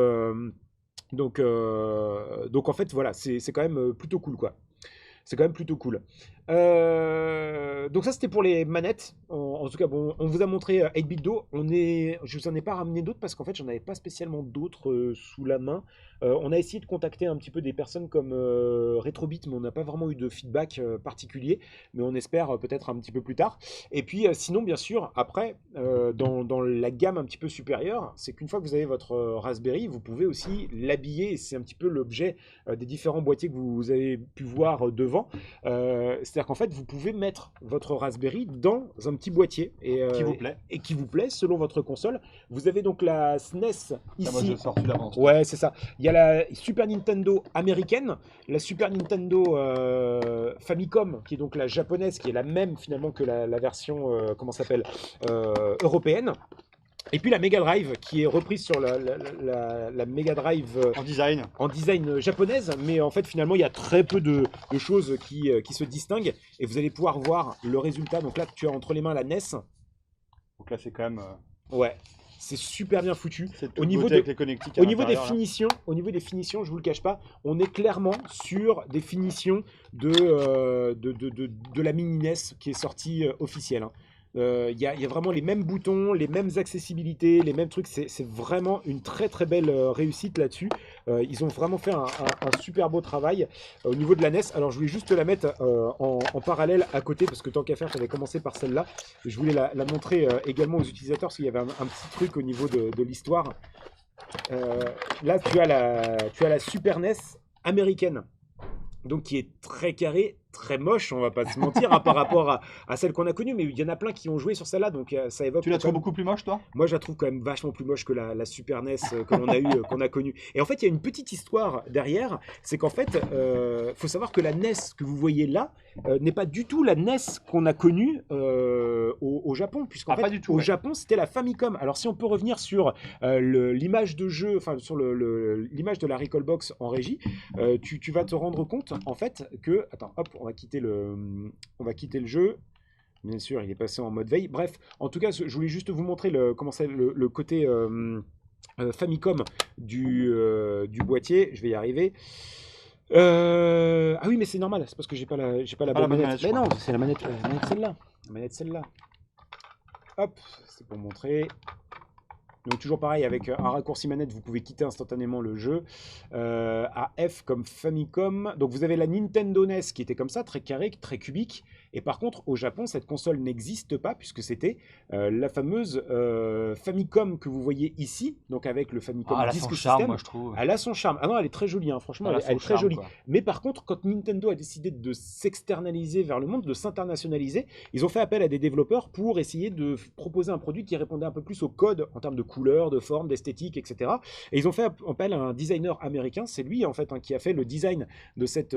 Donc en fait, voilà, c'est quand même plutôt cool, quoi. C'est quand même plutôt cool. Donc ça, c'était pour les manettes. En tout cas, bon, on vous a montré 8BitDo. Je vous en ai pas ramené d'autres parce qu'en fait, j'en avais pas spécialement d'autres sous la main. On a essayé de contacter un petit peu des personnes comme Retrobit, mais on n'a pas vraiment eu de feedback particulier. Mais on espère peut-être un petit peu plus tard. Et puis, sinon, bien sûr, après, dans la gamme un petit peu supérieure, c'est qu'une fois que vous avez votre Raspberry, vous pouvez aussi l'habiller. Et c'est un petit peu l'objet des différents boîtiers que vous avez pu voir devant devant. C'est-à-dire qu'en fait, vous pouvez mettre votre Raspberry dans un petit boîtier Qui vous plaît. et qui vous plaît selon votre console. Vous avez donc la SNES Ah, moi, ici. je sors celui d'avance. Ouais, c'est ça. Il y a la Super Nintendo américaine, la Super Nintendo Famicom, qui est donc la japonaise, qui est la même finalement que la version, comment ça s'appelle, européenne. Et puis la Mega Drive, qui est reprise sur la Mega Drive En design. Japonaise, mais en fait finalement il y a très peu de choses qui se distinguent, et vous allez pouvoir voir le résultat. Donc là tu as entre les mains la NES. Donc là, c'est quand même. Ouais, c'est super bien foutu. C'est Au niveau avec les connectiques à Au niveau des l'intérieur, là. finitions, je vous le cache pas, on est clairement sur des finitions de la mini NES qui est sortie officielle, hein. Il y a vraiment les mêmes boutons, les mêmes accessibilités, les mêmes trucs. C'est vraiment une très très belle réussite là-dessus. Ils ont vraiment fait un super beau travail au niveau de la NES. Alors je voulais juste la mettre en parallèle à côté, parce que tant qu'à faire, j'avais commencé par celle-là. Je voulais la montrer également aux utilisateurs, parce qu'il y avait un petit truc au niveau de l'histoire. Là, tu as la Super NES américaine, donc qui est très carrée, très moche, on va pas se mentir, hein, par rapport à celle qu'on a connue, mais il y en a plein qui ont joué sur celle-là, donc ça évoque. Tu la quand trouves même- beaucoup plus moche, toi? Moi, je la trouve quand même vachement plus moche que la Super NES que l'on a eu, qu'on a connue. Et en fait, il y a une petite histoire derrière, c'est qu'en fait, faut savoir que la NES que vous voyez là n'est pas du tout la NES qu'on a connue au Japon, puisqu'en fait, pas du tout, au ouais. Japon, c'était la Famicom. Alors, si on peut revenir sur l'image de jeu, enfin sur l'image de la Recalbox en régie, tu vas te rendre compte en fait que, attends, hop, on va quitter le jeu. Bien sûr, il est passé en mode veille. Bref, en tout cas, je voulais juste vous montrer le côté Famicom du boîtier. Je vais y arriver. Ah oui, mais c'est normal, c'est parce que j'ai pas la bonne manette. je Mais crois. non, c'est la manette celle-là. La manette celle-là. Hop, c'est pour montrer. Donc toujours pareil, avec un raccourci manette, vous pouvez quitter instantanément le jeu. À F comme Famicom. Donc vous avez la Nintendo NES qui était comme ça, très carré, très cubique. Et par contre, au Japon, cette console n'existe pas, puisque c'était la fameuse Famicom que vous voyez ici, donc avec le Famicom Ah, elle a Disk son charme, System. moi, je trouve. Elle a son charme. Ah non, elle est très jolie, hein. Franchement, Elle a elle son est très charme, jolie. quoi. Mais par contre, quand Nintendo a décidé de s'externaliser vers le monde, de s'internationaliser, ils ont fait appel à des développeurs pour essayer de proposer un produit qui répondait un peu plus au code en termes de couleur, de forme, d'esthétique, etc. Et ils ont fait appel à un designer américain. C'est lui, en fait, hein, qui a fait le design de cette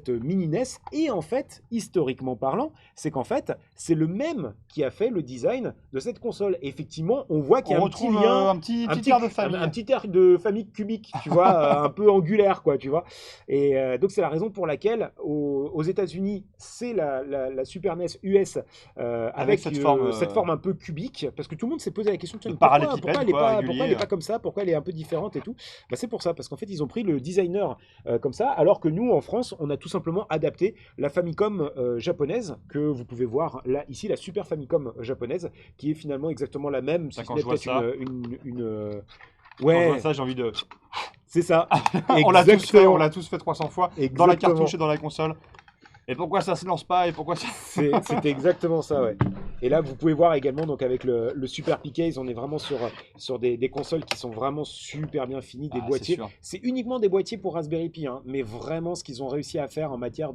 mini NES. Et en fait, historiquement parlant, c'est qu'en fait, c'est le même qui a fait le design de cette console. Et effectivement, on voit qu'il y a On un petit retrouve lien, un petit air de famille. un petit air de famille cubique, tu vois, un peu angulaire, quoi, tu vois. Et donc, c'est la raison pour laquelle aux États-Unis, c'est la Super NES US avec cette cette forme, forme un peu cubique, parce que tout le monde s'est posé la question, tiens, de pourquoi parallélépipède, elle est quoi, pas, régulier. pourquoi elle est pas comme ça, pourquoi elle est un peu différente et tout. Bah, c'est pour ça, parce qu'en fait, ils ont pris le designer comme ça, alors que nous, en France, on a tout simplement adapté la Famicom japonaise, que vous pouvez voir là, ici, la Super Famicom japonaise, qui est finalement exactement la même, si Ça, ce quand n'est je vois peut-être ça, une Quand je ouais, vois ça, j'ai envie de. c'est ça. On l'a tous fait, Exactement. on l'a tous fait 300 fois dans la Exactement. cartouche et dans la console. Et pourquoi ça se lance pas et pourquoi ça. C'était exactement ça, ouais. Et là, vous pouvez voir également, donc avec le Super P-Case, on est vraiment sur des consoles qui sont vraiment super bien finies, des Ah, c'est boîtiers. sûr. C'est uniquement des boîtiers pour Raspberry Pi, hein, mais vraiment ce qu'ils ont réussi à faire en matière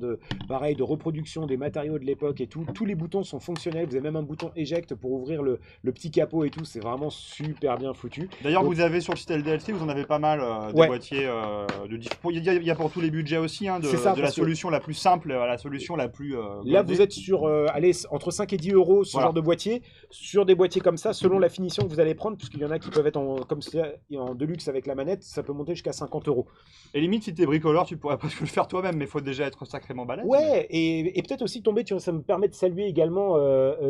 pareil, de reproduction des matériaux de l'époque et tout. Tous les boutons sont fonctionnels. Vous avez même un bouton éjecte pour ouvrir le petit capot et tout. C'est vraiment super bien foutu. D'ailleurs, Donc- vous avez sur le site LDLC, vous en avez pas mal des Ouais. boîtiers de il y a pour tous les budgets aussi, hein, C'est ça, de la parce que- solution la plus simple à la solution la plus. Là, goldée. vous êtes sur allez, entre 5 et 10 euros ce Voilà. genre de boîtier. Sur des boîtiers comme ça, selon la finition que vous allez prendre, puisqu'il y en a qui peuvent être comme ça, en deluxe avec la manette, ça peut monter jusqu'à 50 euros. Et limite, si t'es bricoleur, tu pourrais presque le faire toi-même, mais il faut déjà être sacrément balèze. Ouais, et peut-être aussi tomber, tu vois, ça me permet de saluer également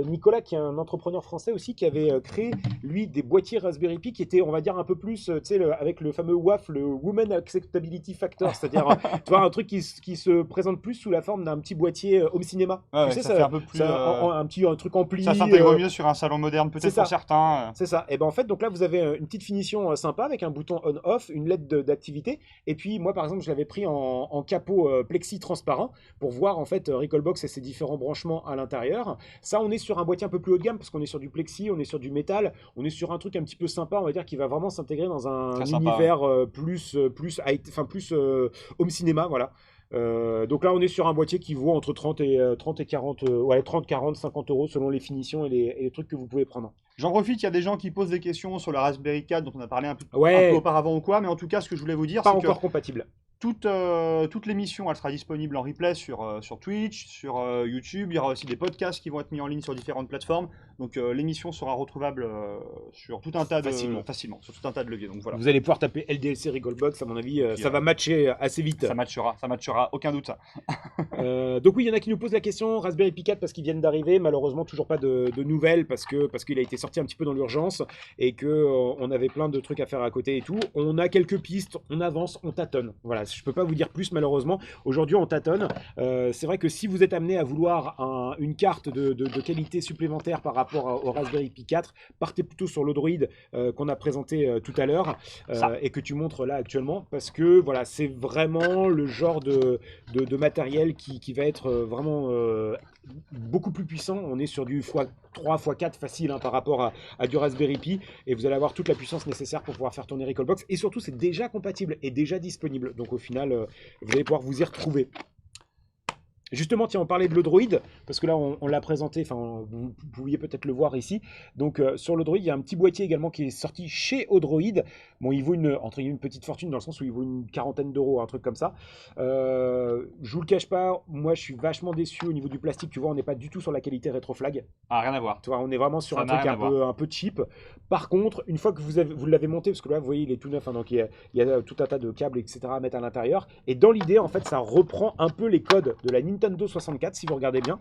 Nicolas, qui est un entrepreneur français aussi, qui avait créé, lui, des boîtiers Raspberry Pi qui étaient, on va dire, un peu plus, tu sais, avec le fameux WAF, le Women Acceptability Factor, c'est-à-dire, tu vois, un truc qui se présente plus sous la forme d'un petit boîtier home cinéma. Ouais, tu ouais, sais, ça fait un peu plus. un truc ampli. Ça s'intègre mieux sur un salon moderne, c'est peut-être ça. pour certains. C'est ça. Et ben en fait, donc là, vous avez une petite finition sympa avec un bouton on-off, une LED d'activité. Et puis moi, par exemple, je l'avais pris en capot plexi transparent pour voir en fait Recalbox et ses différents branchements à l'intérieur. Ça, on est sur un boîtier un peu plus haut de gamme parce qu'on est sur du plexi, on est sur du métal, on est sur un truc un petit peu sympa, on va dire, qui va vraiment s'intégrer dans un Très sympa, univers plus home cinéma, voilà. Donc là, on est sur un boîtier qui vaut entre 30 et 40, ouais, 30, 40, 50 euros selon les finitions et les trucs que vous pouvez prendre. J'en profite, il y a des gens qui posent des questions sur la Raspberry 4 dont on a parlé un peu Ouais, auparavant ou quoi, mais en tout cas, ce que je voulais vous dire, pas c'est que encore compatible. toute l'émission, elle sera disponible en replay sur Twitch, sur YouTube. Il y aura aussi des podcasts qui vont être mis en ligne sur différentes plateformes. Donc l'émission sera retrouvable sur tout un tas facilement, sur tout un tas de leviers. Donc voilà. Vous allez pouvoir taper LDLC Recallbox, à mon avis, Puis, ça va matcher assez vite. Ça matchera, aucun doute ça. Donc oui, il y en a qui nous posent la question, Raspberry Pi 4 parce qu'ils viennent d'arriver, malheureusement toujours pas de nouvelles parce qu'il a été sorti un petit peu dans l'urgence et que on avait plein de trucs à faire à côté et tout. On a quelques pistes, on avance, on tâtonne. Voilà, je peux pas vous dire plus malheureusement. Aujourd'hui on tâtonne. C'est vrai que si vous êtes amené à vouloir une carte de qualité supplémentaire par rapport au Raspberry Pi 4, partez plutôt sur l'Odroid qu'on a présenté tout à l'heure et que tu montres là actuellement parce que voilà, c'est vraiment le genre de matériel qui va être vraiment beaucoup plus puissant. On est sur du x3, x4 facile par rapport à du Raspberry Pi et vous allez avoir toute la puissance nécessaire pour pouvoir faire tourner Recallbox et surtout c'est déjà compatible et déjà disponible. Donc au final, vous allez pouvoir vous y retrouver. Justement, tiens, on parlait de l'Odroid, parce que là, on l'a présenté, enfin, vous pouviez peut-être le voir ici. Donc, sur l'Odroid, il y a un petit boîtier également qui est sorti chez Odroid. Bon, il vaut entre guillemets, une petite fortune, dans le sens où il vaut une quarantaine d'euros, un truc comme ça. Je vous le cache pas, moi, je suis vachement déçu au niveau du plastique. Tu vois, on n'est pas du tout sur la qualité rétroflag. Ah, rien à voir. Tu vois, on est vraiment sur Ça un n'a truc rien à un peu cheap. Par contre, une fois que vous l'avez monté, parce que là, vous voyez, il est tout neuf, hein, donc il y a tout un tas de câbles, etc. à mettre à l'intérieur. Et dans l'idée, en fait, ça reprend un peu les codes de la Nintendo 64, si vous regardez bien.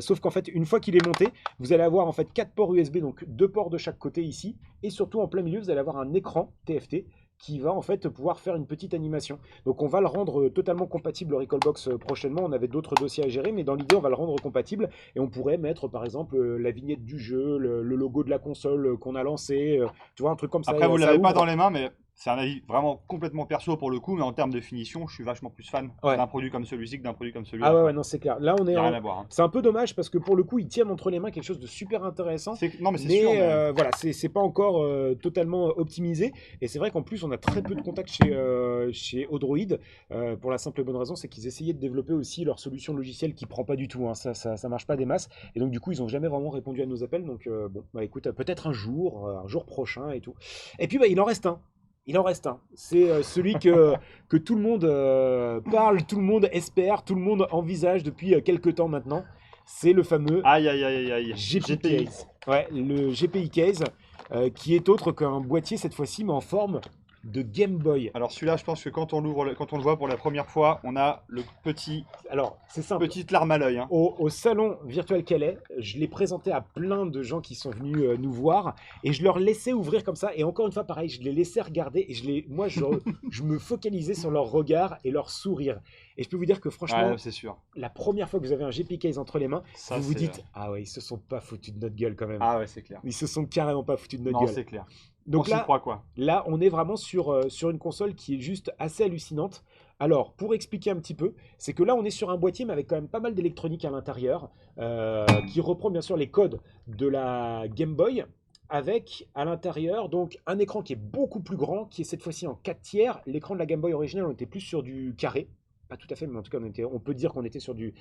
Sauf qu'en fait, une fois qu'il est monté, vous allez avoir en fait 4 ports USB, donc 2 ports de chaque côté ici. Et surtout, en plein milieu, vous allez avoir un écran TFT qui va en fait pouvoir faire une petite animation. Donc on va le rendre totalement compatible au Recallbox prochainement. On avait d'autres dossiers à gérer, mais dans l'idée, on va le rendre compatible et on pourrait mettre par exemple la vignette du jeu, le logo de la console qu'on a lancé, tu vois, un truc comme ça. Après, vous ça l'avez pas ouvre. dans les mains, mais c'est un avis vraiment complètement perso pour le coup, mais en termes de finition, je suis vachement plus fan Ouais. d'un produit comme celui-ci que d'un produit comme celui-là. Ah ouais, quoi. ouais, non, c'est clair. Là, on Y est a rien à voir. Hein. C'est un peu dommage parce que pour le coup, ils tiennent entre les mains quelque chose de super intéressant. Non, mais c'est Mais sûr. Mais... voilà, c'est pas encore totalement optimisé. Et c'est vrai qu'en plus, on a très peu de contacts chez Odroid. Pour la simple et bonne raison, c'est qu'ils essayaient de développer aussi leur solution logicielle qui prend pas du tout. Hein. Ça marche pas des masses. Et donc, du coup, ils ont jamais vraiment répondu à nos appels. Donc, bon, bah écoute, peut-être un jour prochain et tout. Et puis, bah, il en reste un. Il en reste un. C'est celui que tout le monde parle, tout le monde espère, tout le monde envisage depuis quelques temps maintenant. C'est le fameux Aïe, aïe, aïe, aïe. GPI Case. Ouais, le GPI Case, qui est autre qu'un boîtier cette fois-ci, mais en forme de Game Boy. Alors celui-là, je pense que quand on le voit pour la première fois, on a le Alors, c'est simple. petite larme à l'œil. Hein. Au salon Virtual Calais, je l'ai présenté à plein de gens qui sont venus nous voir et je leur laissais ouvrir comme ça. Et encore une fois, pareil, je les laissais regarder et moi, je me focalisais sur leur regard et leur sourire. Et je peux vous dire que franchement, Ouais, c'est sûr. la première fois que vous avez un GP Case entre les mains, Ça, vous vous c'est, dites ah ouais, ils se sont pas foutus de notre gueule quand même. Ah ouais, c'est clair. Ils se sont carrément pas foutus de notre Non, gueule. c'est clair. Donc on s'y là, croit quoi. Là, on est vraiment sur une console qui est juste assez hallucinante. Alors, pour expliquer un petit peu, c'est que là, on est sur un boîtier, mais avec quand même pas mal d'électronique à l'intérieur, qui reprend bien sûr les codes de la Game Boy, avec à l'intérieur donc un écran qui est beaucoup plus grand, qui est cette fois-ci en 4 tiers. L'écran de la Game Boy originale, on était plus sur du carré. Pas tout à fait, mais en tout cas, on peut dire qu'on était sur du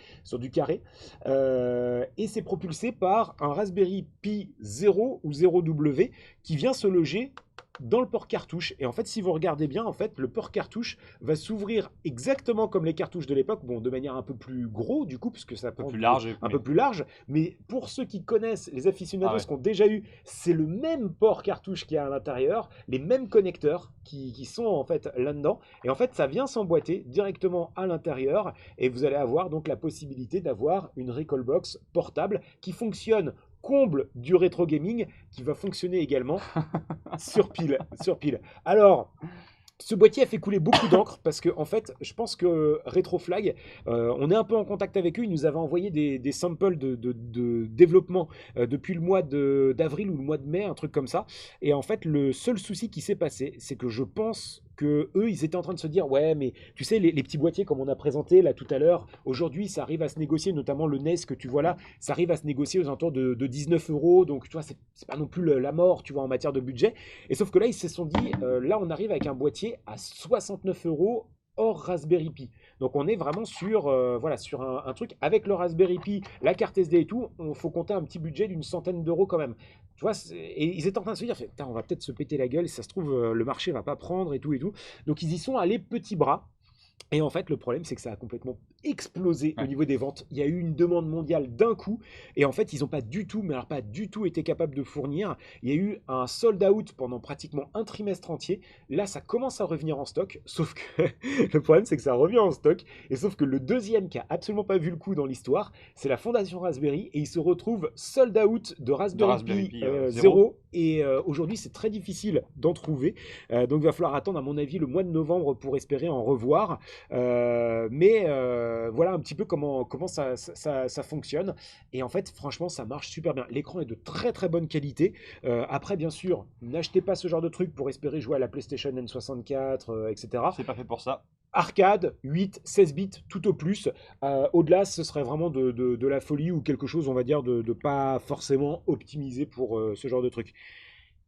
carré. Et c'est propulsé par un Raspberry Pi 0 ou 0W qui vient se loger dans le port cartouche. Et en fait, si vous regardez bien, en fait, le port cartouche va s'ouvrir exactement comme les cartouches de l'époque, bon, de manière un peu plus gros du coup, puisque ça prend peu plus large. un peu plus large. Mais pour ceux qui connaissent, les aficionados ouais. qui ont déjà eu, c'est le même port cartouche qu'il y a à l'intérieur, les mêmes connecteurs qui sont en fait là-dedans. Et en fait, ça vient s'emboîter directement à l'intérieur. Et vous allez avoir donc la possibilité d'avoir une Recallbox portable qui fonctionne comble du rétro gaming, qui va fonctionner également sur pile. Alors, ce boîtier a fait couler beaucoup d'encre parce que, en fait, je pense que Retroflag, on est un peu en contact avec eux. Ils nous avaient envoyé des samples de développement depuis le mois d'avril ou le mois de mai, un truc comme ça. Et en fait, le seul souci qui s'est passé, c'est que je pense que eux, ils étaient en train de se dire, ouais, mais tu sais, les petits boîtiers comme on a présenté là tout à l'heure, aujourd'hui, ça arrive à se négocier, notamment le NES que tu vois là, ça arrive à se négocier aux alentours de 19 euros. Donc, tu vois, c'est pas non plus la mort, tu vois, en matière de budget. Et sauf que là, ils se sont dit, là, on arrive avec un boîtier à 69 euros hors Raspberry Pi. Donc on est vraiment sur, voilà, sur un truc avec le Raspberry Pi, la carte SD et tout, il faut compter un petit budget d'une centaine d'euros quand même. Tu vois, et ils étaient en train de se dire, putain, on va peut-être se péter la gueule, si ça se trouve, le marché va pas prendre et tout et tout. Donc ils y sont allés petits bras. Et en fait, le problème, c'est que ça a complètement explosé au Ouais. niveau des ventes. Il y a eu une demande mondiale d'un coup. Et en fait, ils n'ont pas du tout, mais alors pas du tout été capables de fournir. Il y a eu un sold out pendant pratiquement un trimestre entier. Là, ça commence à revenir en stock. Sauf que le problème, c'est que ça revient en stock. Et sauf que le deuxième qui a absolument pas vu le coup dans l'hisure, c'est la Fondation Raspberry. Et il se retrouve sold out de De Raspberry Raspberry Pi Pi 0. 0. Et aujourd'hui, c'est très difficile d'en trouver. Donc, il va falloir attendre, à mon avis, le mois de novembre pour espérer en revoir. Mais voilà un petit peu comment ça fonctionne. Et en fait, franchement, ça marche super bien. L'écran est de très très bonne qualité. Après, bien sûr, n'achetez pas ce genre de truc pour espérer jouer à la PlayStation N64, etc. C'est pas fait pour ça. Arcade, 8, 16 bits, tout au plus. Au-delà, ce serait vraiment de la folie ou quelque chose, on va dire, de pas forcément optimisé pour ce genre de truc.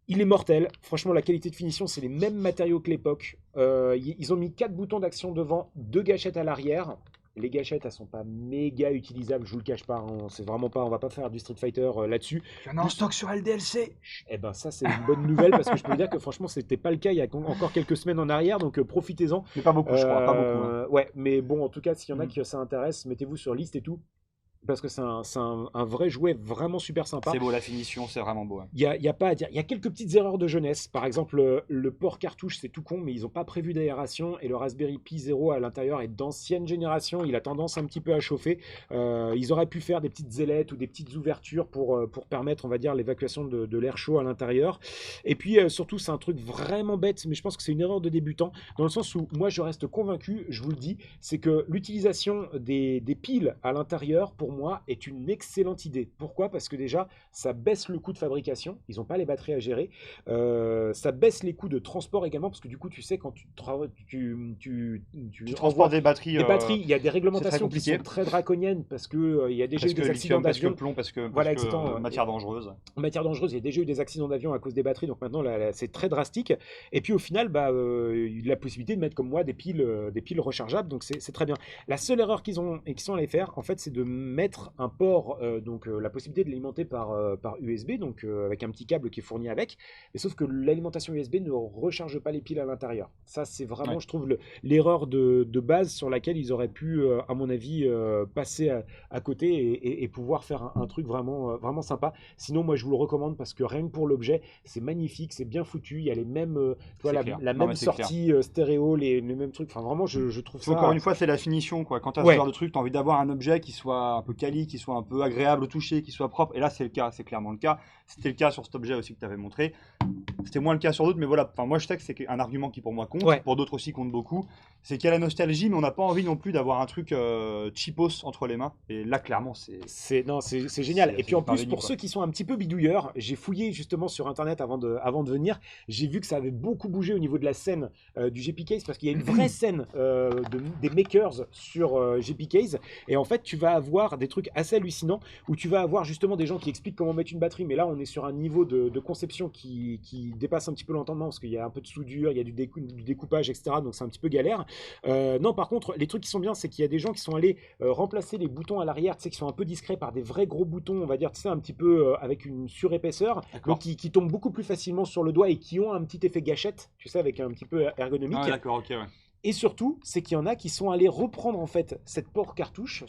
Il est mortel. Franchement, la qualité de finition, c'est les mêmes matériaux que l'époque. Ils ont mis 4 boutons d'action devant, 2 gâchettes à l'arrière. Les gâchettes, elles sont pas méga utilisables, je vous le cache pas. C'est vraiment pas, on va pas faire du Street Fighter là-dessus. Il y en a en stock sur LDLC. Eh ben ça, c'est une bonne nouvelle parce que je peux vous dire que franchement, c'était pas le cas il y a encore quelques semaines en arrière, donc profitez-en. Mais pas beaucoup, je crois. Pas beaucoup. Hein. Ouais, mais bon, en tout cas, s'il y en a Mm. qui ça intéresse, mettez-vous sur liste et tout. Parce que c'est un vrai jouet vraiment super sympa. C'est beau, la finition, c'est vraiment beau. Hein. Il y a pas à dire. Il y a quelques petites erreurs de jeunesse. Par exemple, le port cartouche, c'est tout con, mais ils n'ont pas prévu d'aération. Et le Raspberry Pi 0 à l'intérieur est d'ancienne génération. Il a tendance un petit peu à chauffer. Ils auraient pu faire des petites ailettes ou des petites ouvertures pour permettre, on va dire, l'évacuation de l'air chaud à l'intérieur. Et puis, surtout, c'est un truc vraiment bête, mais je pense que c'est une erreur de débutant. Dans le sens où, moi, je reste convaincu, je vous le dis, c'est que l'utilisation des piles à l'intérieur, pour moi, est une excellente idée. Pourquoi? Parce que déjà, ça baisse le coût de fabrication. Ils n'ont pas les batteries à gérer. Ça baisse les coûts de transport également, parce que du coup, tu sais, quand tu Tu envoies transportes des batteries. des batteries, il y a des C'est très réglementations qui compliqué. sont très draconiennes, parce que il y a déjà Parce eu que des accidents lithium, parce que d'avion. plomb, parce que Voilà, exactement. matière dangereuse. Matière dangereuse, il y a déjà eu des accidents d'avion à cause des batteries, donc maintenant là, c'est très drastique. Et puis au final, il y a la possibilité de mettre comme moi des piles rechargeables, donc c'est très bien. La seule erreur qu'ils sont allés faire, en fait, c'est de mettre un port, la possibilité de l'alimenter par USB, donc avec un petit câble qui est fourni avec. Mais sauf que l'alimentation USB ne recharge pas les piles à l'intérieur. Ça, c'est vraiment, Ouais. je trouve, l'erreur de base sur laquelle ils auraient pu, à mon avis, passer à côté et pouvoir faire un truc vraiment sympa. Sinon, moi, je vous le recommande parce que rien que pour l'objet, c'est magnifique, c'est bien foutu. Il y a les mêmes, tu vois, C'est la, clair. la Non, même mais c'est clair. sortie stéréo, les mêmes trucs. Enfin, vraiment, je trouve ça. Encore une fois, c'est la finition, quoi. Quand tu as ce Ouais, genre de truc, tu as envie d'avoir un objet qui soit un peu quali, qui soit un peu agréable au toucher, qui soit propre. Et là, c'est le cas, c'est clairement le cas. C'était le cas sur cet objet aussi que tu avais montré. C'était moins le cas sur d'autres, mais voilà. Enfin, moi, je sais que c'est un argument qui pour moi compte, ouais. pour d'autres aussi compte beaucoup. C'est qu'il y a la nostalgie, mais on n'a pas envie non plus d'avoir un truc cheapos entre les mains. Et là, clairement, C'est génial. Et c'est puis en du plus, paradis, pour quoi. ceux qui sont un petit peu bidouilleurs, j'ai fouillé justement sur internet avant de venir. J'ai vu que ça avait beaucoup bougé au niveau de la scène du GP Case parce qu'il y a une vraie scène des makers sur GP Case. Et en fait, tu vas avoir des trucs assez hallucinants où tu vas avoir justement des gens qui expliquent comment mettre une batterie. Mais là, on est sur un niveau de conception qui dépasse un petit peu l'entendement parce qu'il y a un peu de soudure, il y a du découpage, etc. Donc c'est un petit peu galère. Non, par contre, les trucs qui sont bien, c'est qu'il y a des gens qui sont allés remplacer les boutons à l'arrière, tu sais, qui sont un peu discrets par des vrais gros boutons, on va dire, tu sais, un petit peu avec une surépaisseur, donc D'accord. qui tombent beaucoup plus facilement sur le doigt et qui ont un petit effet gâchette, tu sais, avec un petit peu ergonomique. Ah, d'accord, ok, ouais. Et surtout, c'est qu'il y en a qui sont allés reprendre en fait ce port cartouche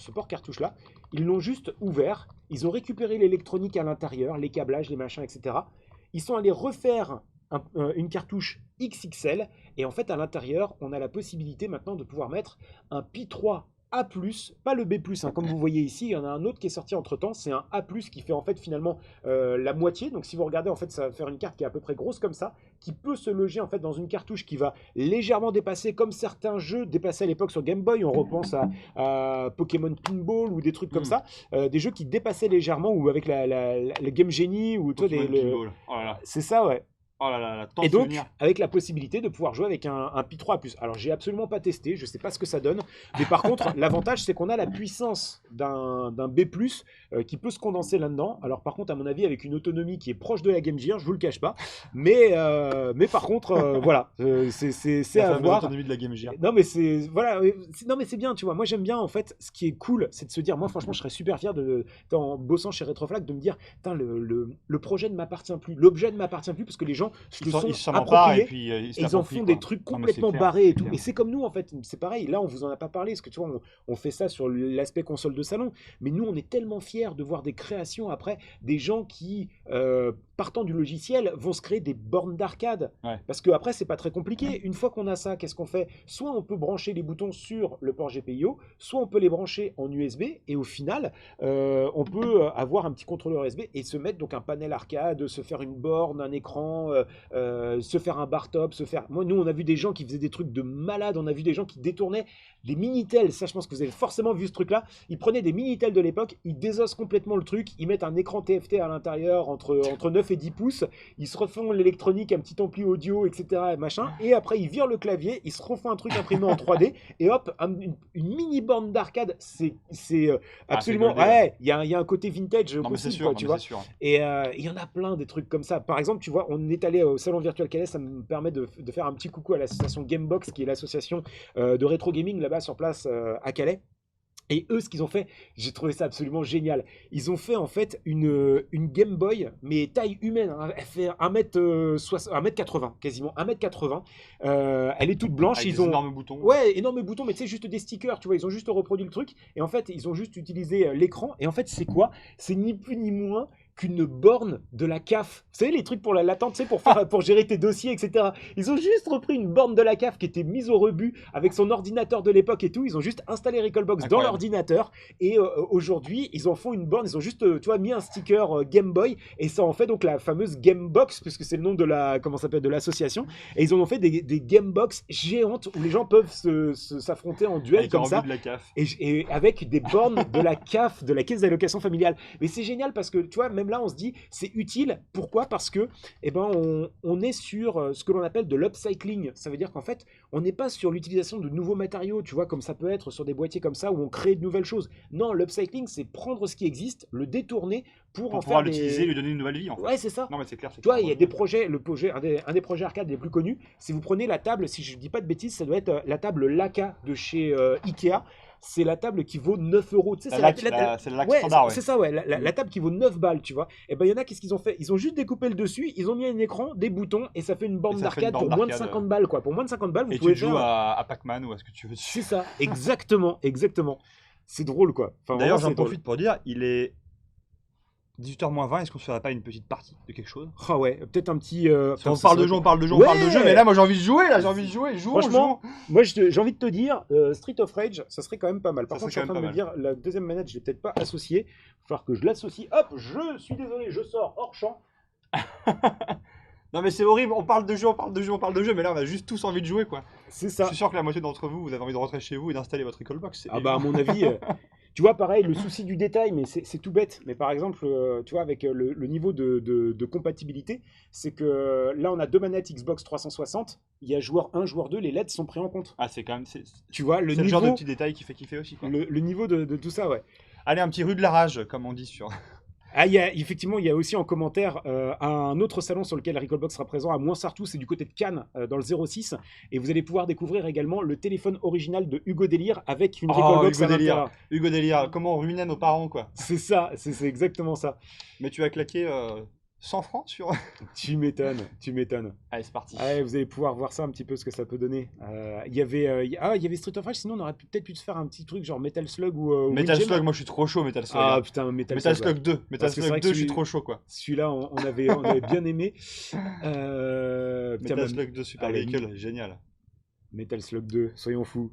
là, ils l'ont juste ouvert, ils ont récupéré l'électronique à l'intérieur, les câblages, les machins, etc. Ils sont allés refaire une cartouche XXL et en fait à l'intérieur, on a la possibilité maintenant de pouvoir mettre un Pi 3 A+, pas le B+, hein, comme vous voyez ici, il y en a un autre qui est sorti entre temps, c'est un A+, qui fait en fait finalement la moitié, donc si vous regardez en fait ça va faire une carte qui est à peu près grosse comme ça, qui peut se loger en fait dans une cartouche qui va légèrement dépasser, comme certains jeux dépassaient à l'époque sur Game Boy, on repense à Pokémon Pinball ou des trucs comme ça, des jeux qui dépassaient légèrement, ou avec le Game Genie, ou toi, Pokémon Pinball. Oh là là. c'est ça, ouais. Oh là là, là, tant Et de donc, souvenirs. avec la possibilité de pouvoir jouer avec un Pi 3 A+. Alors, j'ai absolument pas testé, je sais pas ce que ça donne. Mais par contre, l'avantage, c'est qu'on a la puissance d'un B+, qui peut se condenser là-dedans. Alors, par contre, à mon avis, avec une autonomie qui est proche de la Game Gear, je vous le cache pas. Mais par contre, voilà, c'est La à fameuse voir. autonomie de la Game Gear. Non mais c'est voilà, non mais c'est bien, tu vois. Moi j'aime bien en fait. Ce qui est cool, c'est de se dire, moi franchement, je serais super fier en bossant chez Retroflag, de me dire, putain, le projet ne m'appartient plus, l'objet ne m'appartient plus parce que les gens se le sont Ils s'en emparent et appropriés. puis ils se Et ils en l'approprient, font des quoi. trucs Non, mais c'est complètement clair. barrés et C'est tout. clair. Et c'est comme nous en fait, c'est pareil. Là, on vous en a pas parlé, parce que tu vois, on fait ça sur l'aspect console de salon. Mais nous, on est tellement fiers de voir des créations après, des gens qui, partant du logiciel, vont se créer des bornes d'arcade. Ouais. Parce que après, c'est pas très compliqué. Une fois qu'on a ça, qu'est-ce qu'on fait? Soit on peut brancher les boutons sur le port GPIO, soit on peut les brancher en USB. Et au final, on peut avoir un petit contrôleur USB et se mettre donc un panel arcade, se faire une borne, un écran, se faire un bar top, se faire. Moi, nous, on a vu des gens qui faisaient des trucs de malade. On a vu des gens qui détournaient des Minitel. Ça, je pense que vous avez forcément vu ce truc-là. Ils prenaient des Minitel de l'époque, ils désossent complètement le truc, ils mettent un écran TFT à l'intérieur entre 9 et 10 pouces, ils se refont l'électronique, un petit ampli audio, etc. Et machin. Et après, ils virent le clavier, ils se refont un truc imprimé en 3D. Et hop, une mini borne d'arcade. C'est absolument. goldé, ouais. Ouais, il y a un côté vintage Non, mais c'est possible, sûr, quoi, non, tu mais vois. c'est sûr. Et il y en a plein des trucs comme ça. Par exemple, tu vois, on est allé au salon Virtual Calais, ça me permet de faire un petit coucou à l'association Gamebox, qui est l'association de rétro gaming là-bas sur place à Calais. Et eux, ce qu'ils ont fait, j'ai trouvé ça absolument génial. Ils ont fait en fait une Game Boy, mais taille humaine, hein. Elle fait 1m80, quasiment 1m80. Elle est toute blanche. Avec Ils des ont. énormes boutons. Ouais, énorme bouton, mais tu sais, juste des stickers, tu vois, ils ont juste reproduit le truc, et en fait, ils ont juste utilisé l'écran, et en fait, c'est quoi? C'est ni plus ni moins qu'une borne de la CAF. Vous savez, les trucs pour la latente, tu sais, pour gérer tes dossiers, etc. Ils ont juste repris une borne de la CAF qui était mise au rebut avec son ordinateur de l'époque et tout. Ils ont juste installé Recalbox dans Incroyable. l'ordinateur, et aujourd'hui, ils en font une borne. Ils ont juste, tu vois, mis un sticker Game Boy, et ça en fait donc la fameuse Gamebox, puisque c'est le nom de la, comment ça s'appelle, de l'association. Et ils en ont fait des Gamebox géantes où les gens peuvent s'affronter en duel Avec un comme ça. rebut de la CAF. Et avec des bornes de la CAF, de la caisse d'allocation familiale. Mais c'est génial parce que, tu vois, même là, on se dit, c'est utile. Pourquoi? Parce que, eh ben, on est sur ce que l'on appelle de l'upcycling. Ça veut dire qu'en fait, on n'est pas sur l'utilisation de nouveaux matériaux, tu vois, comme ça peut être sur des boîtiers comme ça, où on crée de nouvelles choses. Non, l'upcycling, c'est prendre ce qui existe, le détourner pour en pouvoir faire l'utiliser, lui donner une nouvelle vie, en fait. Ouais, c'est ça. Non, mais c'est clair, c'est Tu vois, clair. il y a des projets, un des projets arcade les plus connus, si vous prenez la table, si je dis pas de bêtises, ça doit être la table Laka de chez Ikea. C'est la table qui vaut 9 euros. Tu sais, La c'est laque, c'est la laque ouais, standard, ouais. c'est ça, ouais. Mm. La table qui vaut 9 balles, tu vois. Et ben, il y en a, qu'est-ce qu'ils ont fait? Ils ont juste découpé le dessus, ils ont mis un écran, des boutons, et ça fait une borne Et ça fait une d'arcade borne pour moins de d'arcade, 50 balles, quoi. Pour moins de 50 balles, vous Et pouvez tu joues faire. à Pac-Man ou à ce que tu veux C'est dessus. ça, exactement, exactement. C'est drôle, quoi. Enfin, D'ailleurs, vraiment, j'en c'est drôle. profite pour dire, il est 18h moins 20, est-ce qu'on se ferait pas une petite partie de quelque chose? Ah ouais, peut-être un petit. On parle de jeu, on parle de jeu, on Ouais. parle de jeu, mais là, moi j'ai envie de jouer, là, j'ai envie de jouer, jouons, Franchement, jouons. moi j'ai envie de te dire, Street of Rage, ça serait quand même pas mal. Par Ça contre, je suis en serait train de quand me dire, la deuxième manette, je l'ai peut-être pas associée. Il va falloir que je l'associe. Hop, je suis désolé, je sors hors champ. Non, mais c'est horrible, on parle de jeu, on parle de jeu, on parle de jeu, mais là, on a juste tous envie de jouer, quoi. C'est Je ça. suis sûr que la moitié d'entre vous, vous avez envie de rentrer chez vous et d'installer votre Recalbox. C'est Ah bah à évident. mon avis, tu vois, pareil, le souci du détail, mais c'est tout bête. Mais par exemple, tu vois, avec le niveau de compatibilité, c'est que là, on a deux manettes Xbox 360. Il y a joueur 1, joueur 2, les LED sont pris en compte. Ah, c'est quand même. Tu vois, le C'est le genre de niveau, petit détail qui fait kiffer aussi, quoi. le niveau de tout ça, ouais. Allez, un petit rue de la rage, comme on dit sur. Ah, effectivement, il y a aussi en commentaire un autre salon sur lequel Recalbox sera présent à Moinsartou, c'est du côté de Cannes, dans le 06. Et vous allez pouvoir découvrir également le téléphone original de Hugo Délire avec une Oh, Recalbox Hugo à l'intérieur. Délire. Hugo Délire, comment on ruinait nos parents, quoi. C'est ça, c'est exactement ça. Mais tu as claqué 100 francs sur. Tu m'étonnes, tu m'étonnes. Allez, c'est parti. Ouais, vous allez pouvoir voir ça un petit peu ce que ça peut donner. Il y avait Street of Rage, sinon on aurait peut-être pu se faire un petit truc genre Metal Slug ou Metal Windjammer. Slug, moi je suis trop chaud, Metal Slug. Ah hein. putain, Metal Metal Slug. Ouais. Slug 2, Metal Parce que c'est Slug vrai que 2, je suis trop chaud, quoi. Celui-là, on avait bien aimé. Putain, Metal Slug 2, Super allez, Vehicle, génial. Metal Slug 2, soyons fous.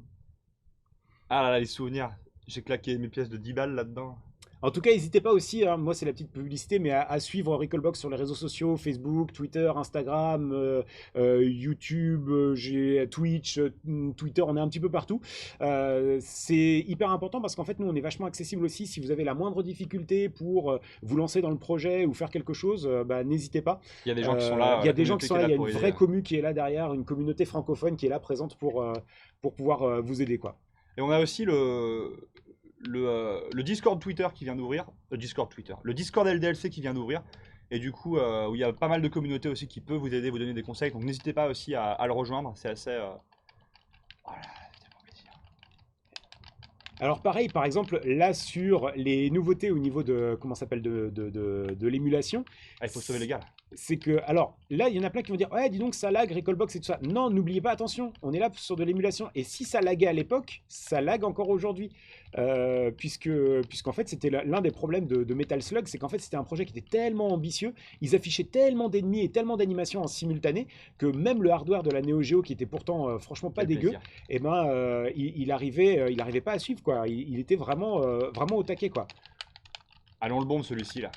Ah là là, les souvenirs. J'ai claqué mes pièces de 10 balles là-dedans. En tout cas, n'hésitez pas aussi, hein, moi c'est la petite publicité, mais à suivre Recalbox sur les réseaux sociaux, Facebook, Twitter, Instagram, YouTube, j'ai Twitch, Twitter, on est un petit peu partout. C'est hyper important parce qu'en fait, nous, on est vachement accessible aussi. Si vous avez la moindre difficulté pour vous lancer dans le projet ou faire quelque chose, bah, n'hésitez pas. Il y a des gens qui sont là, Il y a la des gens qui communauté sont qui est là, là il y a pour une aider. vraie commu qui est là derrière, une communauté francophone qui est là présente pour pouvoir vous aider, quoi. Et on a aussi le Discord Twitter qui vient d'ouvrir. Le Discord LDLC qui vient d'ouvrir. Et du coup, où il y a pas mal de communautés aussi qui peuvent vous aider, vous donner des conseils. Donc n'hésitez pas aussi à le rejoindre. C'est assez. Voilà, ça fait plaisir. Alors pareil, par exemple, là sur les nouveautés au niveau de comment ça s'appelle de l'émulation, Ah, il faut sauver les gars là. c'est que alors là il y en a plein qui vont dire ouais dis donc ça lag Recalbox et tout ça. Non, n'oubliez pas, attention, on est là sur de l'émulation et si ça laguait à l'époque, ça lag encore aujourd'hui. Puisqu'en fait c'était l'un des problèmes de Metal Slug, c'est qu'en fait c'était un projet qui était tellement ambitieux, ils affichaient tellement d'ennemis et tellement d'animations en simultané que même le hardware de la Neo Geo qui était pourtant franchement pas Quel dégueu, plaisir. et ben il arrivait pas à suivre quoi. Il était vraiment vraiment au taquet quoi. Allons le bombe celui-ci là.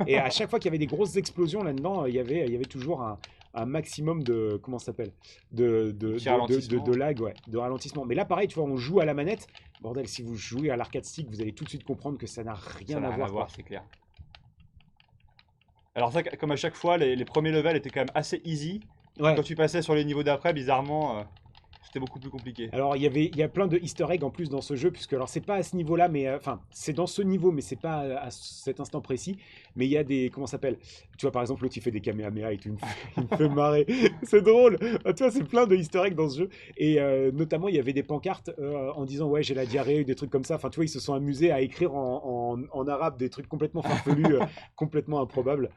Et à chaque fois qu'il y avait des grosses explosions là-dedans, il y avait toujours un maximum de comment ça s'appelle Petit ralentissement. de lag, ouais, de ralentissement. Mais là pareil, tu vois, on joue à la manette. Bordel, si vous jouez à l'arcade stick, vous allez tout de suite comprendre que ça n'a Ça rien n'a à rien à voir, quoi. voir, c'est clair. Alors ça, comme à chaque fois, les premiers levels étaient quand même assez easy. Ouais. Quand tu passais sur les niveaux d'après, bizarrement, c'était beaucoup plus compliqué. Alors il y a plein de Easter eggs en plus dans ce jeu, puisque alors c'est pas à ce niveau-là, mais enfin c'est dans ce niveau, mais c'est pas à cet instant précis. Mais il y a des comment ça s'appelle? Tu vois par exemple l'autre il fait des kamehameha et tout, il me fait marrer. C'est drôle. Ah, tu vois c'est plein de Easter eggs dans ce jeu. Et notamment il y avait des pancartes en disant ouais j'ai la diarrhée, des trucs comme ça. Enfin tu vois ils se sont amusés à écrire en arabe des trucs complètement farfelus, complètement improbables.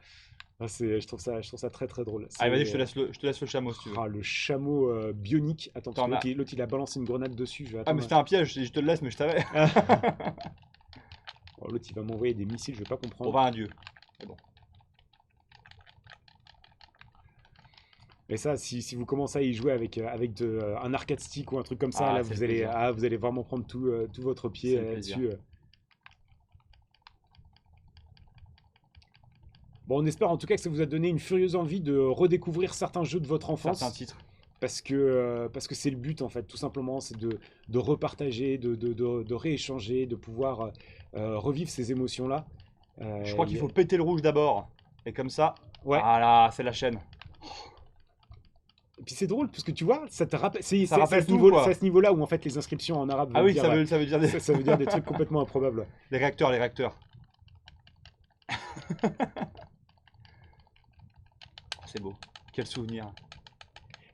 Ah, je trouve ça très très drôle. Allez, vas-y, C'est je te laisse le chameau si tu veux. le chameau bionique. Attends, parce que T'en as. l'autre il a balancé une grenade dessus. Je vais Ah, mais attendre. c'était un piège, je te le laisse, mais je savais. Oh, l'autre il va m'envoyer des missiles, je vais pas On comprendre. va un dieu. Mais bon. Mais ça, si vous commencez à y jouer avec, un arcade stick ou un truc comme ça, Ah, là c'est le plaisir. vous allez vraiment prendre tout votre pied C'est le plaisir. dessus. Bon, on espère en tout cas que ça vous a donné une furieuse envie de redécouvrir certains jeux de votre Certains enfance. titres. Parce que c'est le but en fait, tout simplement, c'est de repartager, de rééchanger, de pouvoir revivre ces émotions-là. Je crois qu'il Y a- faut péter le rouge d'abord. Et comme ça, Ouais. voilà, c'est la chaîne. Et puis c'est drôle parce que tu vois, ça te rappelle, Ça rappelle à ce tout, niveau, quoi. c'est à ce niveau-là où en fait les inscriptions en arabe Ah veulent oui, dire, ça veut dire des... ça veut dire des trucs complètement improbables. Ouais. les réacteurs, les réacteurs. C'est beau. Quel souvenir.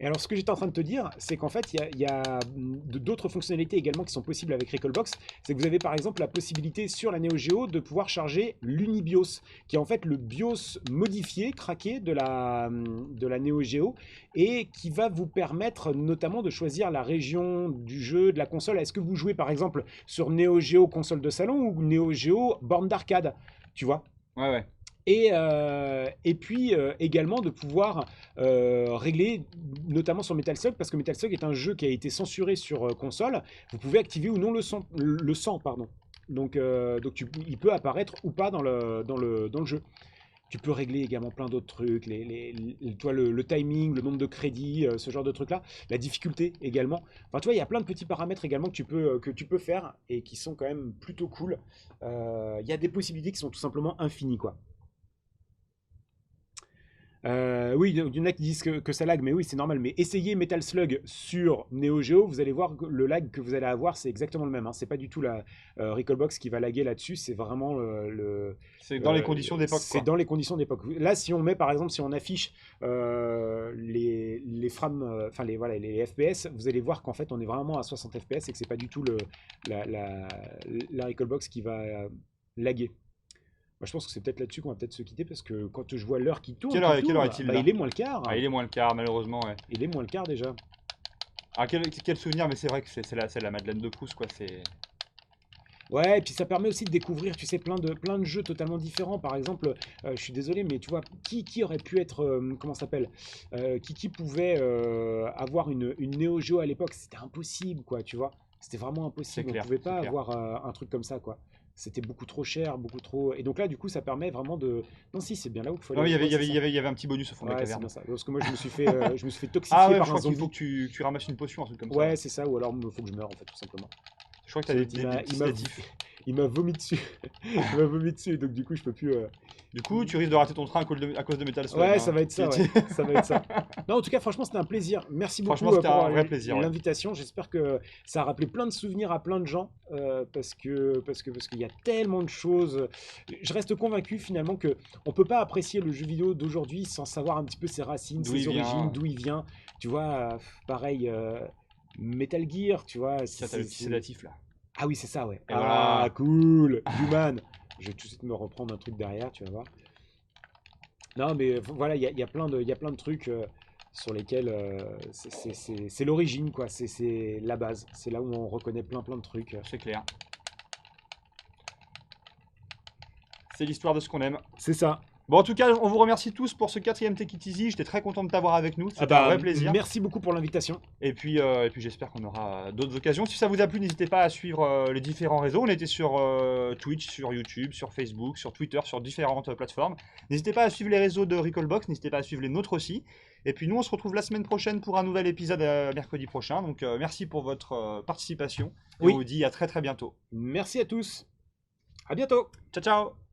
Et alors, ce que j'étais en train de te dire, c'est qu'en fait, il y a d'autres fonctionnalités également qui sont possibles avec Recalbox. C'est que vous avez par exemple la possibilité sur la Neo Geo de pouvoir charger l'Unibios, qui est en fait le BIOS modifié, craqué de la Neo Geo, et qui va vous permettre notamment de choisir la région du jeu, de la console. Est-ce que vous jouez par exemple sur Neo Geo console de salon ou Neo Geo borne d'arcade, tu vois? Ouais, ouais. Et puis également de pouvoir régler, notamment sur Metal Slug, parce que Metal Slug est un jeu qui a été censuré sur console, vous pouvez activer ou non le sang, pardon. Donc il peut apparaître ou pas dans le jeu. Tu peux régler également plein d'autres trucs, toi, le timing, le nombre de crédits, ce genre de trucs-là. La difficulté également. Enfin, tu vois, il y a plein de petits paramètres également que tu peux faire et qui sont quand même plutôt cool. Il y a des possibilités qui sont tout simplement infinies, quoi. Oui, il y en a qui disent que ça lag, mais oui, c'est normal. Mais essayez Metal Slug sur Neo Geo, vous allez voir que le lag que vous allez avoir, c'est exactement le même. Hein. C'est pas du tout la Recalbox qui va laguer là-dessus, c'est vraiment C'est dans les conditions d'époque, c'est quoi. dans les conditions d'époque. Là, si on met par exemple, si on affiche les frames, enfin voilà, les FPS, vous allez voir qu'en fait, on est vraiment à 60 FPS et que c'est pas du tout la Recalbox qui va laguer. Bah, je pense que c'est peut-être là-dessus qu'on va peut-être se quitter parce que quand je vois l'heure qui tourne, Quelle heure est-il bah, là? il est moins le quart. Ah, il est moins le quart, malheureusement, ouais. Il est moins le quart déjà. Ah, quel souvenir, mais c'est vrai que c'est la Madeleine de Proust, quoi. C'est... Ouais, et puis ça permet aussi de découvrir, tu sais, plein de jeux totalement différents. Par exemple, je suis désolé, mais tu vois, qui aurait pu être, comment ça s'appelle, qui pouvait avoir une Neo Geo à l'époque? C'était impossible, quoi, tu vois. C'était vraiment C'est impossible. On clair, pouvait c'est pas clair. avoir un truc comme ça, quoi. c'était beaucoup trop cher, beaucoup trop. Et donc là, du coup, ça permet vraiment de. Non, si, c'est bien là où il faut Non, aller. il y avait, Ouais, il y c'est avait, il ça. y avait, il y avait un petit bonus au fond de la Ouais, c'est caverne. bien ça. Parce que moi, je me suis fait Ah toxifier ouais, je par un crois qu'il faut zombie. que tu ramasses une potion, un truc comme ça. Ouais, c'est ça, ou alors il faut que je meure, en fait, tout simplement. Je crois que tu Parce as qu'en des, fait, des- des petits sédatifs. il m'a vomi dessus. Il m'a vomi dessus, donc du coup, je peux plus. Du coup, tu risques de rater ton train à cause de Metal Slug. Ouais, Hein, ça va être ça, ouais. Ça va être ça. Non, en tout cas, franchement, c'était un plaisir. Merci Franchement, beaucoup c'était pour un vrai plaisir, ouais. l'invitation. J'espère que ça a rappelé plein de souvenirs à plein de gens parce qu'il y a tellement de choses. Je reste convaincu finalement que on peut pas apprécier le jeu vidéo d'aujourd'hui sans savoir un petit peu ses racines, D'où il ses origines, vient. d'où il vient. Tu vois, pareil, Metal Gear, tu vois. Tiens, t'as le petit sédatif là. Ah oui, c'est ça, ouais. Et Ah, voilà. cool. Human. Je vais tout de suite me reprendre un truc derrière, tu vas voir. Non, mais voilà, il y a il y a plein de trucs sur lesquels c'est l'origine, quoi. C'est la base. C'est là où on reconnaît plein de trucs. C'est clair. C'est l'histoire de ce qu'on aime. C'est ça. Bon, en tout cas, on vous remercie tous pour ce quatrième Take It Easy. J'étais très content de t'avoir avec nous. Ah C'était un bah, vrai plaisir. merci beaucoup pour l'invitation. Et puis j'espère qu'on aura d'autres occasions. Si ça vous a plu, n'hésitez pas à suivre les différents réseaux. On était sur Twitch, sur YouTube, sur Facebook, sur Twitter, sur différentes plateformes. N'hésitez pas à suivre les réseaux de Recallbox. N'hésitez pas à suivre les nôtres aussi. Et puis nous, on se retrouve la semaine prochaine pour un nouvel épisode mercredi prochain. Donc merci pour votre participation. Et on Oui, vous dit à très très bientôt. merci à tous. À bientôt. Ciao ciao!